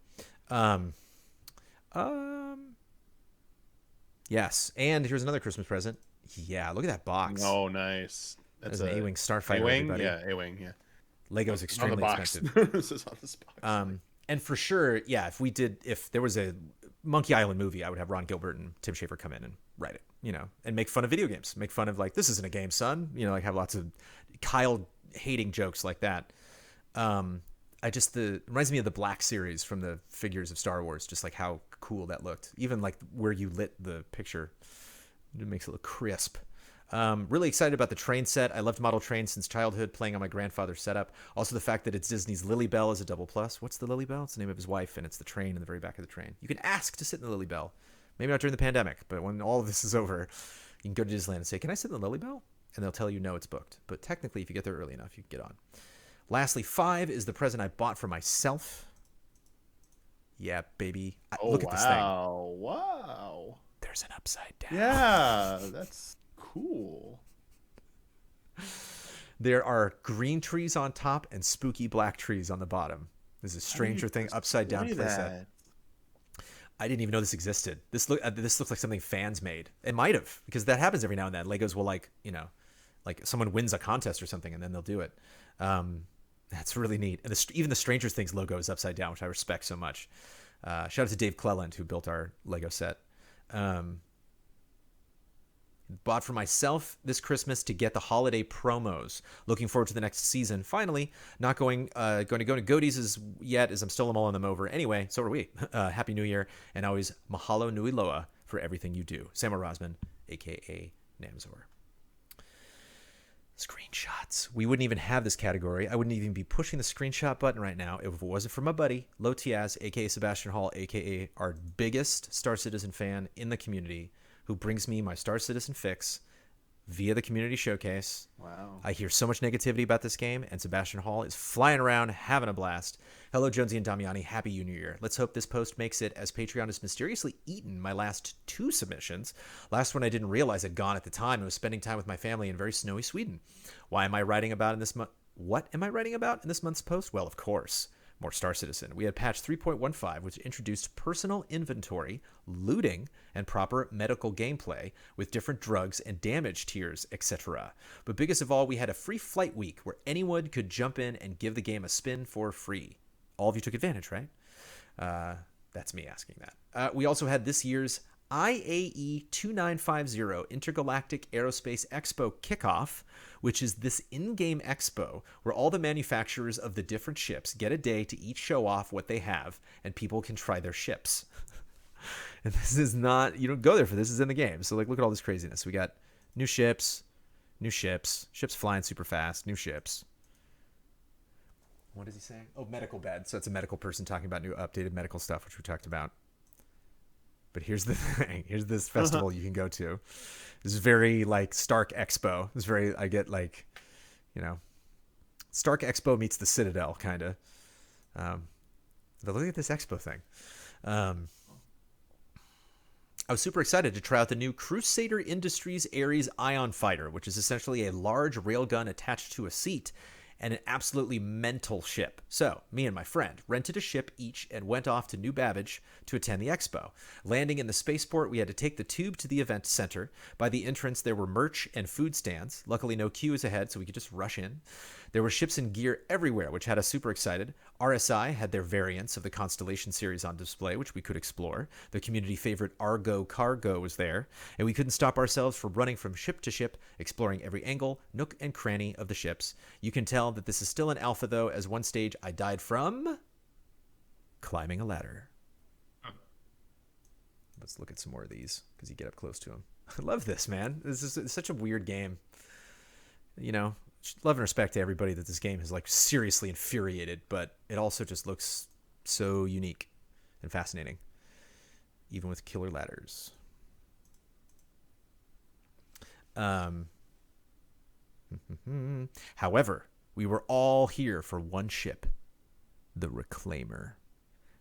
Yes, and here's another Christmas present. Yeah, look at that box. Oh, nice. That's an A-Wing Starfighter. A-Wing? Yeah, A-Wing, yeah. Lego's extremely expensive. This is on this box. And for sure, yeah, if there was a Monkey Island movie, I would have Ron Gilbert and Tim Schafer come in and write it, and make fun of video games, make fun of like, this isn't a game, son, like have lots of Kyle hating jokes like that. It reminds me of the Black series from the figures of Star Wars, just like how cool that looked. Even like where you lit the picture, it makes it look crisp. Really excited about the train set. I loved model trains since childhood, playing on my grandfather's setup. Also the fact that it's Disney's Lily Bell as a double plus. What's the Lily Bell? It's the name of his wife, and it's the train in the very back of the train. You can ask to sit in the Lily Bell. Maybe not during the pandemic, but when all of this is over, you can go to Disneyland and say, can I sit in the Lily Bell? And they'll tell you, no, it's booked. But technically, if you get there early enough, you can get on. Lastly, 5 is the present I bought for myself. Yeah, baby. Look at this thing. Wow. There's an upside down. Yeah, that's cool. There are green trees on top and spooky black trees on the bottom. There's a Stranger Thing upside down playset. I didn't even know this existed. This looks like something fans made. It might have, because that happens every now and then. Legos will like someone wins a contest or something and then they'll do it. That's really neat. And even the Stranger Things logo is upside down, which I respect so much. Shout out to Dave Cleland, who built our Lego set. Bought for myself this Christmas to get the holiday promos. Looking forward to the next season. Finally, not going to go to GOTYs yet, as I'm still mulling them over. Anyway, so are we. Happy New Year, and always mahalo nui loa for everything you do. Samuel Rosman, a.k.a. Namzor. Screenshots. We wouldn't even have this category. I wouldn't even be pushing the screenshot button right now if it wasn't for my buddy, Lo Tiaz, a.k.a. Sebastian Hall, a.k.a. our biggest Star Citizen fan in the community, who brings me my Star Citizen fix via the community showcase. Wow. I hear so much negativity about this game, and Sebastian Hall is flying around, having a blast. Hello, Jonesy and Damiani. Happy New Year. Let's hope this post makes it, as Patreon has mysteriously eaten my last 2 submissions. Last one I didn't realize had gone at the time. I was spending time with my family in very snowy Sweden. What am I writing about in this month's post? Well, of course, more Star Citizen. We had patch 3.15, which introduced personal inventory, looting, and proper medical gameplay with different drugs and damage tiers, etc. But biggest of all, we had a free flight week where anyone could jump in and give the game a spin for free. All of you took advantage, right? That's me asking that. We also had this year's IAE 2950 Intergalactic Aerospace Expo Kickoff, which is this in-game expo where all the manufacturers of the different ships get a day to each show off what they have, and people can try their ships. And this is not, you don't go there for this, is in the game. So like, look at all this craziness. We got new ships, ships flying super fast, new ships. What is he saying? Oh, medical bed. So it's a medical person talking about new updated medical stuff, which we talked about. But here's the thing. Here's this festival you can go to. This is very like Stark Expo. It's very, I get like, you know, Stark Expo meets the Citadel kind of. But look at this Expo thing. I was super excited to try out the new Crusader Industries Ares Ion Fighter, which is essentially a large railgun attached to a seat and an absolutely mental ship. So, me and my friend rented a ship each and went off to New Babbage to attend the expo. Landing in the spaceport, we had to take the tube to the event center. By the entrance, there were merch and food stands. Luckily, no queues ahead, so we could just rush in. There were ships and gear everywhere, which had us super excited. RSI had their variants of the Constellation series on display, which we could explore. The community favorite Argo Cargo was there, and we couldn't stop ourselves from running from ship to ship, exploring every angle, nook, and cranny of the ships. You can tell that this is still an alpha, though, as one stage I died from climbing a ladder. Let's look at some more of these, because you get up close to them. I love this, man. This is such a weird game. You know, love and respect to everybody that this game has like seriously infuriated, but it also just looks so unique and fascinating, even with killer ladders. However, we were all here for one ship, the Reclaimer.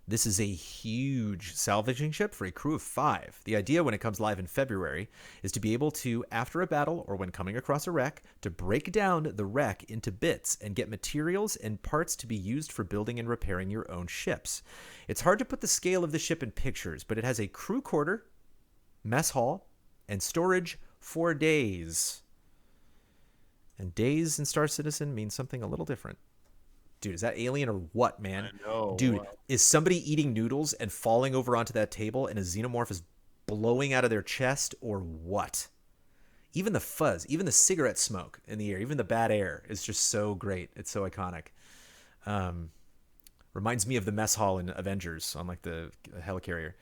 This is a huge salvaging ship for a crew of 5. The idea when it comes live in February is to be able to, after a battle or when coming across a wreck, to break down the wreck into bits and get materials and parts to be used for building and repairing your own ships. It's hard to put the scale of the ship in pictures, but it has a crew quarter, mess hall, and storage for days. And days in Star Citizen means something a little different. Dude, is that alien or what, man? I know. Dude, is somebody eating noodles and falling over onto that table and a xenomorph is blowing out of their chest, or what? Even the fuzz, even the cigarette smoke in the air, even the bad air is just so great. It's so iconic. Reminds me of the mess hall in Avengers on like the helicarrier.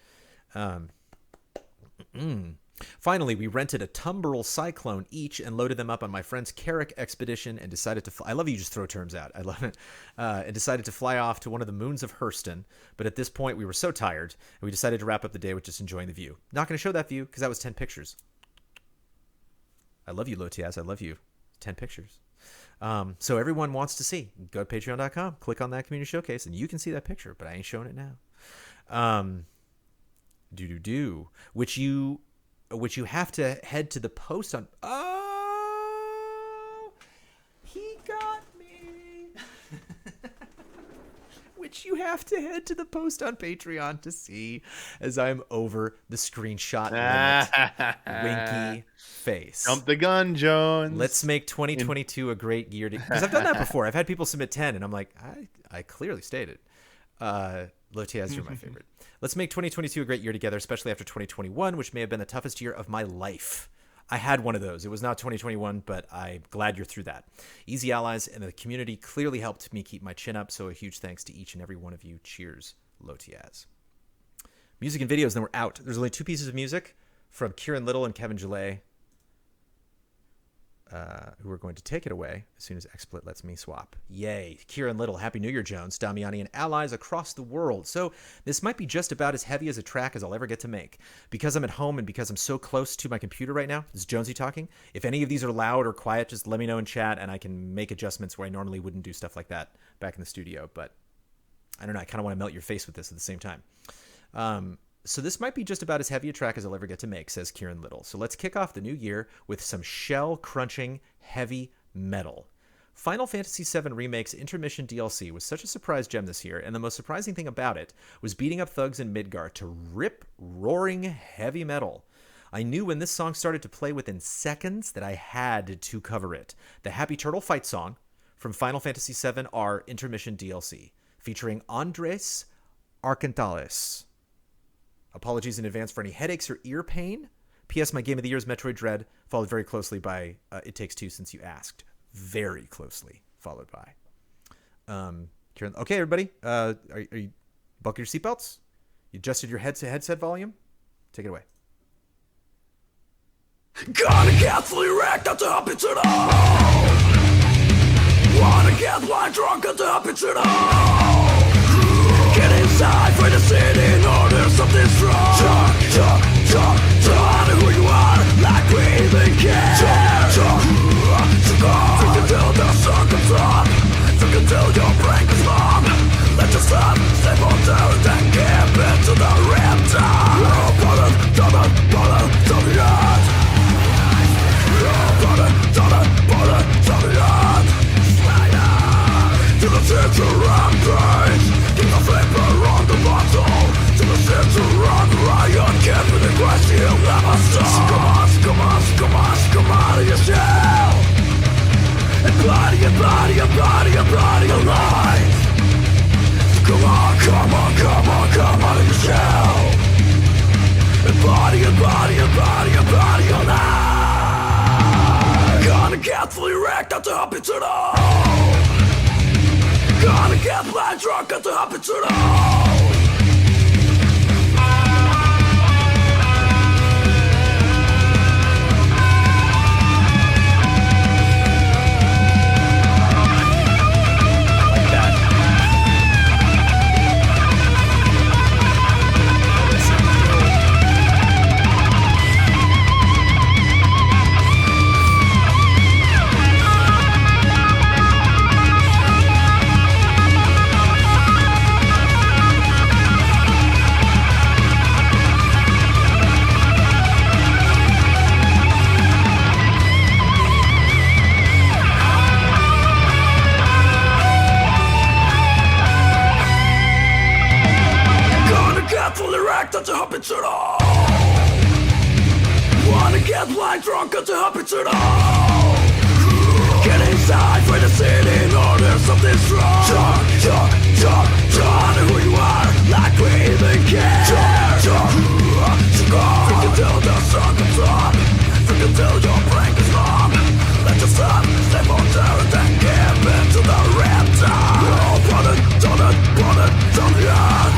Finally, we rented a Tumbril Cyclone each and loaded them up on my friend's Carrick expedition and decided to fly. I love you just throw terms out. I love it. And decided to fly off to one of the moons of Hurston. But at this point, we were so tired, and we decided to wrap up the day with just enjoying the view. Not going to show that view because that was 10 pictures. I love you, Lotiaz. I love you. 10 pictures. So everyone wants to see. Go to patreon.com, click on that community showcase, and you can see that picture, but I ain't showing it now. Which you have to head to the post on. Oh, he got me. Which you have to head to the post on Patreon to see, as I'm over the screenshot limit. Winky face. Jump the gun, Jones. Let's make 2022 a great year. Because I've done that before. I've had people submit 10, and I'm like, I clearly stated. Lotiaz, you're my favorite. Let's make 2022 a great year together, especially after 2021, which may have been the toughest year of my life. I had one of those. It was not 2021, but I'm glad you're through that. Easy allies and the community clearly helped me keep my chin up, so a huge thanks to each and every one of you. Cheers, Lotiaz. Music and videos then were out. There's only 2 pieces of music from Kieran Little and Kevin Gillet, who are going to take it away as soon as XSplit lets me swap. Yay. Kieran Little, Happy New Year, Jones, Damiani, and allies across the world. So this might be just about as heavy as a track as I'll ever get to make. Because I'm at home and because I'm so close to my computer right now, this is Jonesy talking. If any of these are loud or quiet, just let me know in chat and I can make adjustments where I normally wouldn't do stuff like that back in the studio. But I don't know, I kind of want to melt your face with this at the same time. So this might be just about as heavy a track as I'll ever get to make, says Kieran Little. So let's kick off the new year with some shell-crunching heavy metal. Final Fantasy VII Remake's Intermission DLC was such a surprise gem this year, and the most surprising thing about it was beating up thugs in Midgar to rip-roaring heavy metal. I knew when this song started to play within seconds that I had to cover it. The Happy Turtle fight song from Final Fantasy VII R Intermission DLC, featuring Andres Arcantales. Apologies in advance for any headaches or ear pain. P.S. My game of the year is Metroid Dread, followed very closely by It Takes Two, since you asked. Very closely followed by. Kieran, okay, everybody. Are you buckle your seatbelts? You adjusted your headset volume? Take it away. Gonna get fully wrecked at the happy to know. Wanna get blind drunk at the happy to know. Get inside for the city in order something strong. Talk to who you are, like we even care. Talk until the sun comes up. Talk until your brain goes numb. Let yourself step on down and give into the riptide. Brother, tell me that. To the center rampage, keep the vapor on the bottle. To the center run riot, can't be the question you'll never stop. Come on to your shell. And body alive. Come on to your shell. And body alive. Gonna get fully wrecked at the happy to know. Gonna get blind drunk at the happy to know. At the happy to know. Wanna get blind drunk at the happy to know. Get inside for the city in order something strong. Talk who you are, like we even care. Talk until the sun comes up. Think until your brain is numb. Let yourself step on down and then give into the riptide. Brother, tell me that.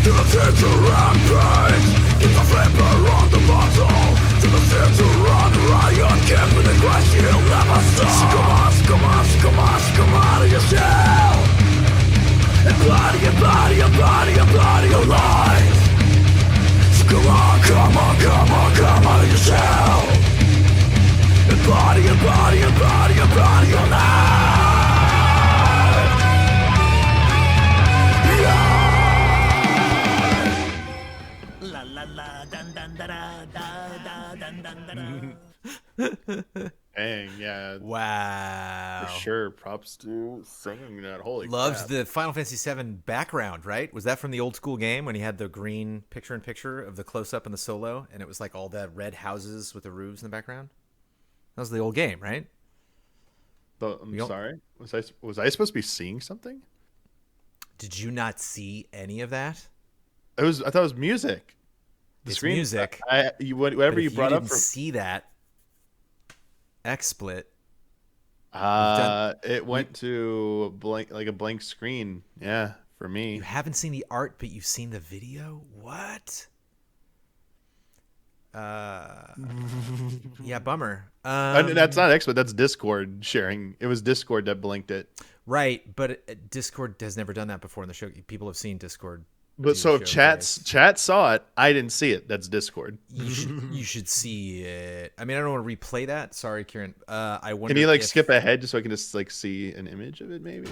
To the center rampage, keep the vapor on the bottle. To the center run riot, can't be the question you'll never stop. Come on to your shell. And body alive. So come on to your shell. And body alive. Dang, yeah. Wow. For sure. Props to singing that. Holy Loves crap. the Final Fantasy VII background, right? Was that from the old school game when he had the green picture-in-picture of the close-up and the solo, and it was like all the red houses with the roofs in the background? That was the old game, right? I'm sorry. Was I supposed to be seeing something? Did you not see any of that? I thought it was music. It's music. Whatever you brought up. Didn't see that. XSplit. It went to a blank screen. Yeah, for me. You haven't seen the art, but you've seen the video? What? Yeah, bummer. That's not XSplit. That's Discord sharing. It was Discord that blinked it. Right, but Discord has never done that before in the show. People have seen Discord. But so chat saw it. I didn't see it. That's Discord. You should see it. I mean, I don't want to replay that. Sorry, Kieran. I wonder. Can you skip ahead just so I can just see an image of it, maybe?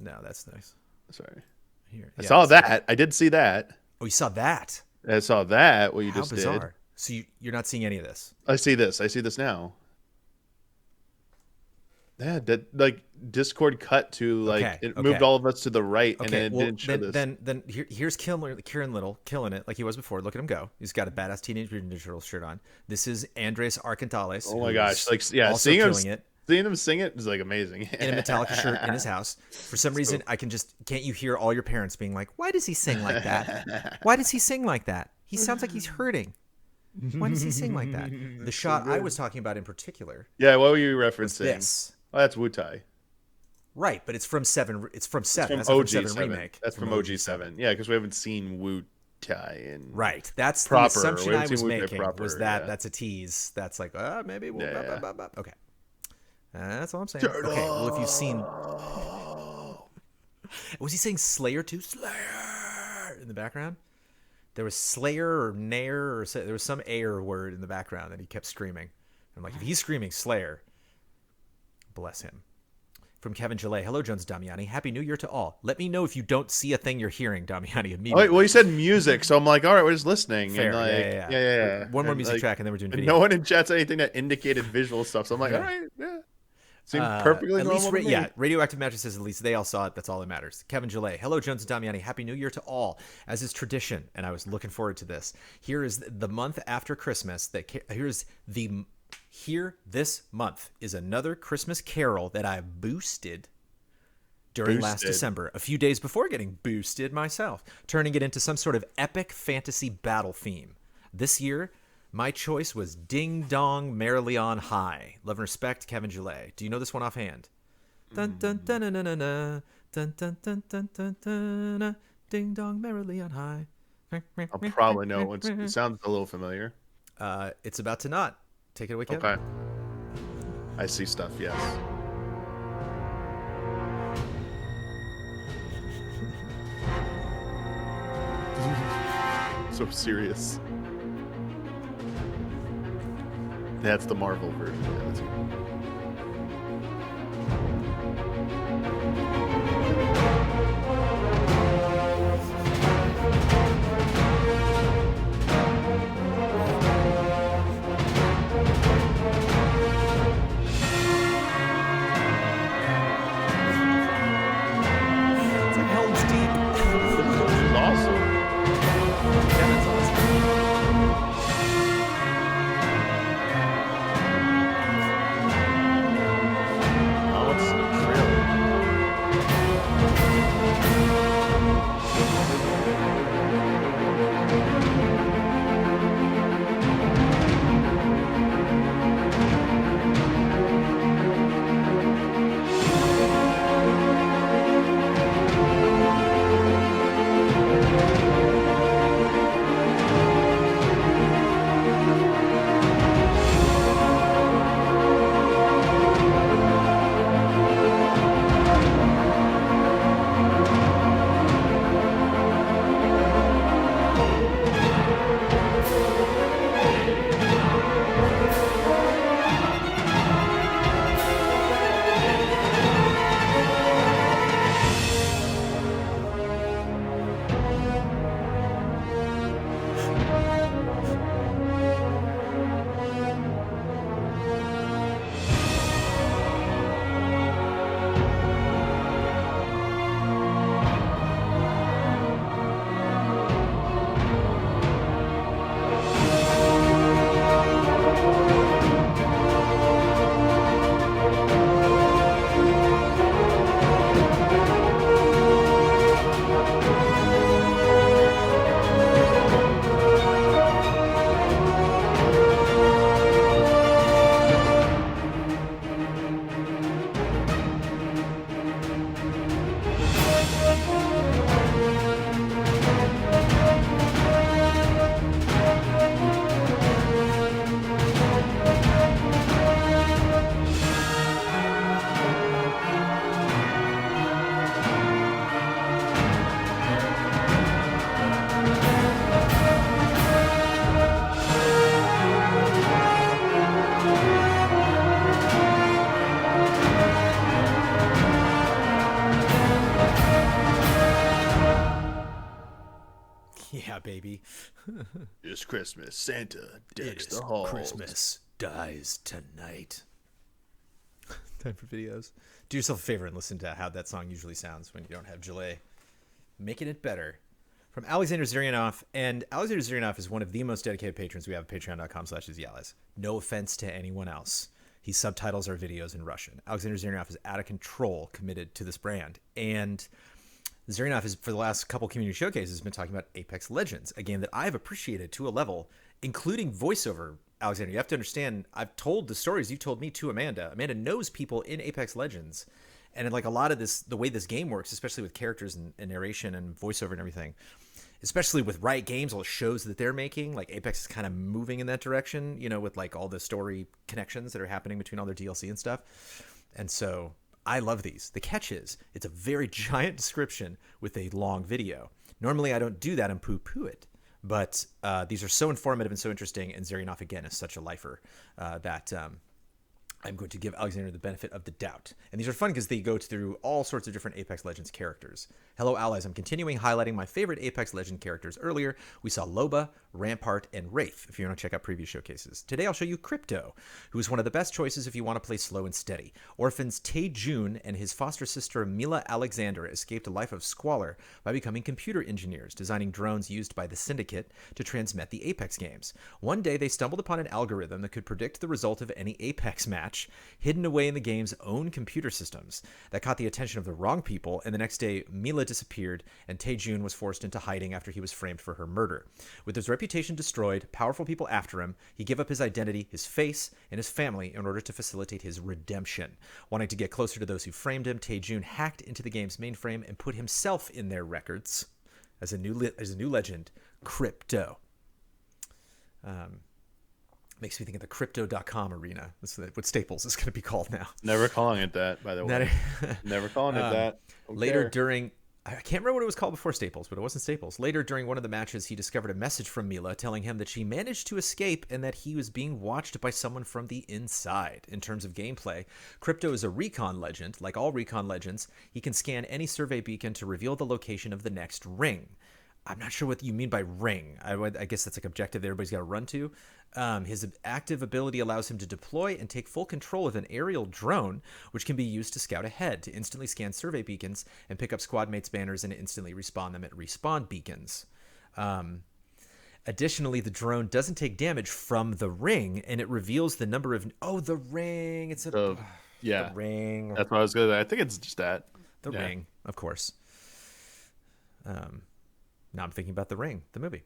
No, that's nice. Sorry. Here, I saw that. I did see that. Oh, you saw that? I saw that. What you How just bizarre. did. So you're not seeing any of this? I see this. I see this now. Yeah, that Discord cut to moved all of us to the right, and then it didn't show this. Then here's Kieran Little killing it like he was before. Look at him go. He's got a badass Teenage Mutant Ninja Turtles shirt on. This is Andres Arcantales. Oh my gosh! Also seeing killing him, it. Seeing him sing it is like amazing. In a Metallica shirt in his house. For some reason, I can't you hear all your parents being like, why does he sing like that? Why does he sing like that? He sounds like he's hurting. Why does he sing like that? The shot I was talking about in particular. Yeah, what were you referencing? This. Oh, that's Wu-Tai. Right, but it's from 7. It's from 7. That's from OG 7 7 remake. That's from OG 7. Yeah, because we haven't seen Wu-Tai in Right. That's proper. The assumption I was Wu-Tai making proper, was that that's a tease. That's like, maybe we'll... Okay. That's all I'm saying. Okay, well, if you've seen... Was he saying Slayer too? Slayer! In the background? There was Slayer or Nair, or there was some air word in the background that he kept screaming. I'm like, if he's screaming Slayer, bless him. From Kevin Gillet. Hello, Jones Damiani. Happy New Year to all. Let me know if you don't see a thing you're hearing, Damiani, immediately. Wait, well, you said music, so I'm like, all right, we're just listening. Fair. And like, yeah. One more and music track, and then we're doing video. No one in chat said anything that indicated visual stuff, so I'm like, all right, yeah. Seemed perfectly normal to me. Yeah, Radioactive Magic says at least they all saw it. That's all that matters. Kevin Gillet. Hello, Jones and Damiani. Happy New Year to all. As is tradition, and I was looking forward to this. Here is the month after Christmas. This month is another Christmas carol that I boosted during last December, a few days before getting boosted myself, turning it into some sort of epic fantasy battle theme. This year, my choice was Ding Dong Merrily on High. Love and respect, Kevin Gillet. Do you know this one offhand? Dun dun dun dun dun dun dun dun dun dun dun dun dun. Ding Dong Merrily on High. I'll probably know. It sounds a little familiar. It's about to not. Take it away, Kevin. Okay. I see stuff, yes. So serious. That's the Marvel version. Yeah, that's It's like Helm's Deep. This is awesome. Kevin's awesome. Oh, it's a trailer. Yeah, baby. It's Christmas. Santa decks the halls. Christmas dies tonight. Time for videos. Do yourself a favor and listen to how that song usually sounds when you don't have Gillet. Making it better. From Alexander Zurianov. And Alexander Zurianov is one of the most dedicated patrons we have at patreon.com/istheallies. No offense to anyone else. He subtitles our videos in Russian. Alexander Zhiryanov is out of control committed to this brand. And Zhiryanov is, for the last couple community showcases, been talking about Apex Legends, a game that I've appreciated to a level, including voiceover. Alexander, you have to understand, I've told the stories you told me to Amanda. Amanda knows people in Apex Legends. And like a lot of this, the way this game works, especially with characters and narration and voiceover and everything, especially with Riot Games, all the shows that they're making, like Apex is kind of moving in that direction, you know, with like all the story connections that are happening between all their DLC and stuff. And so I love these. The catch is, it's a very giant description with a long video. Normally I don't do that and poo-poo it. But these are so informative and so interesting, and Zhiryanov, again, is such a lifer that I'm going to give Alexander the benefit of the doubt. And these are fun because they go through all sorts of different Apex Legends characters. Hello, allies. I'm continuing highlighting my favorite Apex Legend characters. Earlier, we saw Loba, Rampart, and Wraith, if you want to check out previous showcases. Today, I'll show you Crypto, who is one of the best choices if you want to play slow and steady. Orphans Tae-Jun and his foster sister Mila Alexandra escaped a life of squalor by becoming computer engineers, designing drones used by the Syndicate to transmit the Apex games. One day, they stumbled upon an algorithm that could predict the result of any Apex match, hidden away in the game's own computer systems. That caught the attention of the wrong people, and the next day, Mila disappeared, and Tae-Jun was forced into hiding after he was framed for her murder. With his reputation destroyed, powerful people after him, he gave up his identity, his face, and his family in order to facilitate his redemption. Wanting to get closer to those who framed him, Tae-Jun hacked into the game's mainframe and put himself in their records as a new legend, Crypto. Makes me think of the Crypto.com arena. That's what Staples is going to be called now. Never calling it that, by the way. Never calling it that. Later during... I can't remember what it was called before Staples, but it wasn't Staples. Later during one of the matches, he discovered a message from Mila telling him that she managed to escape and that he was being watched by someone from the inside. In terms of gameplay, Crypto is a recon legend. Like all recon legends, he can scan any survey beacon to reveal the location of the next ring. I'm not sure what you mean by ring. I guess that's like objective that everybody's got to run to. His active ability allows him to deploy and take full control of an aerial drone, which can be used to scout ahead, to instantly scan survey beacons and pick up squad mates' banners and instantly respawn them at respawn beacons. Additionally, the drone doesn't take damage from the ring, and it reveals the number of... Oh, the ring. It's a... yeah. The ring. That's what I was going to say. I think it's just that. The ring, of course. Now I'm thinking about The Ring, the movie.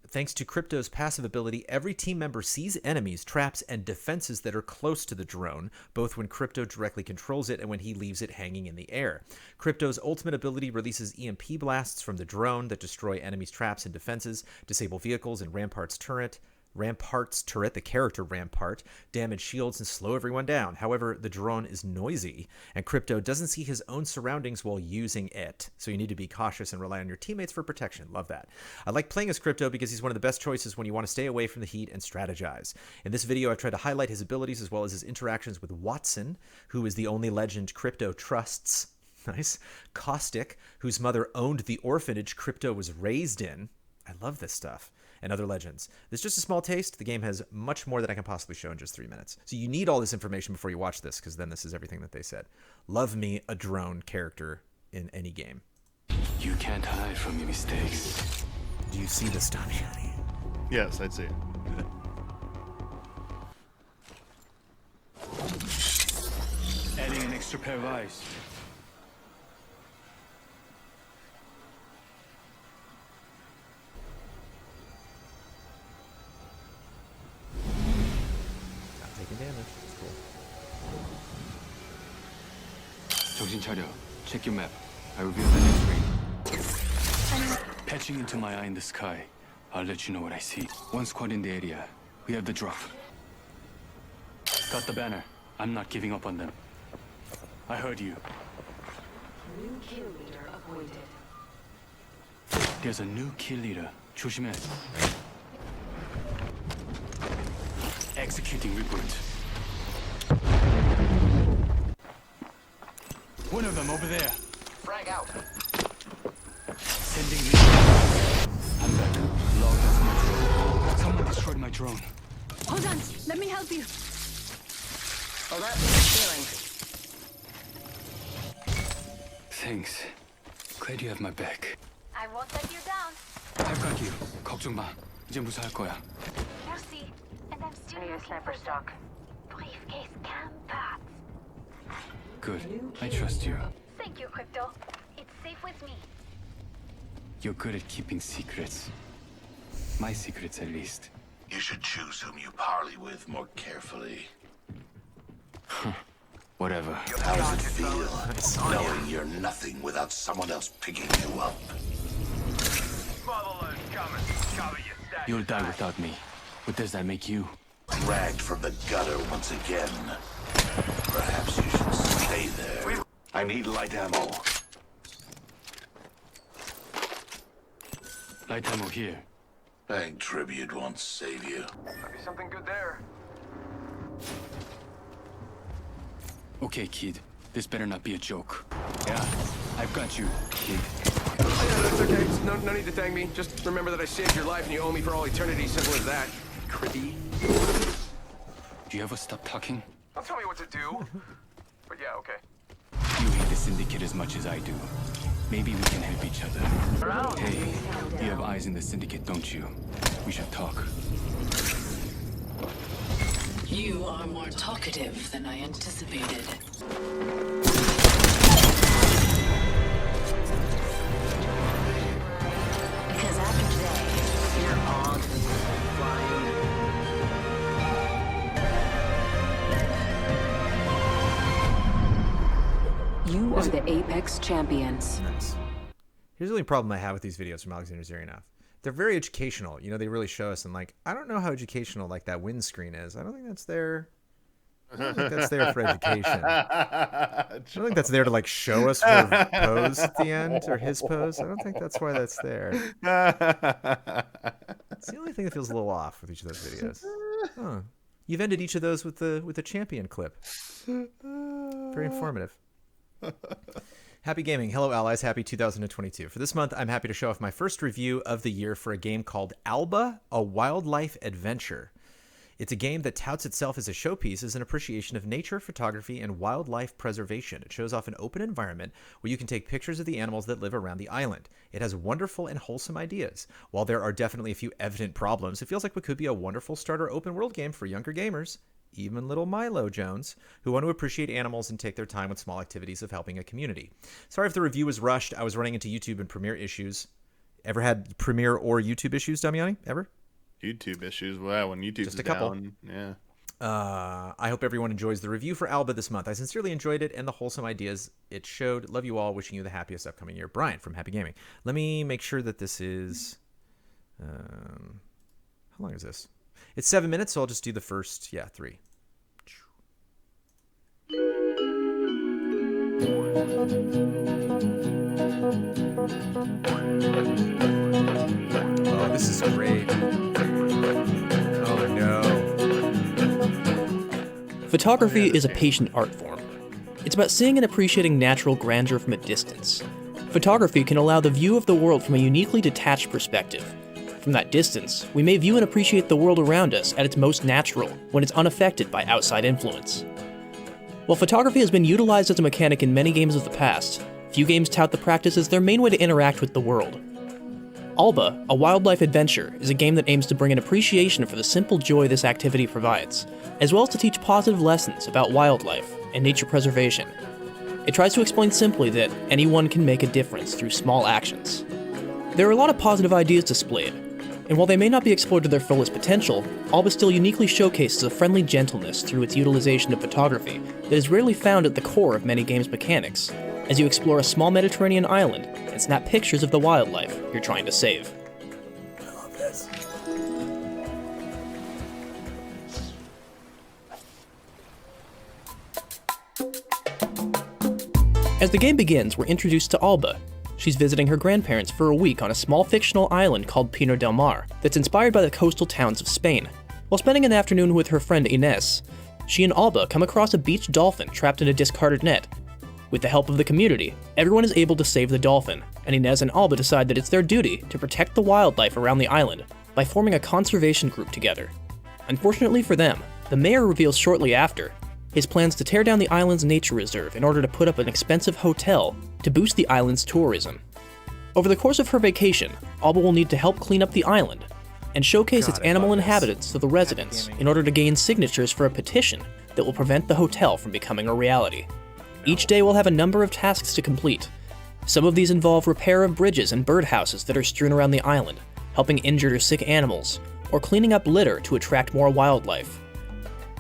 Thanks to Crypto's passive ability, every team member sees enemies, traps, and defenses that are close to the drone, both when Crypto directly controls it and when he leaves it hanging in the air. Crypto's ultimate ability releases EMP blasts from the drone that destroy enemies' traps and defenses, disable vehicles and Rampart's turret, the character Rampart, damage shields and slow everyone down. However, the drone is noisy, and Crypto doesn't see his own surroundings while using it, so you need to be cautious and rely on your teammates for protection. Love that. I like playing as Crypto because he's one of the best choices when you want to stay away from the heat and strategize. In this video, I've tried to highlight his abilities as well as his interactions with Watson, who is the only legend Crypto trusts. Nice. Caustic, whose mother owned the orphanage Crypto was raised in. I love this stuff. And other legends. This is just a small taste. The game has much more than I can possibly show in just 3 minutes. So you need all this information before you watch this, because then this is everything that they said. Love me a drone character in any game. You can't hide from your mistakes. Do you see this, Damiani? Yes, I'd see it. Adding an extra pair of eyes. Damage. That's cool. 정신 차려. Check your map. I reveal the next ring. Patching into my eye in the sky. I'll let you know what I see. One squad in the area. We have the drop. Got the banner. I'm not giving up on them. I heard you. New kill leader appointed. There's a new kill leader. 조심해. Executing report. One of them over there. Frag out. Sending report. I'm back. Logged into my drone. Someone destroyed my drone. Hold on, let me help you. Hold up. Healing. Thanks. Glad you have my back. I won't let you down. I've got you. 걱정 마. 이제 무사할 거야. Merci. And I'm still Need a sniper stock. briefcase can pass. Good. I trust you. Thank you, Crypto. It's safe with me. You're good at keeping secrets. My secrets, at least. You should choose whom you parley with more carefully. Whatever. How does it feel, knowing you're nothing without someone else picking you up? You'll die without me. What does that make you? Dragged from the gutter once again. Perhaps you should stay there. I need light ammo. Light ammo here. Paying tribute won't save you. Might be something good there. Okay, kid. This better not be a joke. Yeah, I've got you, kid. That's okay. No need to thank me. Just remember that I saved your life and you owe me for all eternity. Simple as that. Crippy. Do you ever stop talking? Don't tell me what to do. But yeah, okay. You hate the Syndicate as much as I do. Maybe we can help each other. Hey, you have eyes in the Syndicate, don't you? We should talk. You are more talkative than I anticipated. Because after today, you're all flying. You are the Apex champions. Nice. Here's the only problem I have with these videos from Alexander Zarianov. They're very educational. You know, they really show us, and like, I don't know how educational like that win screen is. I don't think that's there. I don't think that's there for education. I don't think that's there to like show us her pose at the end or his pose. I don't think that's why that's there. It's the only thing that feels a little off with each of those videos. Huh. You've ended each of those with the champion clip. Very informative. Happy gaming. Hello, allies. Happy 2022. For this month, I'm happy to show off my first review of the year for a game called Alba, a wildlife adventure. It's a game that touts itself as a showpiece as an appreciation of nature, photography, and wildlife preservation. It shows off an open environment where you can take pictures of the animals that live around the island. It has wonderful and wholesome ideas. While there are definitely a few evident problems, it feels like what could be a wonderful starter open world game for younger gamers, even little Milo Jones, who want to appreciate animals and take their time with small activities of helping a community. Sorry if the review was rushed. I was running into YouTube and Premiere issues. Ever had Premiere or YouTube issues, Damiani? Ever? YouTube issues. Wow, when YouTube's just a couple. Down, yeah. I hope everyone enjoys the review for Alba this month. I sincerely enjoyed it and the wholesome ideas it showed. Love you all. Wishing you the happiest upcoming year. Brian from Happy Gaming. Let me make sure that this is... how long is this? It's 7 minutes, so I'll just do the first, 3. Oh, this is great. Oh, no. Photography is a patient art form. It's about seeing and appreciating natural grandeur from a distance. Photography can allow the view of the world from a uniquely detached perspective. From that distance, we may view and appreciate the world around us at its most natural, when it's unaffected by outside influence. While photography has been utilized as a mechanic in many games of the past, few games tout the practice as their main way to interact with the world. Alba, a wildlife adventure, is a game that aims to bring an appreciation for the simple joy this activity provides, as well as to teach positive lessons about wildlife and nature preservation. It tries to explain simply that anyone can make a difference through small actions. There are a lot of positive ideas displayed, and while they may not be explored to their fullest potential, Alba still uniquely showcases a friendly gentleness through its utilization of photography that is rarely found at the core of many games' mechanics, as you explore a small Mediterranean island and snap pictures of the wildlife you're trying to save. I love this. As the game begins, we're introduced to Alba. She's visiting her grandparents for a week on a small fictional island called Pino del Mar that's inspired by the coastal towns of Spain. While spending an afternoon with her friend Ines, she and Alba come across a beached dolphin trapped in a discarded net. With the help of the community, everyone is able to save the dolphin, and Ines and Alba decide that it's their duty to protect the wildlife around the island by forming a conservation group together. Unfortunately for them, the mayor reveals shortly after his plans to tear down the island's nature reserve in order to put up an expensive hotel to boost the island's tourism. Over the course of her vacation, Alba will need to help clean up the island and showcase its animal inhabitants to the residents in order to gain signatures for a petition that will prevent the hotel from becoming a reality. Each day will have a number of tasks to complete. Some of these involve repair of bridges and birdhouses that are strewn around the island, helping injured or sick animals, or cleaning up litter to attract more wildlife.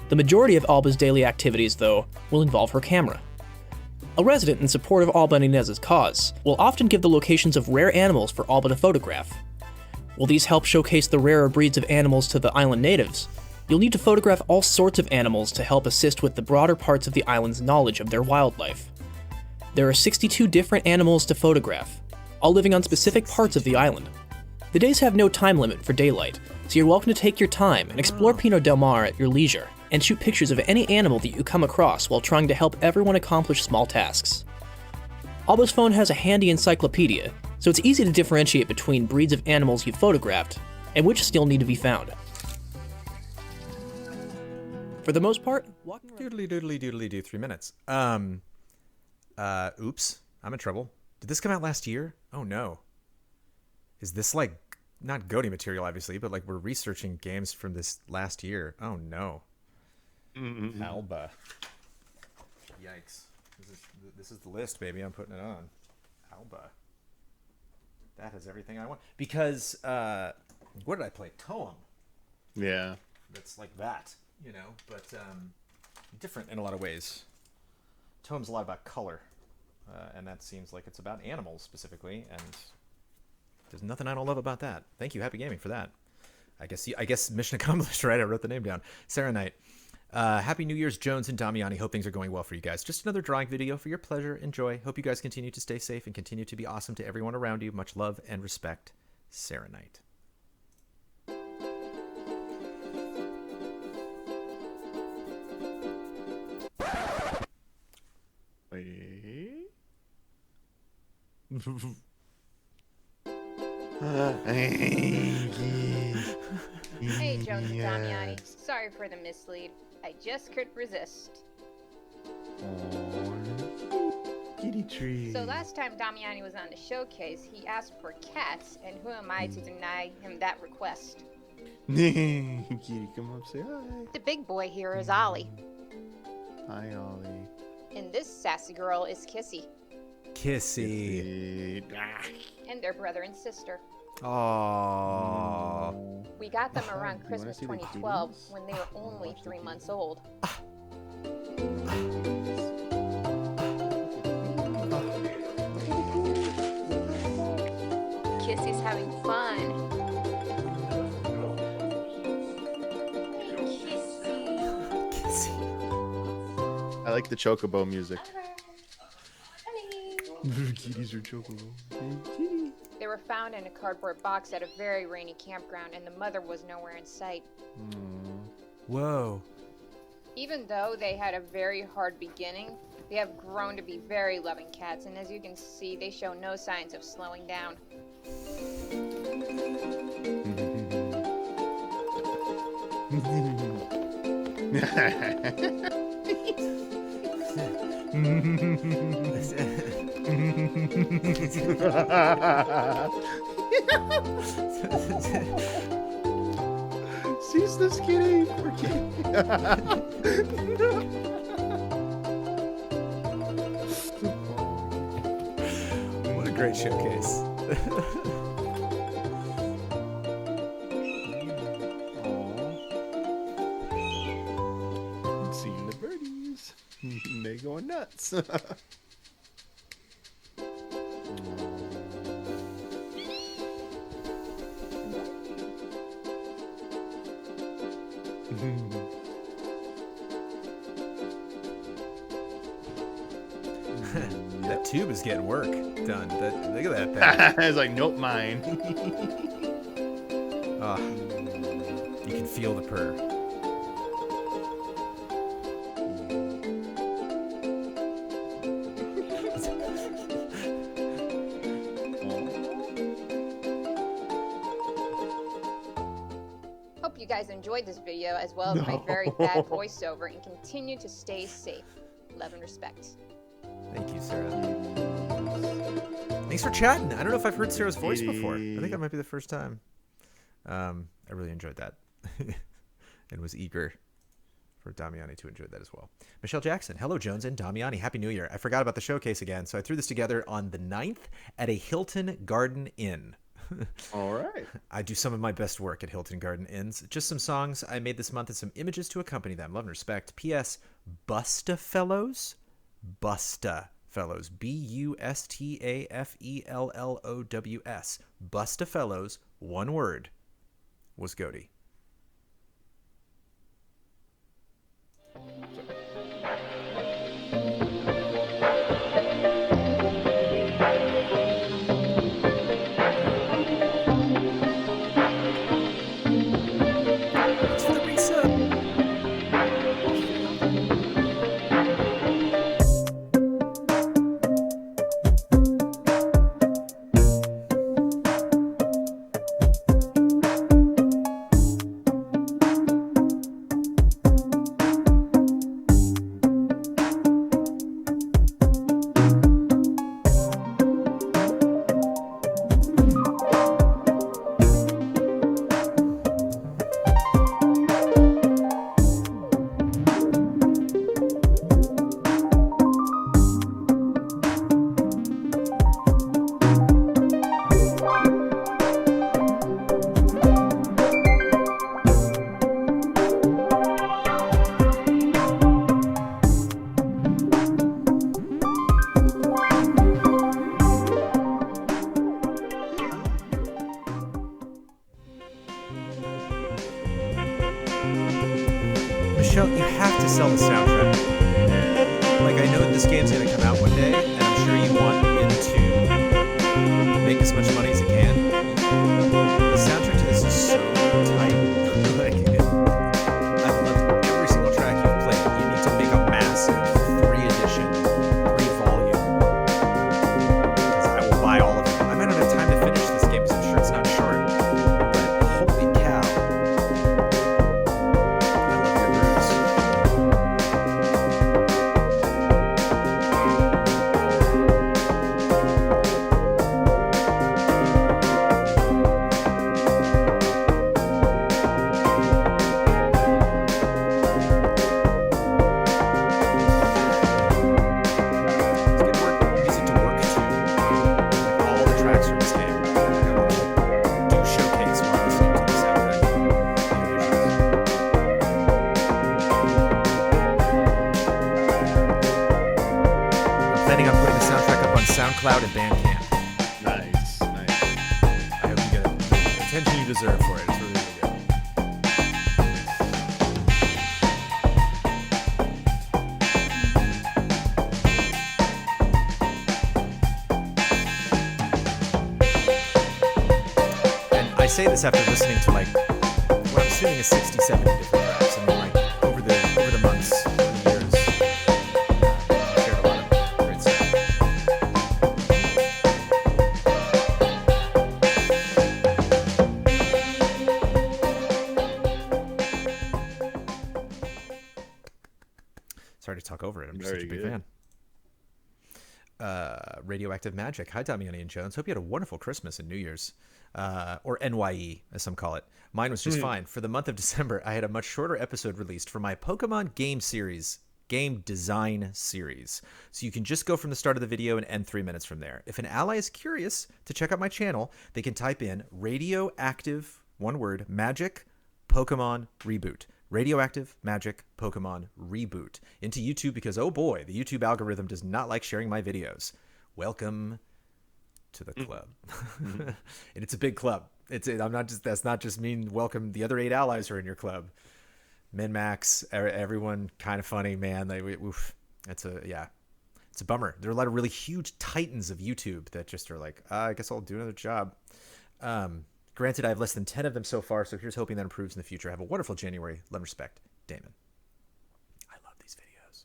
The majority of Alba's daily activities, though, will involve her camera. A resident in support of Alba and Inez's cause will often give the locations of rare animals for Alba to photograph. While these help showcase the rarer breeds of animals to the island natives, you'll need to photograph all sorts of animals to help assist with the broader parts of the island's knowledge of their wildlife. There are 62 different animals to photograph, all living on specific parts of the island. The days have no time limit for daylight, so you're welcome to take your time and explore Pinot del Mar at your leisure, and shoot pictures of any animal that you come across while trying to help everyone accomplish small tasks. Alba's phone has a handy encyclopedia, so it's easy to differentiate between breeds of animals you've photographed and which still need to be found. For the most part, walking around... Doodly-do, 3 minutes. Oops, I'm in trouble. Did this come out last year? Oh no. Is this like, not GOTY material obviously, but like we're researching games from this last year? Oh no. Alba. Yikes. This is the list, baby. I'm putting it on. Alba. That has everything I want. Because, what did I play? Toem. Yeah. That's like that, you know, but different in a lot of ways. Toem's a lot about color, and that seems like it's about animals specifically, and there's nothing I don't love about that. Thank you, Happy Gaming, for that. I guess mission accomplished, right? I wrote the name down. Sarah Knight. Happy New Year's, Jones and Damiani. Hope things are going well for you guys. Just another drawing video for your pleasure and joy. Hope you guys continue to stay safe and continue to be awesome to everyone around you. Much love and respect, Sarah Knight. Wait. Hey, Jones and Damiani. Sorry for the mislead. I just couldn't resist. Kitty tree. So last time Damiani was on the showcase, he asked for cats, and who am I to deny him that request? Kitty, come up, say hi. The big boy here is Ollie. Hi, Ollie. And this sassy girl is Kissy. Kissy. And their brother and sister. Aww. We got them around Christmas 2012 when they were only 3 months old. Kissy's having fun. Kissy. I like the chocobo music. Kitties are chocobo. They were found in a cardboard box at a very rainy campground, and the mother was nowhere in sight. Whoa. Even though they had a very hard beginning, they have grown to be very loving cats, and as you can see, they show no signs of slowing down. Seize this kitty, poor kitty. What a great showcase. Seeing the birdies. They going nuts. That tube is getting work done. Look at that thing. It's like, nope, mine. You can feel the purr. Hope you guys enjoyed this video as well as my very bad voiceover, and continue to stay safe. Love and respect. Thank you, Sarah. Thanks for chatting. I don't know if I've heard Sarah's voice before. I think that might be the first time. I really enjoyed that and was eager for Damiani to enjoy that as well. Michelle Jackson, hello Jones and Damiani, Happy New Year. I forgot about the showcase again, so I threw this together on the 9th at a Hilton Garden Inn. All right. I do some of my best work at Hilton Garden Inns. Just some songs I made this month and some images to accompany them. Love and respect. P.S. Busta Fellows. Busta Fellows. Bustafellows. Busta Fellows, one word, was GOTY. Michelle, you have to sell the soundtrack. Like, I know this game's going to come out one day, and I'm sure you want it to make as much money as it can. The soundtrack to this is so tight. Like, I've loved every single track you've played. You need to make a massive 3-edition, 3-volume. Because I will buy all of them. I might not have time to finish this game, because I'm sure it's not short. But holy cow. SoundCloud and Bandcamp. Nice. I hope you get the attention you deserve for it. It's really, really good. And I say this after listening to like what I'm assuming is 60, 70 different tracks. I mean, like over the months. Sorry to talk over it. I'm just such a big fan. Radioactive Magic. Hi, Damiani and Jones. Hope you had a wonderful Christmas and New Year's. Or NYE, as some call it. Mine was just fine. For the month of December, I had a much shorter episode released for my Pokemon game design series. So you can just go from the start of the video and end 3 minutes from there. If an ally is curious to check out my channel, they can type in Radioactive, one word, Magic, Pokemon Reboot. Radioactive Magic Pokemon Reboot into YouTube because, oh boy, the YouTube algorithm does not like sharing my videos. Welcome to the club. And it's a big club. That's not just mean welcome the other 8 allies who are in your club. Min-Max, everyone kind of funny, man. It's a bummer. There are a lot of really huge titans of YouTube that just are like, I guess I'll do another job. Granted, I have less than 10 of them so far, so here's hoping that improves in the future. Have a wonderful January. Love and respect, Damon. I love these videos.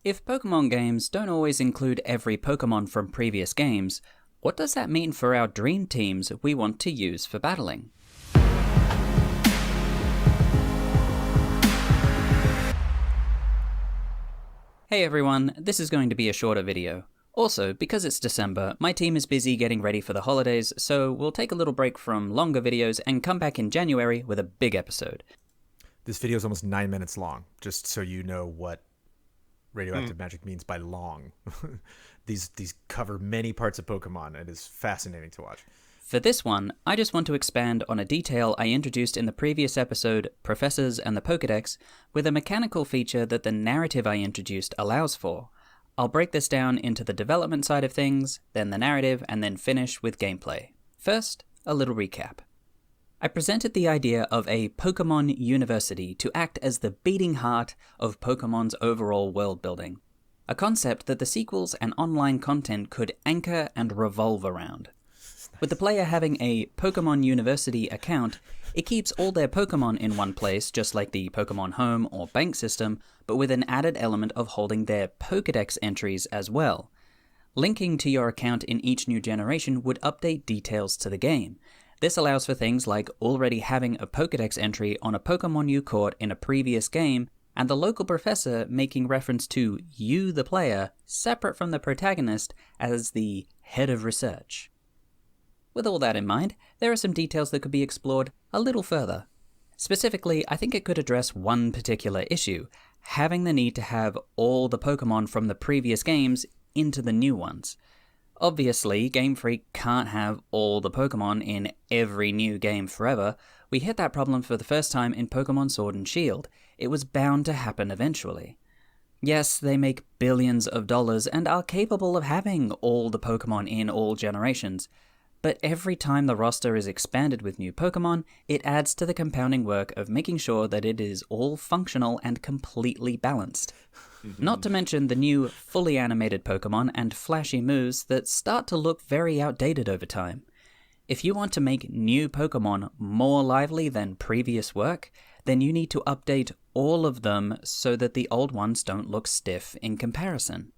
If Pokemon games don't always include every Pokemon from previous games, what does that mean for our dream teams we want to use for battling? Hey everyone, this is going to be a shorter video. Also, because it's December, my team is busy getting ready for the holidays, so we'll take a little break from longer videos and come back in January with a big episode. This video is almost 9 minutes long, just so you know what radioactive magic means by long. These cover many parts of Pokemon. It is fascinating to watch. For this one, I just want to expand on a detail I introduced in the previous episode, Professors and the Pokédex, with a mechanical feature that the narrative I introduced allows for. I'll break this down into the development side of things, then the narrative, and then finish with gameplay. First, a little recap. I presented the idea of a Pokemon University to act as the beating heart of Pokemon's overall world building, a concept that the sequels and online content could anchor and revolve around. With the player having a Pokemon University account, it keeps all their Pokemon in one place, just like the Pokemon Home or Bank system, but with an added element of holding their Pokédex entries as well. Linking to your account in each new generation would update details to the game. This allows for things like already having a Pokédex entry on a Pokemon you caught in a previous game, and the local professor making reference to you, the player, separate from the protagonist, as the head of research. With all that in mind, there are some details that could be explored a little further. Specifically, I think it could address one particular issue, having the need to have all the Pokemon from the previous games into the new ones. Obviously, Game Freak can't have all the Pokemon in every new game forever. We hit that problem for the first time in Pokemon Sword and Shield. It was bound to happen eventually. Yes, they make billions of dollars and are capable of having all the Pokemon in all generations, but every time the roster is expanded with new Pokemon, it adds to the compounding work of making sure that it is all functional and completely balanced. Not to mention the new, fully animated Pokemon and flashy moves that start to look very outdated over time. If you want to make new Pokemon more lively than previous work, then you need to update all of them so that the old ones don't look stiff in comparison.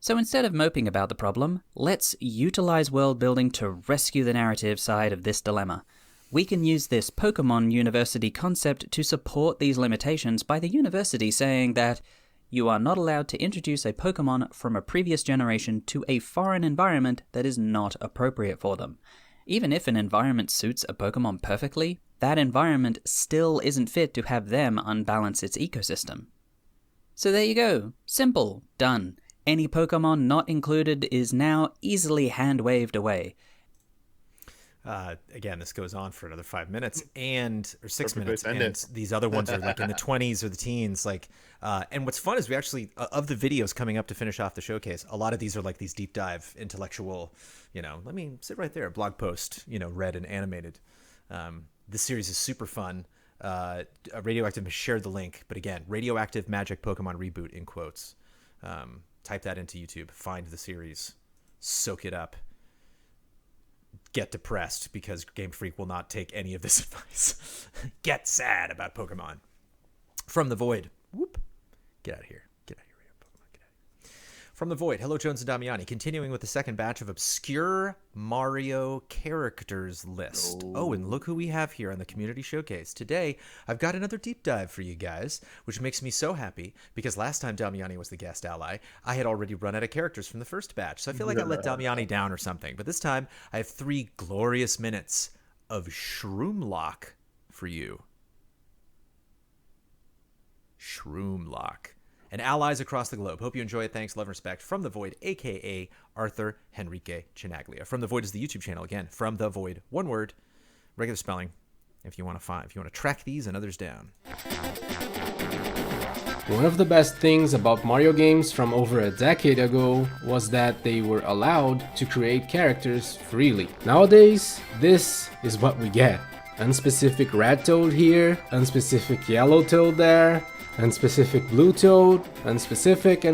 So instead of moping about the problem, let's utilize world building to rescue the narrative side of this dilemma. We can use this Pokemon University concept to support these limitations by the university saying that you are not allowed to introduce a Pokemon from a previous generation to a foreign environment that is not appropriate for them. Even if an environment suits a Pokemon perfectly, that environment still isn't fit to have them unbalance its ecosystem. So there you go. Simple. Done. Any Pokemon not included is now easily hand-waved away. Again, this goes on for another 5 minutes or 6 minutes, and these other ones are like in the 20s or the teens. And what's fun is we actually, of the videos coming up to finish off the showcase, a lot of these are like these deep dive, intellectual, let me sit right there, blog post, read and animated. This series is super fun. Radioactive has shared the link, but again, Radioactive Magic Pokemon Reboot in quotes. Type that into YouTube, find the series, soak it up, get depressed because Game Freak will not take any of this advice. Get sad about Pokemon. From the Void. Whoop. Get out of here. Get out of here, Pokemon. Get out of here. From the Void. Hello, Jones and Damiani. Continuing with the second batch of obscure Mario characters list. Oh, and look who we have here on the Community Showcase. Today, I've got another deep dive for you guys, which makes me so happy because last time Damiani was the guest ally, I had already run out of characters from the first batch. So I feel like I let Damiani down or something. But this time, I have 3 glorious minutes of Shroomlock for you. Shroomlock. And allies across the globe. Hope you enjoy it. Thanks, love, and respect. From the Void, a.k.a. Arthur Henrique Chinaglia. From the Void is the YouTube channel. Again, From the Void. One word. Regular spelling. If you want to track these and others down. One of the best things about Mario games from over a decade ago was that they were allowed to create characters freely. Nowadays, this is what we get. Unspecific red toad here, unspecific yellow toad there, unspecific blue toad, unspecific,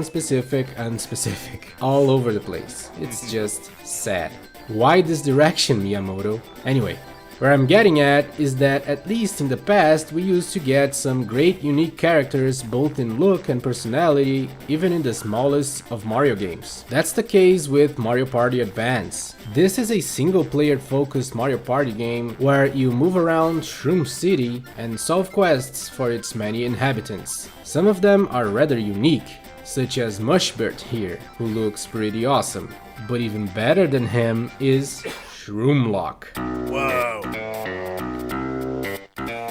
all over the place. It's just sad. Why this direction, Miyamoto? Anyway, where I'm getting at is that at least in the past we used to get some great unique characters both in look and personality, even in the smallest of Mario games. That's the case with Mario Party Advance. This is a single-player focused Mario Party game where you move around Shroom City and solve quests for its many inhabitants. Some of them are rather unique. such as Mushbert here, who looks pretty awesome. But even better than him is Shroomlock. Whoa!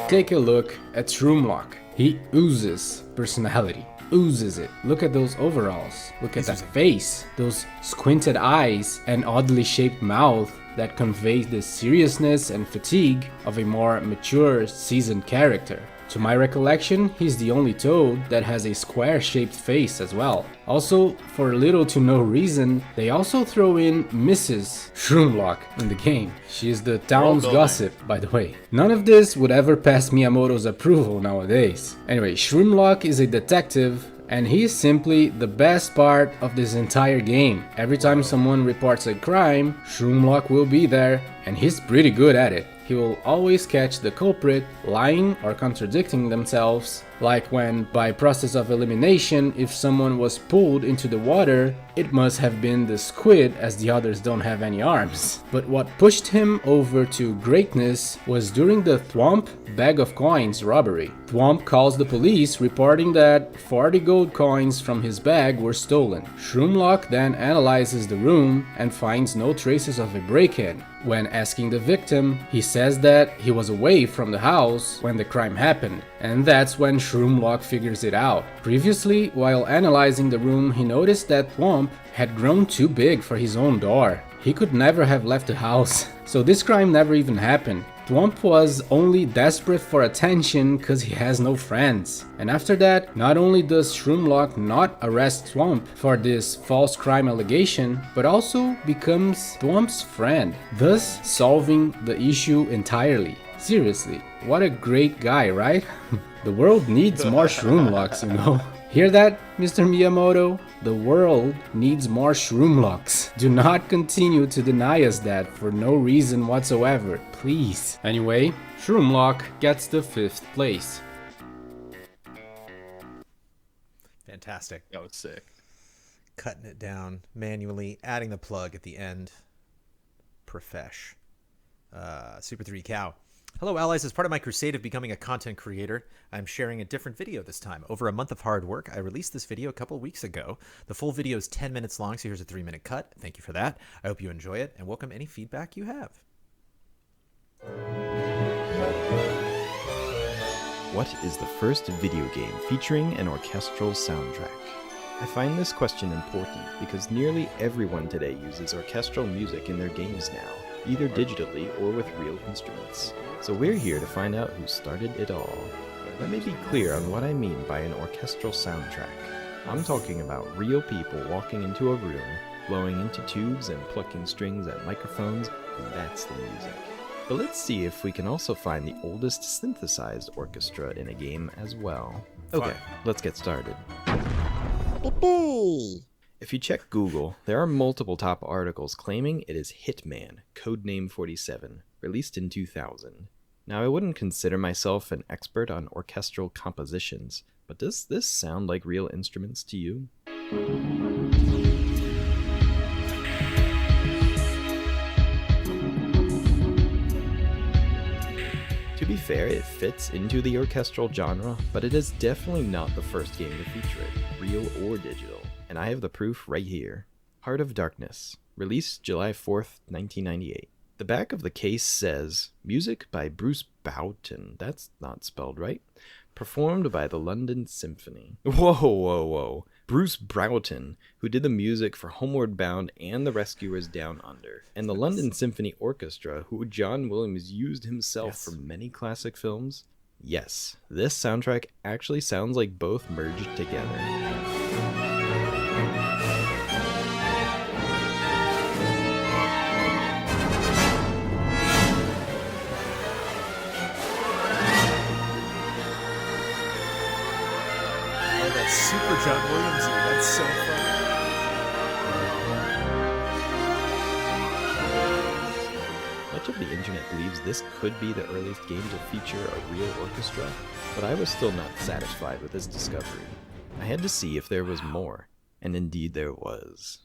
Take a look at Shroomlock. He oozes personality. Oozes it. Look at those overalls. Look at that face. Those squinted eyes and oddly shaped mouth that conveys the seriousness and fatigue of a more mature, seasoned character. To my recollection, he's the only toad that has a square-shaped face as well. Also, for little to no reason, they also throw in Mrs. Shroomlock in the game. She is the town's gossip, by the way. None of this would ever pass Miyamoto's approval nowadays. Anyway, Shroomlock is a detective, and he is simply the best part of this entire game. Every time someone reports a crime, Shroomlock will be there, and he's pretty good at it. He will always catch the culprit lying or contradicting themselves, like when, by process of elimination, if someone was pulled into the water, it must have been the squid as the others don't have any arms. But what pushed him over to greatness was during the Thwomp bag of coins robbery. Thwomp calls the police reporting that 40 gold coins from his bag were stolen. Shroomlock then analyzes the room and finds no traces of a break-in. When asking the victim, he says that he was away from the house when the crime happened, and that's when Shroomlock figures it out. Previously, while analyzing the room, he noticed that Thwomp had grown too big for his own door. He could never have left the house, so this crime never even happened. Thwomp was only desperate for attention because he has no friends. And after that, not only does Shroomlock not arrest Thwomp for this false crime allegation, but also becomes Thwomp's friend, thus solving the issue entirely. Seriously, what a great guy, right? The world needs more Shroomlocks, you know? Hear that, Mr. Miyamoto? The world needs more Shroomlocks. Do not continue to deny us that for no reason whatsoever, please. Anyway, Shroomlock gets the 5th place. Fantastic. That was sick. Cutting it down manually, adding the plug at the end. Profesh. Super 3 Cow. Hello, allies. As part of my crusade of becoming a content creator, I'm sharing a different video this time. Over a month of hard work, I released this video a couple weeks ago. The full video is 10 minutes long, so here's a 3-minute cut. Thank you for that. I hope you enjoy it, and welcome any feedback you have. What is the first video game featuring an orchestral soundtrack? I find this question important because nearly everyone today uses orchestral music in their games now, either digitally or with real instruments. So we're here to find out who started it all. Let me be clear on what I mean by an orchestral soundtrack. I'm talking about real people walking into a room, blowing into tubes and plucking strings at microphones, and that's the music. But let's see if we can also find the oldest synthesized orchestra in a game as well. Okay, let's get started. If you check Google, there are multiple top articles claiming it is Hitman, codename 47, released in 2000. Now, I wouldn't consider myself an expert on orchestral compositions, but does this sound like real instruments to you? To be fair, it fits into the orchestral genre, but it is definitely not the first game to feature it, real or digital. And I have the proof right here. Heart of Darkness, released July 4th, 1998. The back of the case says, music by Bruce Broughton, that's not spelled right, performed by the London Symphony. Whoa. Bruce Broughton, who did the music for Homeward Bound and The Rescuers Down Under, and the London Symphony Orchestra, who John Williams used himself for many classic films. Yes, this soundtrack actually sounds like both merged together. Super John Williams, that's so fun. Much of the internet believes this could be the earliest game to feature a real orchestra, but I was still not satisfied with this discovery. I had to see if there was more, and indeed there was.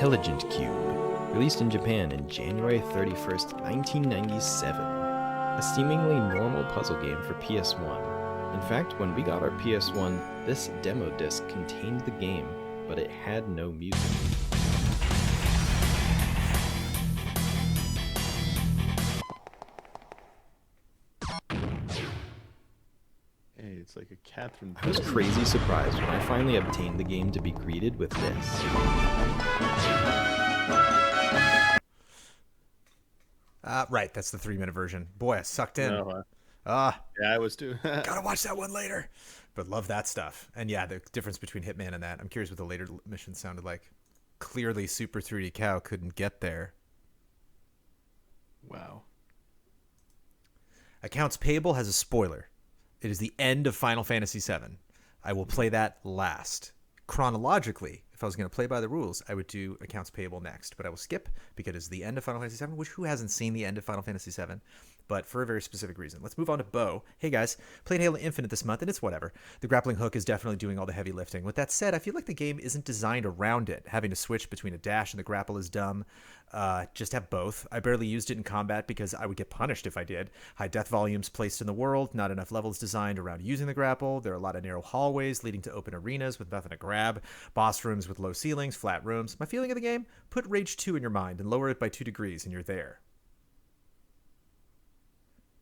Intelligent Cube, released in Japan in January 31st, 1997. A seemingly normal puzzle game for PS1. In fact, when we got our PS1, this demo disc contained the game, but it had no music. Hey, it's like a Catherine. I was crazy surprised when I finally obtained the game to be greeted with this. Right, that's the 3-minute version. Boy, I sucked in. Yeah, I was too. Gotta watch that one later. But love that stuff. And yeah, the difference between Hitman and that. I'm curious what the later mission sounded like. Clearly, Super 3D Cow couldn't get there. Wow. Accounts Payable has a spoiler. It is the end of Final Fantasy VII. I will play that last. Chronologically, if I was going to play by the rules, I would do Accounts Payable next. But I will skip because it's the end of Final Fantasy VII, which who hasn't seen the end of Final Fantasy VII? But for a very specific reason. Let's move on to Bo. Hey guys, played Halo Infinite this month, and it's whatever. The grappling hook is definitely doing all the heavy lifting. With that said, I feel like the game isn't designed around it. Having to switch between a dash and the grapple is dumb. Just have both. I barely used it in combat because I would get punished if I did. High death volumes placed in the world, not enough levels designed around using the grapple. There are a lot of narrow hallways leading to open arenas with nothing to grab. Boss rooms with low ceilings, flat rooms. My feeling of the game? Put Rage 2 in your mind and lower it by 2 degrees and you're there.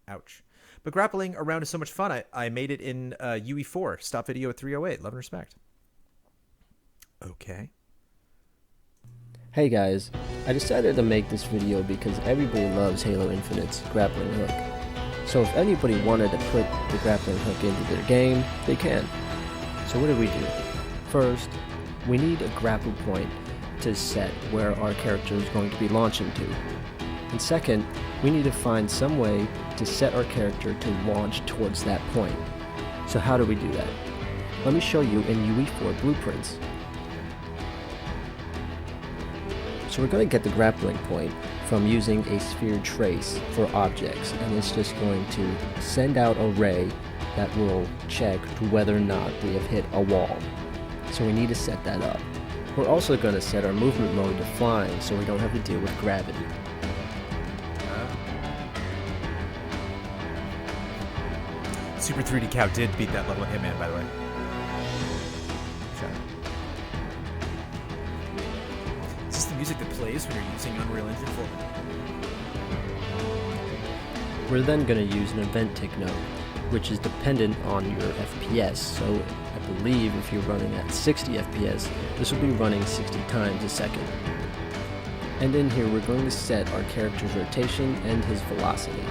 Ouch. But grappling around is so much fun. I made it in UE4. Stop video at 308. Love and respect. Okay. Hey guys, I decided to make this video because everybody loves Halo Infinite's grappling hook. So if anybody wanted to put the grappling hook into their game, they can. So what do? First, we need a grapple point to set where our character is going to be launching to. And second, we need to find some way to set our character to launch towards that point. So how do we do that? Let me show you in UE4 blueprints. So we're going to get the grappling point from using a sphere trace for objects, and it's just going to send out a ray that will check whether or not we have hit a wall. So we need to set that up. We're also going to set our movement mode to flying so we don't have to deal with gravity. Super 3D Cow did beat that level of Hitman, by the way. Is this the music that plays when you're using Unreal Engine 4? We're then going to use an event tick node, which is dependent on your FPS. So I believe if you're running at 60 FPS, this will be running 60 times a second. And in here, we're going to set our character's rotation and his velocity.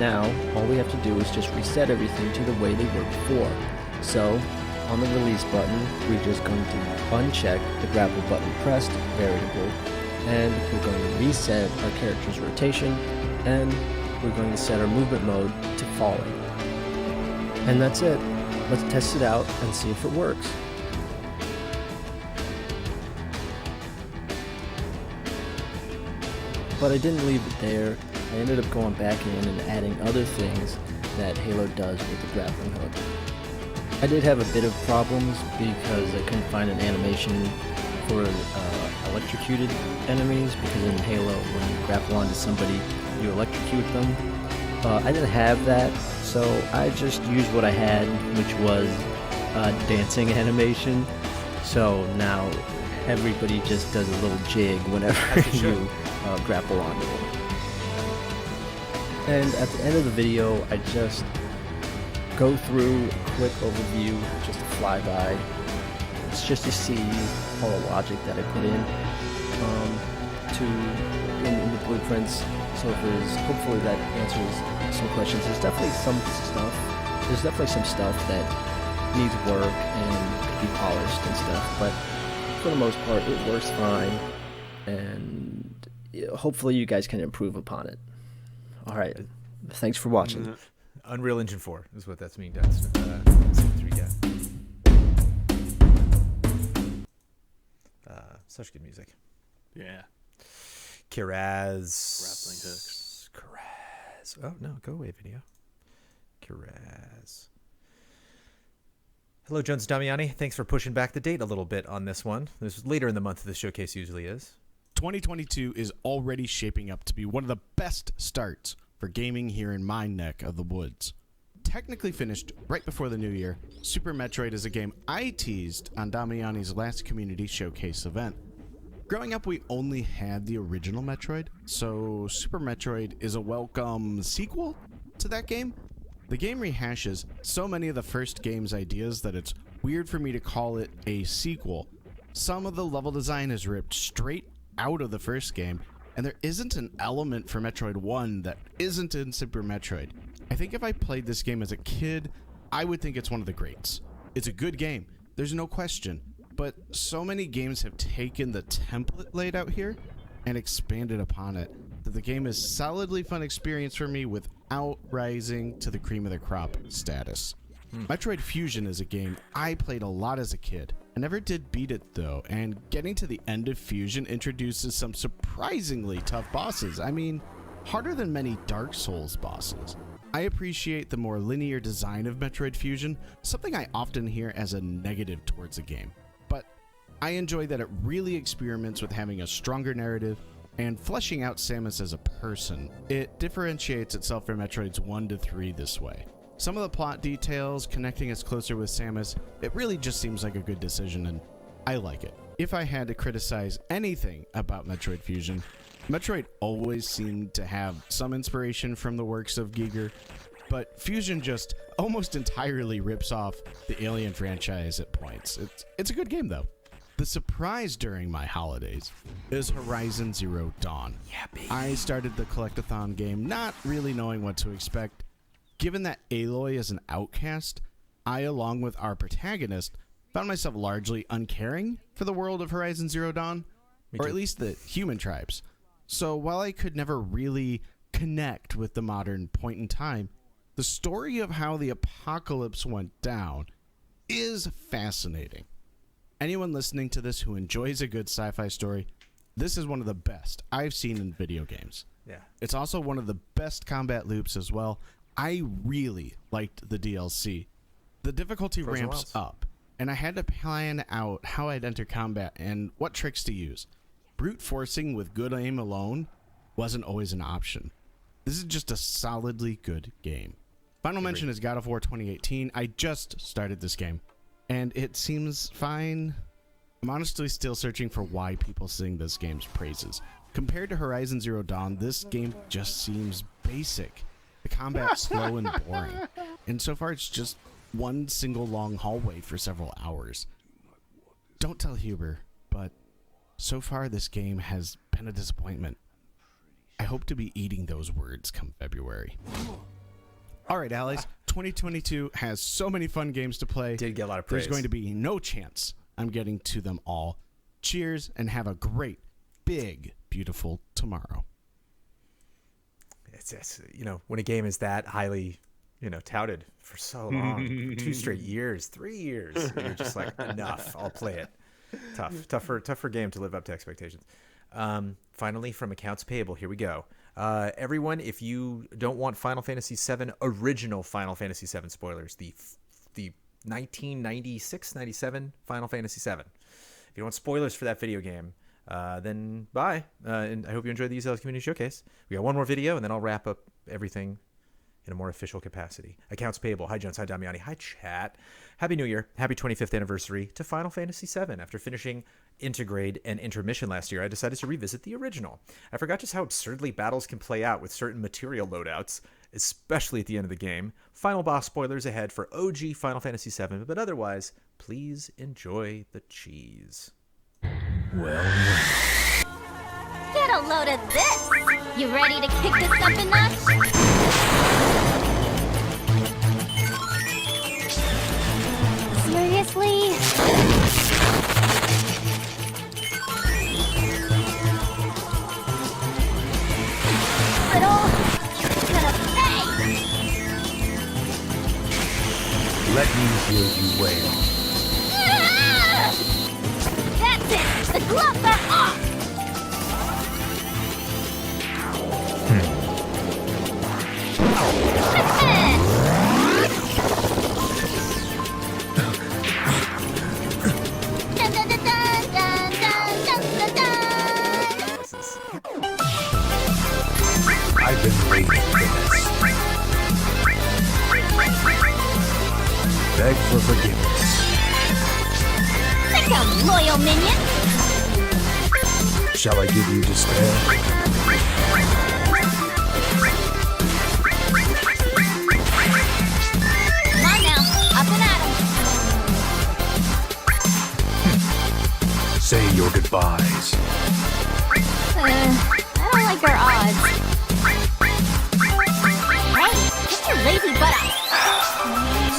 Now, all we have to do is just reset everything to the way they were before. So, on the release button, we're just going to uncheck the grapple button pressed variable, and we're going to reset our character's rotation, and we're going to set our movement mode to falling. And that's it. Let's test it out and see if it works. But I didn't leave it there. I ended up going back in and adding other things that Halo does with the grappling hook. I did have a bit of problems because I couldn't find an animation for electrocuted enemies, because in Halo, when you grapple onto somebody, you electrocute them. I didn't have that, so I just used what I had, which was a dancing animation. So now everybody just does a little jig whenever you grapple onto them. And at the end of the video, I just go through a quick overview, just a flyby. It's just to see all the logic that I put in in the blueprints. So hopefully that answers some questions. There's definitely some stuff that needs work and could be polished and stuff, but for the most part, it works fine. And hopefully you guys can improve upon it. All right. Thanks for watching. Unreal Engine 4 is what that's mean, guys. Such good music. Yeah. Kiraz. Grappling hooks. Kiraz. Oh, no. Go away, video. Kiraz. Hello, Jones Damiani. Thanks for pushing back the date a little bit on this one. This is later in the month the showcase usually is. 2022 is already shaping up to be one of the best starts for gaming here in my neck of the woods. Technically finished right before the new year, Super Metroid is a game I teased on Damiani's last community showcase event. Growing up, we only had the original Metroid, so Super Metroid is a welcome sequel to that game. The game rehashes so many of the first game's ideas that it's weird for me to call it a sequel. Some of the level design is ripped straight out of the first game, and there isn't an element for Metroid 1 that isn't in Super Metroid. I think if I played this game as a kid, I would think it's one of the greats. It's a good game, there's no question, but so many games have taken the template laid out here and expanded upon it that the game is solidly fun experience for me without rising to the cream of the crop status. Metroid Fusion is a game I played a lot as a kid. I never did beat it though, and getting to the end of Fusion introduces some surprisingly tough bosses. I mean, harder than many Dark Souls bosses. I appreciate the more linear design of Metroid Fusion, something I often hear as a negative towards a game. But I enjoy that it really experiments with having a stronger narrative and fleshing out Samus as a person. It differentiates itself from Metroids 1 to 3 this way. Some of the plot details connecting us closer with Samus, it really just seems like a good decision, and I like it. If I had to criticize anything about Metroid Fusion, Metroid always seemed to have some inspiration from the works of Giger, but Fusion just almost entirely rips off the Alien franchise at points. It's a good game though. The surprise during my holidays is Horizon Zero Dawn. Yeah, baby. I started the collectathon game not really knowing what to expect. Given that Aloy is an outcast, I, along with our protagonist, found myself largely uncaring for the world of Horizon Zero Dawn, or at least the human tribes. So while I could never really connect with the modern point in time, the story of how the apocalypse went down is fascinating. Anyone listening to this who enjoys a good sci-fi story, this is one of the best I've seen in video games. Yeah. It's also one of the best combat loops as well. I really liked the DLC. The difficulty ramps up, and I had to plan out how I'd enter combat and what tricks to use. Brute forcing with good aim alone wasn't always an option. This is just a solidly good game. Final mention is God of War 2018. I just started this game, and it seems fine. I'm honestly still searching for why people sing this game's praises. Compared to Horizon Zero Dawn, this game just seems basic. The combat's slow and boring, and so far it's just one single long hallway for several hours. Don't tell Huber, but so far this game has been a disappointment. I hope to be eating those words come February. Alright, allies, 2022 has so many fun games to play. Did get a lot of praise. There's going to be no chance I'm getting to them all. Cheers, and have a great, big, beautiful tomorrow. It's you know, when a game is that highly, you know, touted for so long, 2 straight years, 3 years, and you're just like, enough, I'll play it. Tougher game to live up to expectations. Finally, from accounts payable, here we go. Everyone, if you don't want Final Fantasy VII, original Final Fantasy VII spoilers, the 1996-97 Final Fantasy VII. If you don't want spoilers for that video game, then bye. And I hope you enjoyed the UCL's Community Showcase. We got one more video, and then I'll wrap up everything in a more official capacity. Accounts payable. Hi, Jones. Hi, Damiani. Hi, chat. Happy New Year. Happy 25th anniversary to Final Fantasy VII. After finishing Intergrade and Intermission last year, I decided to revisit the original. I forgot just how absurdly battles can play out with certain material loadouts, especially at the end of the game. Final boss spoilers ahead for OG Final Fantasy VII, but otherwise, please enjoy the cheese. Well. Get a load of this! You ready to kick this up a notch? Seriously? Little, gonna pay! Let me hear you wail. Ah! That's it! The glove beg for forgiveness. Sit down, loyal minion! Shall I give you despair? Come on now, up and at 'em! Say your goodbyes. I don't like our odds. Hey, get your lazy butt up!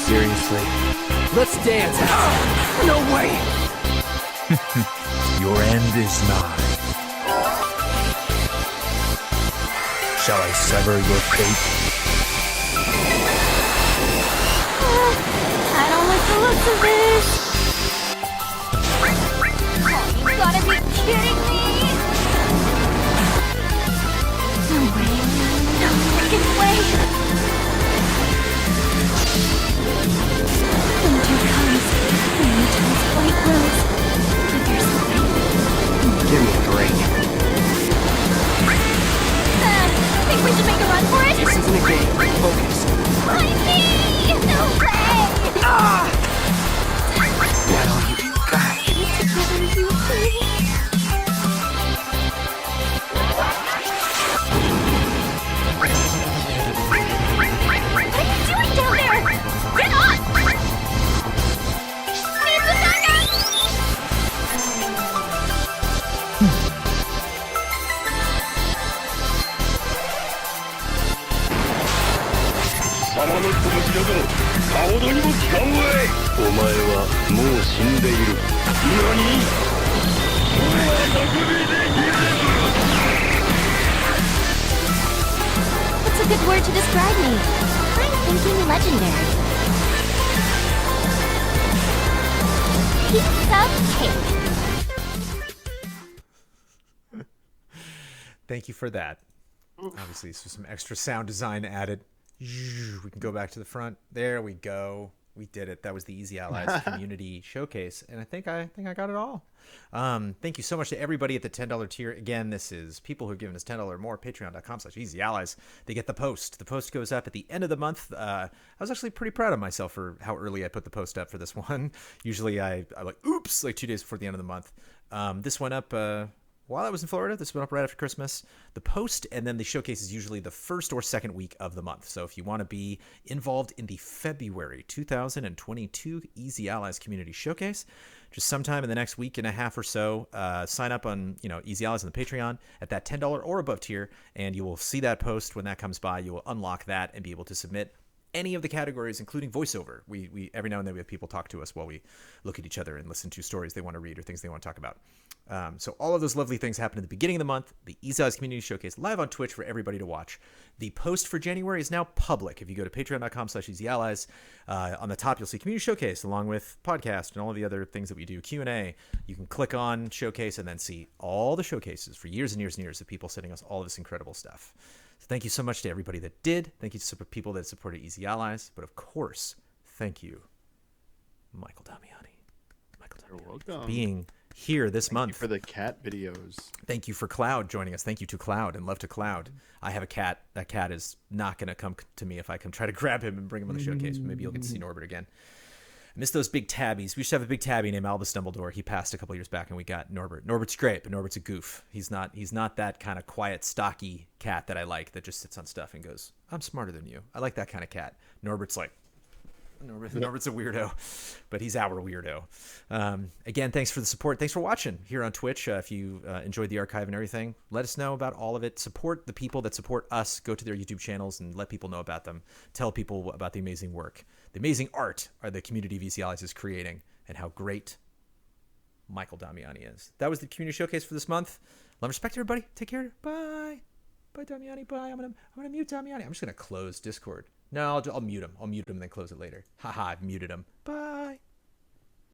Seriously? Let's dance. No way. Your end is nigh. Shall I sever your fate? I don't like the looks of this. Oh, you gotta be kidding me! No way. No freaking way. Winter comes. Rain turns white rose. But there's something. Give me a break. Think we should make a run for it? This isn't a game. Focus. Why me? No way! Well, you got it. Together, you three. What are you doing down there? Get on! Need the backup! What's a good word to describe me? I'm thinking legendary. Piece of cake. Thank you for that. Obviously, so some extra sound design added. We can go back to the front. There we go. We did it. That was the Easy Allies community showcase, and I think I got it all. Thank you so much to everybody at the $10 tier. Again, this is people who've given us $10 or more. Patreon.com/EasyAllies. They get the post. The post goes up at the end of the month. I was actually pretty proud of myself for how early I put the post up for this one. Usually I like, oops, like 2 days before the end of the month. This went up while I was in Florida. This went up right after Christmas. The post and then the showcase is usually the first or second week of the month. So if you want to be involved in the February 2022 Easy Allies Community Showcase, just sometime in the next week and a half or so, sign up on Easy Allies on the Patreon at that $10 or above tier, and you will see that post when that comes by. You will unlock that and be able to submit any of the categories, including voiceover. We every now and then we have people talk to us while we look at each other and listen to stories they want to read or things they want to talk about. So all of those lovely things happen at the beginning of the month. The Easy Allies Community Showcase live on Twitch for everybody to watch. The post for January is now public. If you go to patreon.com/easyallies, on the top you'll see Community Showcase along with podcast and all of the other things that we do, Q&A. You can click on Showcase and then see all the showcases for years and years and years of people sending us all of this incredible stuff. So thank you so much to everybody that did. Thank you to people that supported Easy Allies. But of course, thank you, Michael Damiani. You're welcome. For being here this month. Thank you for the cat videos. Thank you for Cloud joining us. Thank you to Cloud and love to Cloud. I have a cat. That cat is not going to come to me if I come try to grab him and bring him on the showcase. Maybe you'll get to see Norbert again. I miss those big tabbies. We used to have a big tabby named Alba Dumbledore. He passed a couple years back, and we got Norbert. Norbert's great, but Norbert's a goof. He's not that kind of quiet, stocky cat that I like that just sits on stuff and goes, "I'm smarter than you." I like that kind of cat. Norbert's a weirdo, but he's our weirdo. Again, thanks for the support. Thanks for watching here on Twitch. If you enjoyed the archive and everything, let us know about all of it. Support the people that support us. Go to their YouTube channels and let people know about them. Tell people about the amazing work, the amazing art the community of Easy Allies is creating, and how great Michael Damiani is. That was the community showcase for this month. Love and respect, everybody. Take care. Bye. Bye, Damiani. Bye. I'm gonna mute Damiani. I'm just gonna close Discord. No, I'll mute him. I'll mute him and then close it later. Haha, I've muted him. Bye.